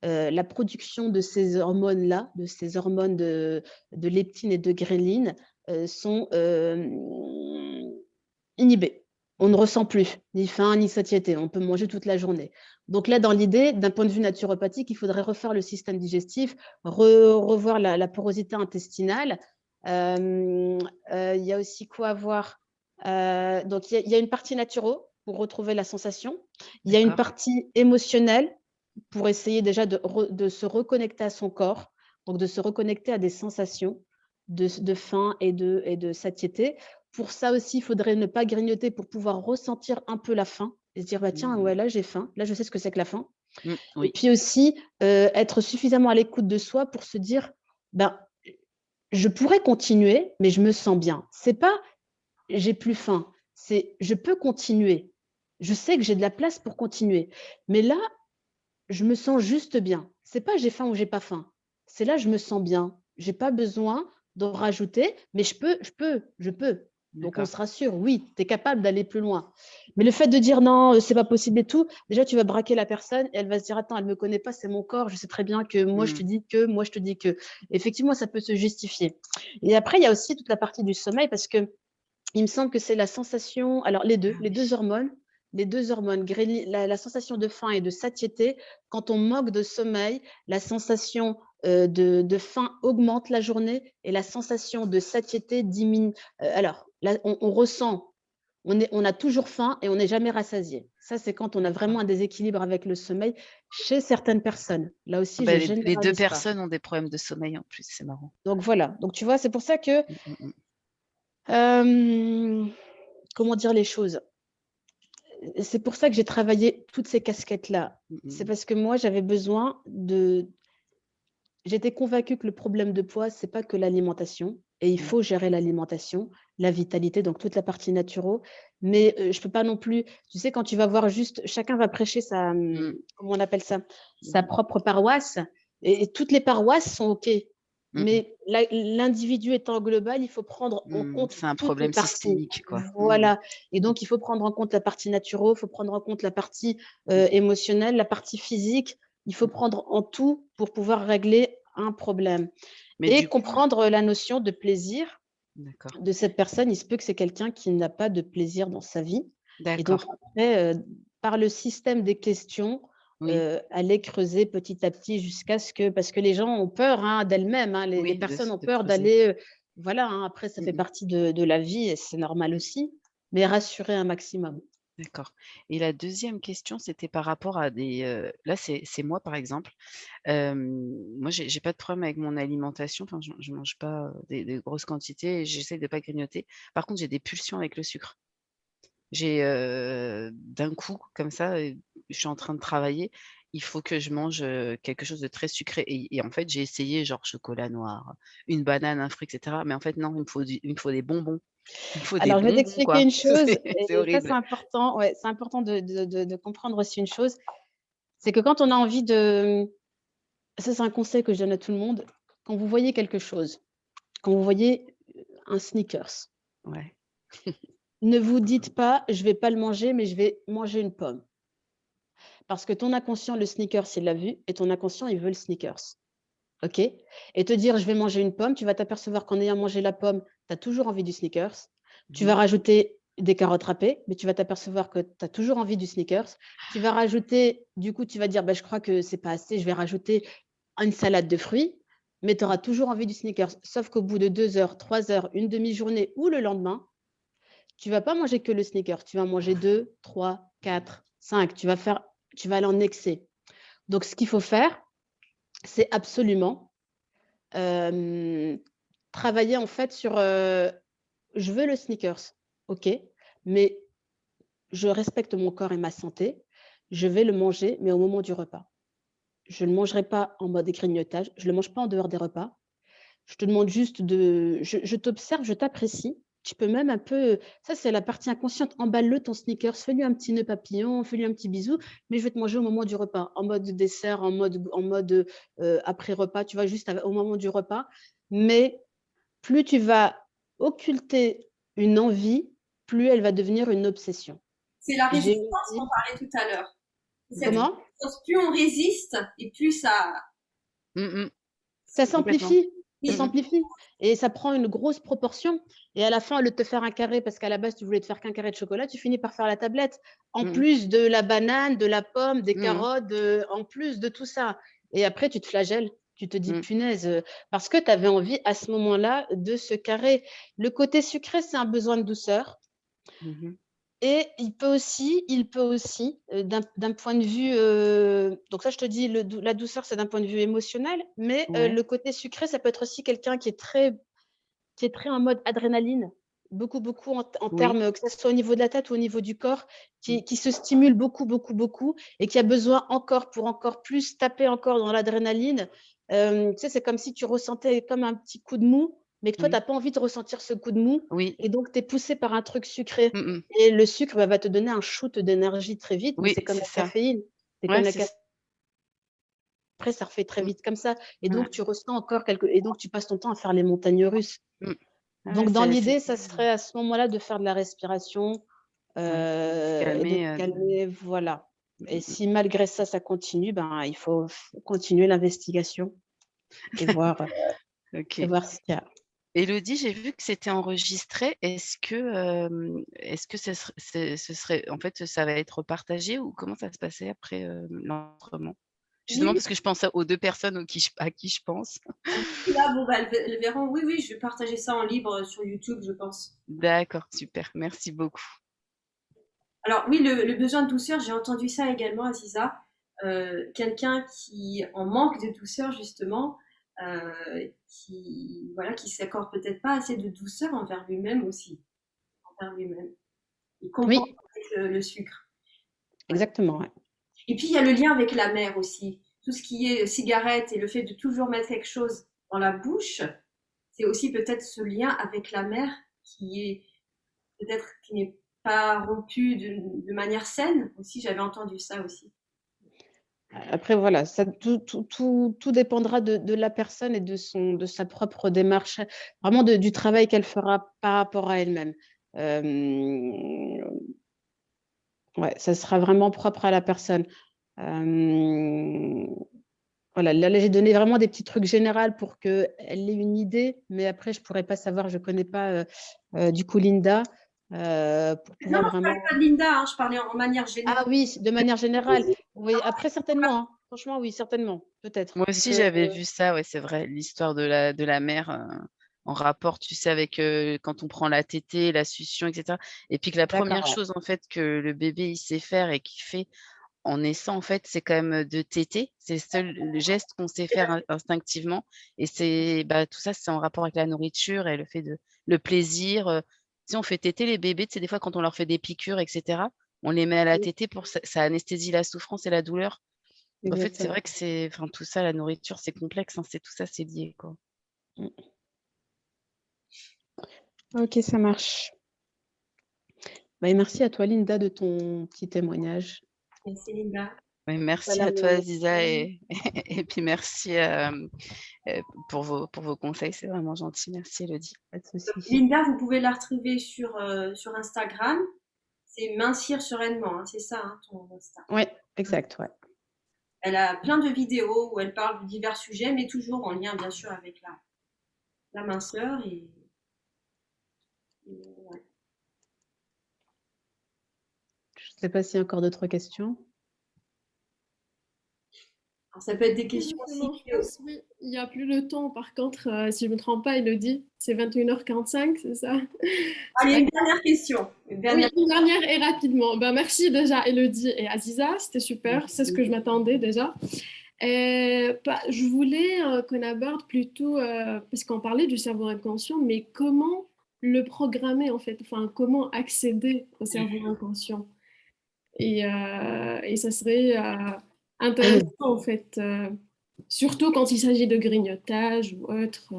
Speaker 1: la production de ces hormones-là, de ces hormones de leptine et de ghréline, sont, inhibées. On ne ressent plus ni faim ni satiété, on peut manger toute la journée. Donc là, dans l'idée, d'un point de vue naturopathique, il faudrait refaire le système digestif, revoir la porosité intestinale. Il y a aussi quoi à voir? Donc il y a une partie naturo pour retrouver la sensation. Il y a une
Speaker 5: D'accord.
Speaker 1: partie émotionnelle pour essayer déjà de se reconnecter à son corps, donc de se reconnecter à des sensations de faim et de satiété. Pour ça aussi, il faudrait ne pas grignoter pour pouvoir ressentir un peu la faim et se dire: «Bah, tiens,
Speaker 5: Mmh.
Speaker 1: ouais, là, j'ai faim, là, je sais ce que c'est que la faim».
Speaker 5: Mmh,
Speaker 1: Et
Speaker 5: oui,
Speaker 1: puis aussi, être suffisamment à l'écoute de soi pour se dire: «Ben, je pourrais continuer, mais je me sens bien». C'est pas: «J'ai plus faim», c'est: «Je peux continuer». Je sais que j'ai de la place pour continuer. Mais là, je me sens juste bien. C'est pas: «J'ai faim» ou «J'ai pas faim». C'est là: «Je me sens bien». J'ai pas besoin d'en rajouter, mais je peux. Donc on
Speaker 5: d'accord.
Speaker 1: se rassure, oui, tu es capable d'aller plus loin. Mais le fait de dire: «Non, c'est pas possible et tout», déjà tu vas braquer la personne et elle va se dire: «Attends, elle me connaît pas, c'est mon corps, je sais très bien que moi je
Speaker 5: Mmh.
Speaker 1: te dis que, moi je te dis que». Effectivement, ça peut se justifier. Et après, il y a aussi toute la partie du sommeil parce que il me semble que c'est la sensation alors les 2,
Speaker 5: Ah oui.
Speaker 1: les deux hormones, la sensation de faim et de satiété, quand on manque de sommeil, la sensation, de faim augmente la journée et la sensation de satiété diminue. Alors là, on ressent, on a toujours faim et on n'est jamais rassasié. Ça, c'est quand on a vraiment
Speaker 5: D'accord.
Speaker 1: un déséquilibre avec le sommeil chez certaines personnes. Là
Speaker 5: Ah
Speaker 1: aussi,
Speaker 5: bah,
Speaker 1: je
Speaker 5: les 2
Speaker 1: généralise pas.
Speaker 5: personnes ont des problèmes de sommeil en plus, c'est marrant.
Speaker 1: Donc voilà, donc tu vois, c'est pour ça que,
Speaker 5: Mmh, mmh mh.
Speaker 1: comment dire les choses? C'est pour ça que j'ai travaillé toutes ces casquettes-là.
Speaker 5: Mmh
Speaker 1: C'est
Speaker 5: mh.
Speaker 1: parce que moi, j'avais besoin de j'étais convaincue que le problème de poids, c'est pas que l'alimentation et il
Speaker 5: Mmh.
Speaker 1: faut gérer l'alimentation, la vitalité, donc toute la partie naturo. Mais, je peux pas non plus tu sais, quand tu vas voir juste chacun va prêcher sa,
Speaker 5: Mmh.
Speaker 1: comment on appelle ça? Sa
Speaker 5: Mmh.
Speaker 1: propre paroisse et toutes les paroisses sont OK.
Speaker 5: Mmh mh.
Speaker 1: Mais l'individu étant global, il faut prendre en
Speaker 5: Mmh.
Speaker 1: compte
Speaker 5: C'est un
Speaker 1: toutes les
Speaker 5: problème
Speaker 1: parties.
Speaker 5: systémique, quoi. Mmh.
Speaker 1: Voilà et donc il faut prendre en compte la partie naturo, il faut prendre en compte la partie,
Speaker 5: Mmh.
Speaker 1: émotionnelle, la partie physique. Il faut
Speaker 5: Mmh.
Speaker 1: prendre en tout pour pouvoir régler un problème
Speaker 5: Mais
Speaker 1: et
Speaker 5: du coup
Speaker 1: comprendre la notion de plaisir
Speaker 5: d'accord,
Speaker 1: de cette personne. Il se peut que c'est quelqu'un qui n'a pas de plaisir dans sa vie et donc
Speaker 5: d'accord.
Speaker 1: après, par le système des questions,
Speaker 5: Oui,
Speaker 1: aller creuser petit à petit jusqu'à ce que parce que les gens ont peur, hein, d'elles-mêmes, hein, les
Speaker 5: oui,
Speaker 1: personnes ont
Speaker 5: de
Speaker 1: peur
Speaker 5: creuser.
Speaker 1: d'aller, voilà, hein, après ça
Speaker 5: Mmh
Speaker 1: fait
Speaker 5: mh.
Speaker 1: partie de la vie et c'est normal aussi, mais rassurer un maximum.
Speaker 5: D'accord et la deuxième question, c'était par rapport à des, là, c'est moi, par exemple. Moi, j'ai pas de problème avec mon alimentation, enfin, je mange pas, des grosses quantités et j'essaie de pas grignoter. Par contre, j'ai des pulsions avec le sucre. J'ai, d'un coup, comme ça, je suis en train de travailler, il faut que je mange, quelque chose de très sucré et en fait, j'ai essayé genre chocolat noir, une banane, un fruit et cetera, mais en fait, non, il me faut des bonbons. Il me faut des
Speaker 1: Alors je vais
Speaker 5: bonbons,
Speaker 1: t'expliquer
Speaker 5: quoi.
Speaker 1: une chose
Speaker 5: C'est
Speaker 1: et ça c'est
Speaker 5: horrible.
Speaker 1: important, ouais, c'est important de comprendre aussi une chose, c'est que quand on a envie de ça c'est un conseil que je donne à tout le monde, quand vous voyez quelque chose, quand vous voyez, un Snickers,
Speaker 5: Ouais.
Speaker 1: ne vous dites pas: «Je vais pas le manger, mais je vais manger une pomme». Parce que ton inconscient, le Snickers, il l'a vu et ton inconscient, il veut le Snickers. OK? Et te dire: «Je vais manger une pomme», tu vas t'apercevoir qu'en ayant mangé la pomme, tu as toujours envie du Snickers. Tu vas rajouter des carottes râpées, mais tu vas t'apercevoir que tu as toujours envie du Snickers. Tu vas rajouter, du coup, tu vas dire, bah, je crois que c'est pas assez, je vais rajouter une salade de fruits, mais tu auras toujours envie du Snickers. Sauf qu'au bout de 2 heures, 3 heures, une demi-journée ou le lendemain, tu vas pas manger que le Snickers. Tu vas manger 2, 3, 4, 5. Tu vas aller en excès. Donc, ce qu'il faut faire, c'est absolument travailler en fait sur je veux le Snickers, ok, mais je respecte mon corps et ma santé, je vais le manger, mais au moment du repas. Je ne le mangerai pas en mode grignotage, je ne le mange pas en dehors des repas. Je te demande juste je t'observe, je t'apprécie. Tu peux même un peu, ça c'est la partie inconsciente, emballe-le ton Snickers, fais-lui un petit nœud papillon, fais-lui un petit bisou, mais je vais te manger au moment du repas, en mode dessert, en mode après repas, tu vois, juste au moment du repas. Mais plus tu vas occulter une envie, plus elle va devenir une obsession.
Speaker 2: C'est la
Speaker 1: J'ai
Speaker 2: résistance qu'on parlait tout à l'heure. Cette
Speaker 1: Comment?
Speaker 2: résistance, plus on résiste et plus ça.
Speaker 5: Mmh.
Speaker 1: Ça
Speaker 5: Complètement.
Speaker 1: s'amplifie, ça
Speaker 5: Mmh mh.
Speaker 1: s'amplifie et ça prend une grosse proportion et à la fin, au lieu de te faire un carré parce qu'à la base, tu voulais te faire qu'un carré de chocolat, tu finis par faire la tablette. En
Speaker 5: Mmh.
Speaker 1: plus de la banane, de la pomme, des
Speaker 5: Mmh.
Speaker 1: carottes, en plus de tout ça et après tu te flagelles. Tu te dis:
Speaker 5: Mmh.
Speaker 1: «Punaise», parce que tu avais envie à ce moment-là de ce carré. Le côté sucré, c'est un besoin de douceur.
Speaker 5: Mmh.
Speaker 1: Et il peut aussi, d'un point de vue, donc ça je te dis la douceur, c'est d'un point de vue émotionnel, mais
Speaker 5: Ouais.
Speaker 1: le côté sucré, ça peut être aussi quelqu'un qui est très en mode adrénaline. Beaucoup, beaucoup en
Speaker 5: Oui.
Speaker 1: termes, que ça soit au niveau de la tête ou au niveau du corps,
Speaker 5: Mmh.
Speaker 1: qui se stimule beaucoup, beaucoup, beaucoup et qui a besoin encore pour encore plus taper encore dans l'adrénaline. Tu sais, c'est comme si tu ressentais comme un petit coup de mou, mais que toi, tu as
Speaker 5: Oui.
Speaker 1: pas envie de ressentir ce coup de mou
Speaker 5: Oui.
Speaker 1: et donc tu es poussé par un truc sucré
Speaker 5: Mmh mh.
Speaker 1: et le sucre, bah, va te donner un shoot d'énergie très vite, mais
Speaker 5: Oui,
Speaker 1: c'est comme
Speaker 5: c'est
Speaker 1: la
Speaker 5: ça.
Speaker 1: caféine. C'est
Speaker 5: Ouais,
Speaker 1: comme la
Speaker 5: c'est
Speaker 1: caféine.
Speaker 5: ç
Speaker 1: Après, ça refait très
Speaker 5: mmh.
Speaker 1: vite comme ça et
Speaker 5: Ouais.
Speaker 1: donc tu ressens encore quelque et donc tu passes ton temps à faire les montagnes russes.
Speaker 5: Mmh. Ouais,
Speaker 1: Donc dans
Speaker 5: c'est
Speaker 1: l'idée, ça serait à ce moment-là de faire de la respiration,
Speaker 5: ouais. Se
Speaker 1: et de te
Speaker 5: calmer,
Speaker 1: calmer, voilà.
Speaker 5: mmh
Speaker 1: Et
Speaker 5: mh.
Speaker 1: si malgré ça, ça continue, ben, il faut continuer l'investigation et voir, heu, et
Speaker 5: OK.
Speaker 1: voir ce qu'il y a.
Speaker 5: Élodie, j'ai vu que c'était enregistré. Est-ce que ce serait en fait, ça va être partagé ou comment ça se passait après, l'enregistrement? Justement
Speaker 2: Oui,
Speaker 5: parce que je pense aux 2 personnes à qui je pense.
Speaker 2: là, bon, bah, elles verront. Oui, oui, je vais partager ça en libre sur YouTube, je pense.
Speaker 5: D'accord, super, merci beaucoup.
Speaker 2: Alors oui, le besoin de douceur, j'ai entendu ça également, Aziza. Quelqu'un qui en manque de douceur justement, qui s'accorde peut-être pas assez de douceur envers lui-même aussi, envers lui-même. Il compense
Speaker 1: Oui,
Speaker 2: avec le sucre. Ouais.
Speaker 1: exactement, ouais.
Speaker 2: Et puis il y a le lien avec la mère aussi. Tout ce qui est cigarette et le fait de toujours mettre quelque chose dans la bouche, c'est aussi peut-être ce lien avec la mère qui n'est pas rompu de manière saine aussi. J'avais entendu ça aussi.
Speaker 1: Après voilà, ça tout dépendra de la personne et de sa propre démarche, vraiment du travail qu'elle fera par rapport à elle-même. Hem, ouais, ça sera vraiment propre à la personne. Hem, voilà, là, j'ai donné vraiment des petits trucs généraux pour qu'elle ait une idée, mais après je pourrais pas savoir, je connais pas, du coup Linda, pour
Speaker 2: Non,
Speaker 1: pouvoir
Speaker 2: non, je parlais
Speaker 1: vraiment
Speaker 2: pas de Linda, hein, je parlais en manière générale.
Speaker 1: ah oui, de manière générale. Oui, après certainement, hein. Franchement, oui, certainement, peut-être.
Speaker 5: Moi
Speaker 1: On
Speaker 5: aussi,
Speaker 1: peut
Speaker 5: j'avais vu ça, ouais, c'est vrai, l'histoire de la mère, en rapport, tu sais, avec, quand on prend la tétée, la succion et cetera et puis que la
Speaker 1: d'accord,
Speaker 5: première
Speaker 1: ouais.
Speaker 5: chose, en fait, que le bébé, il sait faire et qu'il fait en naissant, en fait, c'est quand même, de téter. C'est le geste qu'on sait faire instinctivement et c'est bah, tout ça, c'est en rapport avec la nourriture et le plaisir, tu sais, on fait téter les bébés, tu sais, des fois, quand on leur fait des piqûres et cetera, on les met à la
Speaker 1: Oui,
Speaker 5: tétée pour ça anesthésie la souffrance et la douleur. En fait, c'est
Speaker 1: exactement.
Speaker 5: vrai que c'est enfin, tout ça, la nourriture, c'est complexe, hein, c'est tout ça, c'est lié, quoi.
Speaker 1: Mmh. OK, ça marche. Bah, et merci à toi Linda de ton petit témoignage.
Speaker 2: Merci Linda.
Speaker 5: Ouais, merci
Speaker 1: Voilà,
Speaker 5: à toi
Speaker 1: mais
Speaker 5: Aziza et et puis merci, pour vos conseils, c'est vraiment gentil. Merci Elodie.
Speaker 1: pas de souci.
Speaker 2: Linda, vous pouvez la retrouver sur Instagram. C'est mincir sereinement, hein, c'est ça, hein, ton Insta.
Speaker 1: Ouais, exact, ouais.
Speaker 2: Elle a plein de vidéos où elle parle de divers sujets, mais toujours en lien, bien sûr, avec la minceur. Ouais.
Speaker 1: sais pas s'il y a encore d'autres questions.
Speaker 2: Alors, ça peut être des questions
Speaker 6: Oui,
Speaker 2: aussi.
Speaker 6: je pense, oui. Il n'y a plus le temps, par contre, si je ne me trompe pas, Elodie, c'est 21h45, c'est ça?
Speaker 2: Allez, une dernière question. Une
Speaker 6: Oui,
Speaker 2: dernière...
Speaker 6: une dernière et rapidement. Ben, merci déjà, Elodie et Aziza, c'était super, c'est ce que je m'attendais déjà. Je voulais qu'on aborde plutôt, parce qu'on parlait du cerveau inconscient, mais comment le programmer en fait, enfin comment accéder au cerveau inconscient. Et ça serait intéressant en fait, surtout quand il s'agit de grignotage ou autre.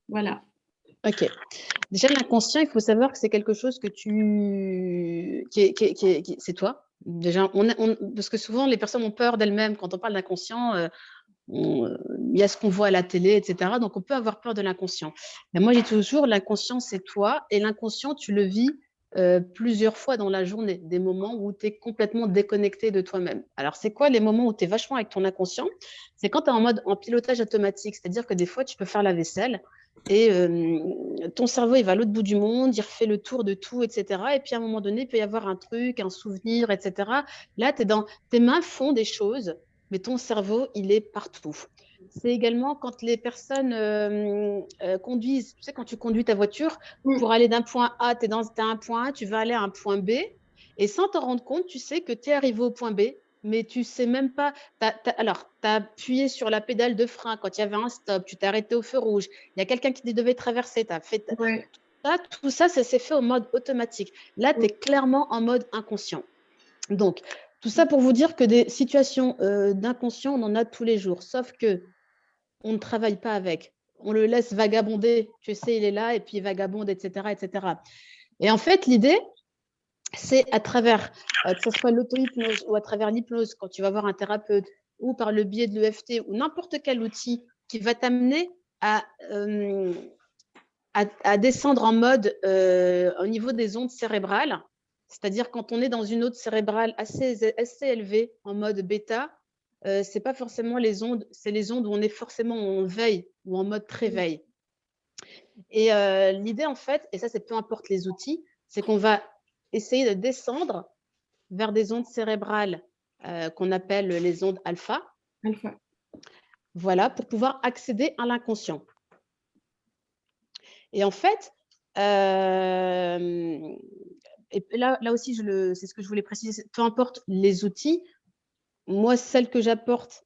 Speaker 6: Voilà.
Speaker 1: Ok. Déjà, l'inconscient, il faut savoir que c'est quelque chose que c'est toi. Déjà, parce que souvent, les personnes ont peur d'elles-mêmes. Quand on parle d'inconscient, il y a ce qu'on voit à la télé, etc. Donc, on peut avoir peur de l'inconscient. Mais moi, je dis toujours, l'inconscient, c'est toi. Et l'inconscient, tu le vis plusieurs fois dans la journée, des moments où tu es complètement déconnecté de toi-même. Alors, c'est quoi les moments où tu es vachement avec ton inconscient? C'est quand tu es en pilotage automatique, c'est-à-dire que des fois, tu peux faire la vaisselle et ton cerveau, il va à l'autre bout du monde, il refait le tour de tout, etc. Et puis, à un moment donné, il peut y avoir un truc, un souvenir, etc. Là, tes mains font des choses, mais ton cerveau, il est partout. C'est également quand les personnes conduisent. Tu sais, quand tu conduis ta voiture, pour aller d'un point A, tu es à un point A, tu vas aller à un point B. Et sans t'en rendre compte, tu sais que tu es arrivé au point B, mais tu sais même pas. Alors, tu as appuyé sur la pédale de frein quand il y avait un stop, tu t'es arrêté au feu rouge, il y a quelqu'un qui devait traverser, tu as fait.
Speaker 6: Ouais.
Speaker 1: Tout ça, ça s'est fait au mode automatique. Là, tu es clairement en mode inconscient. Donc, tout ça pour vous dire que des situations d'inconscient, on en a tous les jours, sauf que on ne travaille pas avec. On le laisse vagabonder. Tu sais, il est là et puis il vagabonde, etc., etc. Et en fait, l'idée, c'est à travers, que ce soit l'auto-hypnose ou à travers l'hypnose, quand tu vas voir un thérapeute, ou par le biais de l'EFT, ou n'importe quel outil qui va t'amener à descendre en mode au niveau des ondes cérébrales. C'est-à-dire quand on est dans une onde cérébrale assez élevée, en mode bêta, c'est pas forcément les ondes, c'est les ondes où on est forcément en veille ou en mode réveil. Et l'idée, en fait, et ça, c'est peu importe les outils, c'est qu'on va essayer de descendre vers des ondes cérébrales qu'on appelle les ondes alpha.
Speaker 6: Alpha.
Speaker 1: Voilà, pour pouvoir accéder à l'inconscient. Et en fait, et là aussi, c'est ce que je voulais préciser, peu importe les outils, moi, celle que j'apporte,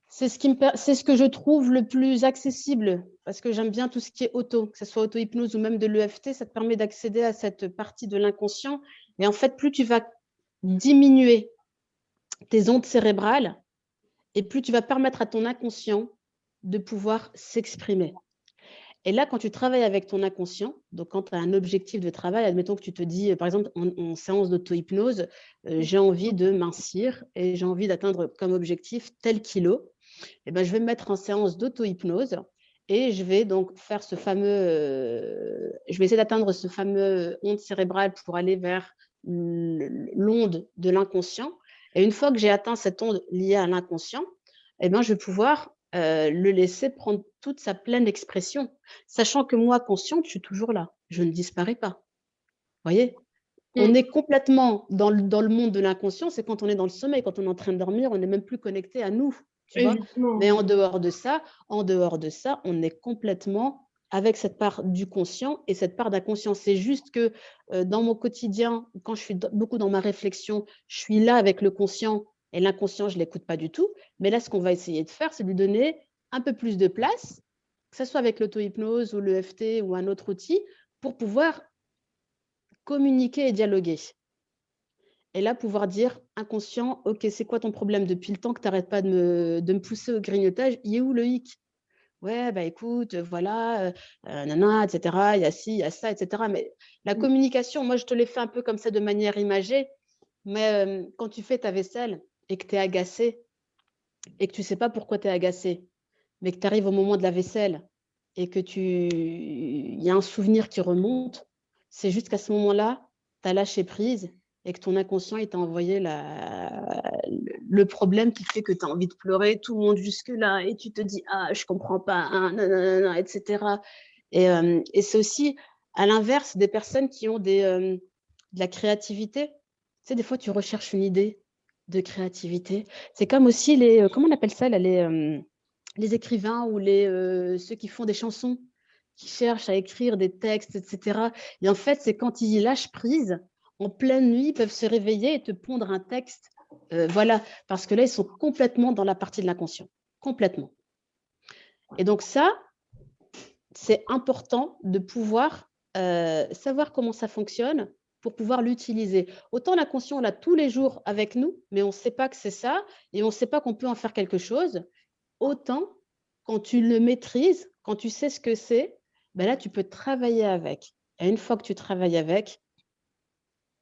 Speaker 1: c'est ce que je trouve le plus accessible, parce que j'aime bien tout ce qui est auto, que ce soit auto-hypnose ou même de l'EFT, ça te permet d'accéder à cette partie de l'inconscient. Et en fait, plus tu vas diminuer tes ondes cérébrales, et plus tu vas permettre à ton inconscient de pouvoir s'exprimer. Et là, quand tu travailles avec ton inconscient, donc quand tu as un objectif de travail, admettons que tu te dis, par exemple, en séance d'auto-hypnose, j'ai envie de mincir et j'ai envie d'atteindre comme objectif tel kilo, et ben, je vais me mettre en séance d'auto-hypnose et je vais donc faire je vais essayer d'atteindre ce fameux onde cérébrale pour aller vers l'onde de l'inconscient. Et une fois que j'ai atteint cette onde liée à l'inconscient, eh ben, je vais pouvoir le laisser prendre toute sa pleine expression, sachant que moi, consciente, je suis toujours là. Je ne disparais pas. Vous voyez? On est complètement dans le monde de l'inconscient, c'est quand on est dans le sommeil, quand on est en train de dormir, on n'est même plus connecté à nous, tu vois? Mais en dehors de ça, on est complètement avec cette part du conscient et cette part d'inconscient. C'est juste que dans mon quotidien, quand je suis beaucoup dans ma réflexion, je suis là avec le conscient et l'inconscient, je ne l'écoute pas du tout. Mais là, ce qu'on va essayer de faire, c'est de lui donner un peu plus de place, que ce soit avec l'auto-hypnose ou l'EFT ou un autre outil, pour pouvoir communiquer et dialoguer. Et là, pouvoir dire, inconscient, ok, c'est quoi ton problème depuis le temps que tu n'arrêtes pas de me pousser au grignotage, il est où le hic? Ouais, bah écoute, voilà, nana, etc., il y a ci, il y a ça, etc. Mais la communication, moi, je te l'ai fait un peu comme ça de manière imagée, mais quand tu fais ta vaisselle et que tu es agacé et que tu ne sais pas pourquoi tu es agacé, mais que tu arrives au moment de la vaisselle et que il y a un souvenir qui remonte, c'est juste qu'à ce moment-là, tu as lâché prise et que ton inconscient t'a envoyé le problème qui fait que tu as envie de pleurer, tout le monde jusque-là, et tu te dis « Ah, je ne comprends pas, hein, nanana, etc. » Et c'est aussi, à l'inverse, des personnes qui ont de la créativité. sais, des fois, tu recherches une idée de créativité. C'est comme aussi les, comment on appelle ça, là, les écrivains ou ceux qui font des chansons, qui cherchent à écrire des textes, etc. Et en fait, c'est quand ils lâchent prise, en pleine nuit, ils peuvent se réveiller et te pondre un texte. Voilà, parce que là, ils sont complètement dans la partie de l'inconscient. Complètement. Et donc ça, c'est important de pouvoir savoir comment ça fonctionne pour pouvoir l'utiliser. Autant l'inconscient, on l'a tous les jours avec nous, mais on ne sait pas que c'est ça et on ne sait pas qu'on peut en faire quelque chose. Autant, quand tu le maîtrises, quand tu sais ce que c'est, ben là, tu peux travailler avec. Et une fois que tu travailles avec,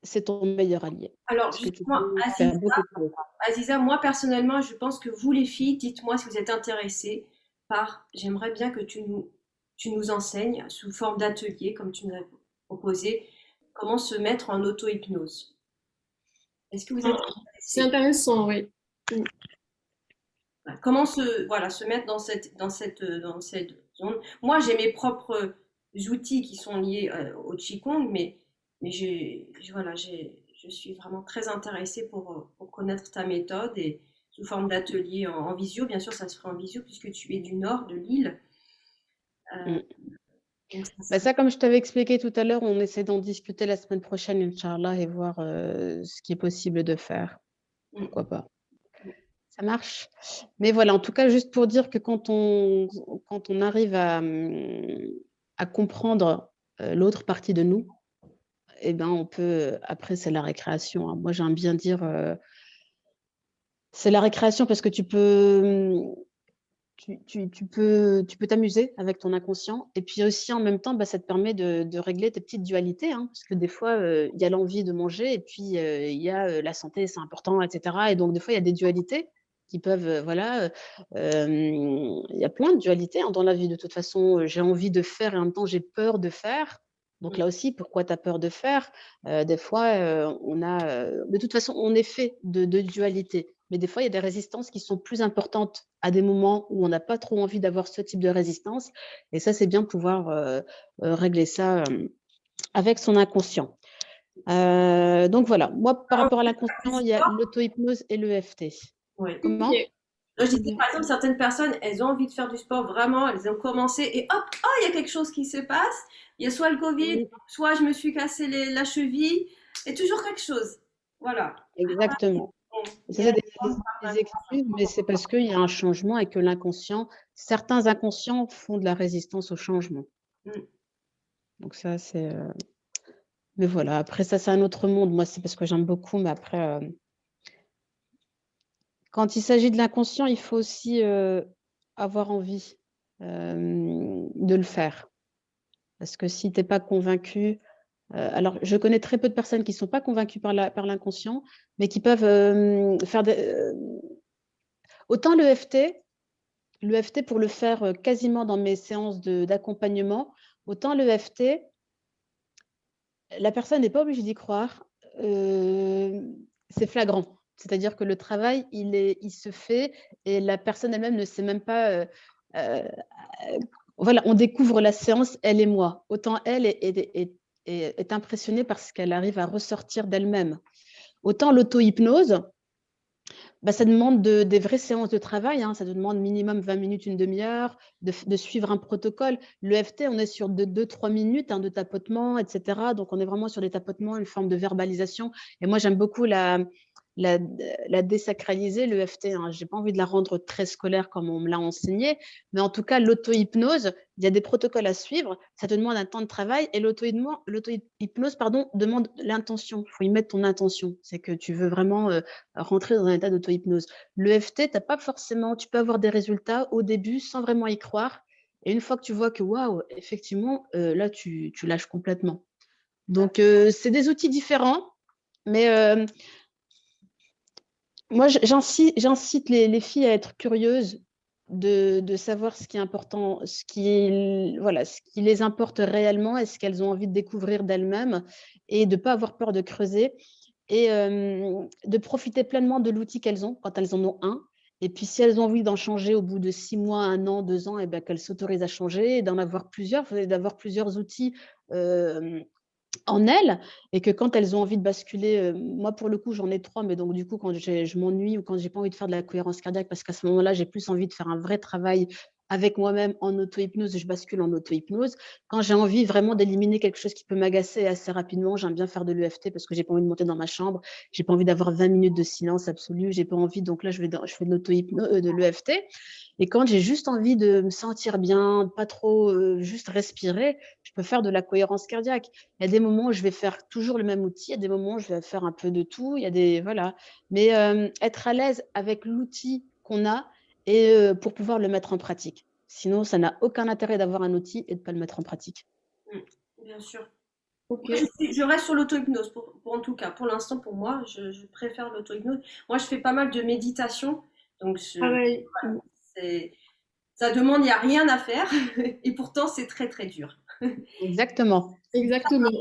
Speaker 1: c'est ton meilleur allié.
Speaker 2: Alors,
Speaker 1: Parce que tu
Speaker 2: justement,
Speaker 1: peux faire beaucoup de choses.
Speaker 2: Aziza, moi personnellement, je pense que vous les filles, dites-moi si vous êtes intéressées par, j'aimerais bien que tu nous enseignes sous forme d'atelier, comme tu nous as proposé, comment se mettre en auto-hypnose. Est-ce que vous êtes
Speaker 6: C'est
Speaker 2: intéressées?
Speaker 6: intéressant, oui.
Speaker 2: Comment se mettre dans cette zone? Moi, j'ai mes propres outils qui sont liés au Qigong, mais je suis vraiment très intéressée pour connaître ta méthode et sous forme d'atelier en visio. Bien sûr, ça se ferait en visio puisque tu es du nord de l'île.
Speaker 1: Mm.
Speaker 2: Donc ça
Speaker 1: Bah
Speaker 2: serait-
Speaker 1: ça, comme je t'avais expliqué tout à l'heure, on essaie d'en discuter la semaine prochaine, Inch'Allah, et voir ce qui est possible de faire.
Speaker 2: Mm.
Speaker 1: Pourquoi pas. Ça marche. Mais voilà, en tout cas, juste pour dire que quand on arrive à comprendre l'autre partie de nous, eh ben, on peut, après, c'est la récréation, hein. Moi, j'aime bien dire, c'est la récréation parce que tu peux t'amuser avec ton inconscient. Et puis aussi, en même temps, bah, ça te permet de régler tes petites dualités, hein, parce que des fois, il y a l'envie de manger et puis il y a la santé, c'est important, etc. Et donc, des fois, il y a des dualités qui peuvent, voilà, il y a plein de dualités hein, dans la vie. De toute façon, j'ai envie de faire et en même temps, j'ai peur de faire. Donc là aussi, pourquoi tu as peur de faire? Des fois, de toute façon, on est fait de dualité. Mais des fois, il y a des résistances qui sont plus importantes à des moments où on n'a pas trop envie d'avoir ce type de résistance. Et ça, c'est bien de pouvoir régler ça avec son inconscient. Donc voilà, moi, par rapport à l'inconscient, il y a l'auto-hypnose et l'EFT.
Speaker 2: Ouais.
Speaker 1: Comment?
Speaker 6: Ok.
Speaker 2: Je disais, par exemple, certaines personnes, elles ont envie de faire du sport, vraiment, elles ont commencé et hop, oh, il y a quelque chose qui se passe. Il y a soit le Covid,
Speaker 1: Oui,
Speaker 2: soit je me suis cassé la cheville, et toujours quelque chose. Voilà.
Speaker 1: exactement.
Speaker 2: Bon,
Speaker 1: Et
Speaker 2: il
Speaker 1: ça,
Speaker 2: y a
Speaker 1: c'est
Speaker 2: la
Speaker 1: des excuses, mais c'est parce qu'il y a un changement et que l'inconscient, certains inconscients font de la résistance au changement.
Speaker 2: Mm.
Speaker 1: Donc ça, c'est... Mais voilà, après ça, c'est un autre monde. Moi, c'est parce que j'aime beaucoup, mais après... Quand il s'agit de l'inconscient, il faut aussi avoir envie de le faire. Parce que si tu n'es pas convaincu, alors je connais très peu de personnes qui ne sont pas convaincues par l'inconscient, mais qui peuvent faire des... autant l'EFT pour le faire quasiment dans mes séances d'accompagnement, autant l'EFT, la personne n'est pas obligée d'y croire. C'est flagrant. C'est-à-dire que le travail, il se fait et la personne elle-même ne sait même pas. Voilà, on découvre la séance, elle et moi. Autant elle est impressionnée parce qu'elle arrive à ressortir d'elle-même. Autant l'auto-hypnose, bah, ça demande des vraies séances de travail, hein. Ça demande minimum 20 minutes, une demi-heure, de suivre un protocole. L'EFT, on est sur 2-3 minutes hein, de tapotement, etc. Donc, on est vraiment sur des tapotements, une forme de verbalisation. Et moi, j'aime beaucoup la, la désacraliser, l'EFT. Hein. Je n'ai pas envie de la rendre très scolaire comme on me l'a enseigné. Mais en tout cas, l'auto-hypnose, il y a des protocoles à suivre. Ça te demande un temps de travail. Et l'auto-hypnose demande l'intention. Il faut y mettre ton intention. C'est que tu veux vraiment rentrer dans un état d'auto-hypnose. L'EFT, tu peux avoir des résultats au début sans vraiment y croire. Et une fois que tu vois que, waouh, effectivement, là, tu lâches complètement. Donc, c'est des outils différents, mais moi, j'incite les filles à être curieuses de savoir ce qui est important, voilà, ce qui les importe réellement et ce qu'elles ont envie de découvrir d'elles-mêmes et de ne pas avoir peur de creuser et de profiter pleinement de l'outil qu'elles ont quand elles en ont un. Et puis, si elles ont envie d'en changer au bout de 6 mois, 1 an, 2 ans, et ben, qu'elles s'autorisent à changer et d'avoir plusieurs outils en elles et que quand elles ont envie de basculer, moi pour le coup j'en ai 3, mais donc du coup quand je m'ennuie ou quand j'ai pas envie de faire de la cohérence cardiaque parce qu'à ce moment-là j'ai plus envie de faire un vrai travail avec moi-même en auto-hypnose, je bascule en auto-hypnose. Quand j'ai envie vraiment d'éliminer quelque chose qui peut m'agacer assez rapidement, j'aime bien faire de l'EFT parce que j'ai pas envie de monter dans ma chambre, j'ai pas envie d'avoir 20 minutes de silence absolu, j'ai pas envie, donc là je fais de l'auto-hypnose, de l'EFT. Et quand j'ai juste envie de me sentir bien, pas trop, juste respirer, je peux faire de la cohérence cardiaque. Il y a des moments où je vais faire toujours le même outil, il y a des moments où je vais faire un peu de tout, il y a des voilà. Mais être à l'aise avec l'outil qu'on a et pour pouvoir le mettre en pratique. Sinon, ça n'a aucun intérêt d'avoir un outil et de pas le mettre en pratique.
Speaker 2: Bien sûr.
Speaker 6: Ok.
Speaker 2: Moi, je reste sur l'auto-hypnose, en tout cas. Pour l'instant, pour moi, je préfère l'auto-hypnose. Moi, je fais pas mal de méditation. Donc,
Speaker 6: Pareil.
Speaker 2: ça demande, il n'y a rien à faire. Et pourtant, c'est très, très dur.
Speaker 1: Exactement.
Speaker 6: Exactement.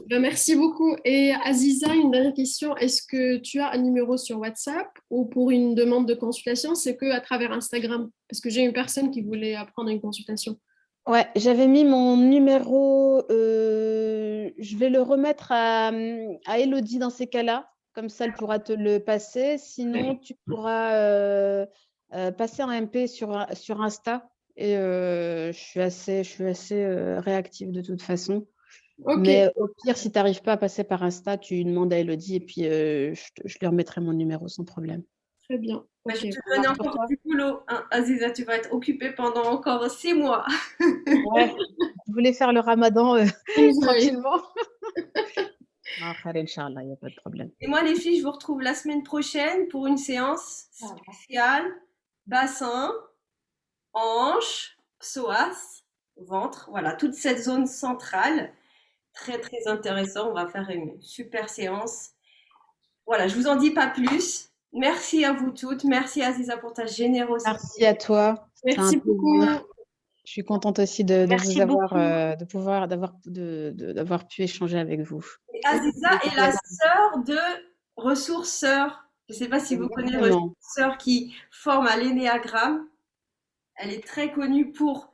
Speaker 6: Ben, merci beaucoup. Et Aziza, une dernière question. Est-ce que tu as un numéro sur WhatsApp ou pour une demande de consultation, c'est que à travers Instagram? Parce que j'ai une personne qui voulait prendre une consultation.
Speaker 1: Ouais, j'avais mis mon numéro, je vais le remettre à Elodie dans ces cas-là, comme ça elle pourra te le passer. Sinon, tu pourras passer en MP sur Insta. Et je suis assez réactive de toute façon.
Speaker 6: Ok,
Speaker 1: Mais au pire, si tu n'arrives pas à passer par Insta, tu demandes à Elodie et puis je lui remettrai mon numéro sans problème.
Speaker 6: très bien.
Speaker 2: Bah,
Speaker 6: Ok.
Speaker 2: je te
Speaker 1: Ça
Speaker 2: donne
Speaker 1: marche pour
Speaker 2: encore
Speaker 1: toi?
Speaker 2: du boulot, hein. Aziza, tu vas être occupée pendant encore 6 mois.
Speaker 1: Ouais, je voulais faire le ramadan
Speaker 6: Enjoy.
Speaker 1: tranquillement. Non, Khaled, Inch'Allah, il n'y a pas de problème.
Speaker 2: Et moi, les filles, je vous retrouve la semaine prochaine pour une séance spéciale bassin, hanche, psoas, ventre. Voilà, toute cette zone centrale. Très, très intéressant. On va faire une super séance. Voilà, je vous en dis pas plus. Merci à vous toutes. Merci Aziza pour ta générosité.
Speaker 1: Merci à toi. C'est un
Speaker 6: Merci beaucoup.
Speaker 1: plaisir. Je suis contente aussi de vous
Speaker 4: Merci
Speaker 1: avoir,
Speaker 4: beaucoup.
Speaker 1: d'avoir pu échanger avec vous.
Speaker 2: Et Aziza est la sœur de Ressources Sœurs. Je ne sais pas si vous connaissez Ressources
Speaker 1: Exactement.
Speaker 2: Sœurs qui forme à l'énéagramme. Elle est très connue pour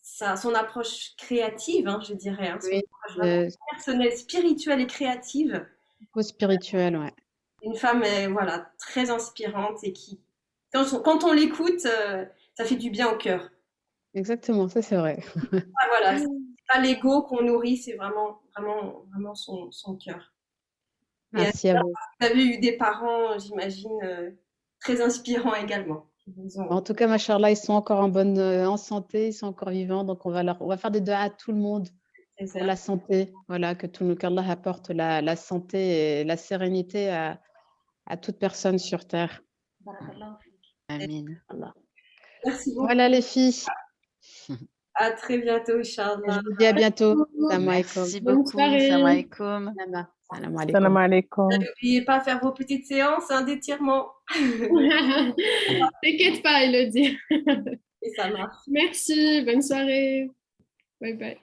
Speaker 2: son approche créative, hein, je dirais, hein, son
Speaker 1: Oui,
Speaker 2: approche vraiment personnelle, spirituelle et créative.
Speaker 1: spirituel, ouais.
Speaker 2: Une femme, voilà, très inspirante et qui, quand on l'écoute, ça fait du bien au cœur.
Speaker 1: Exactement, ça c'est vrai.
Speaker 2: Ah, voilà, c'est pas l'ego qu'on nourrit, c'est vraiment, vraiment, vraiment son cœur. Et
Speaker 1: Merci à vous.
Speaker 2: vous avez eu des parents, j'imagine, très inspirants également. Qui vous ont-
Speaker 1: En tout cas, machallah, ils sont encore en santé, ils sont encore vivants, donc on va faire des doigts à tout le monde pour la santé. Voilà, qu'Allah apporte la santé et la sérénité à toute personne sur terre.
Speaker 5: Amine.
Speaker 1: Voilà.
Speaker 2: Merci beaucoup.
Speaker 1: Voilà les filles.
Speaker 2: À très bientôt,
Speaker 1: Je
Speaker 2: Inch'Allah.
Speaker 1: vous dis à bientôt. Salam alaikum.
Speaker 5: Merci
Speaker 6: Bonne
Speaker 5: beaucoup. Salam
Speaker 6: soirée.
Speaker 5: alaikum.
Speaker 1: Salam
Speaker 7: Salam
Speaker 1: alaikum.
Speaker 7: alaikum.
Speaker 2: N'oubliez pas de faire vos petites séances d'étirement.
Speaker 6: T'inquiète pas, Elodie.
Speaker 2: Et ça marche.
Speaker 6: Merci, bonne soirée. Bye bye.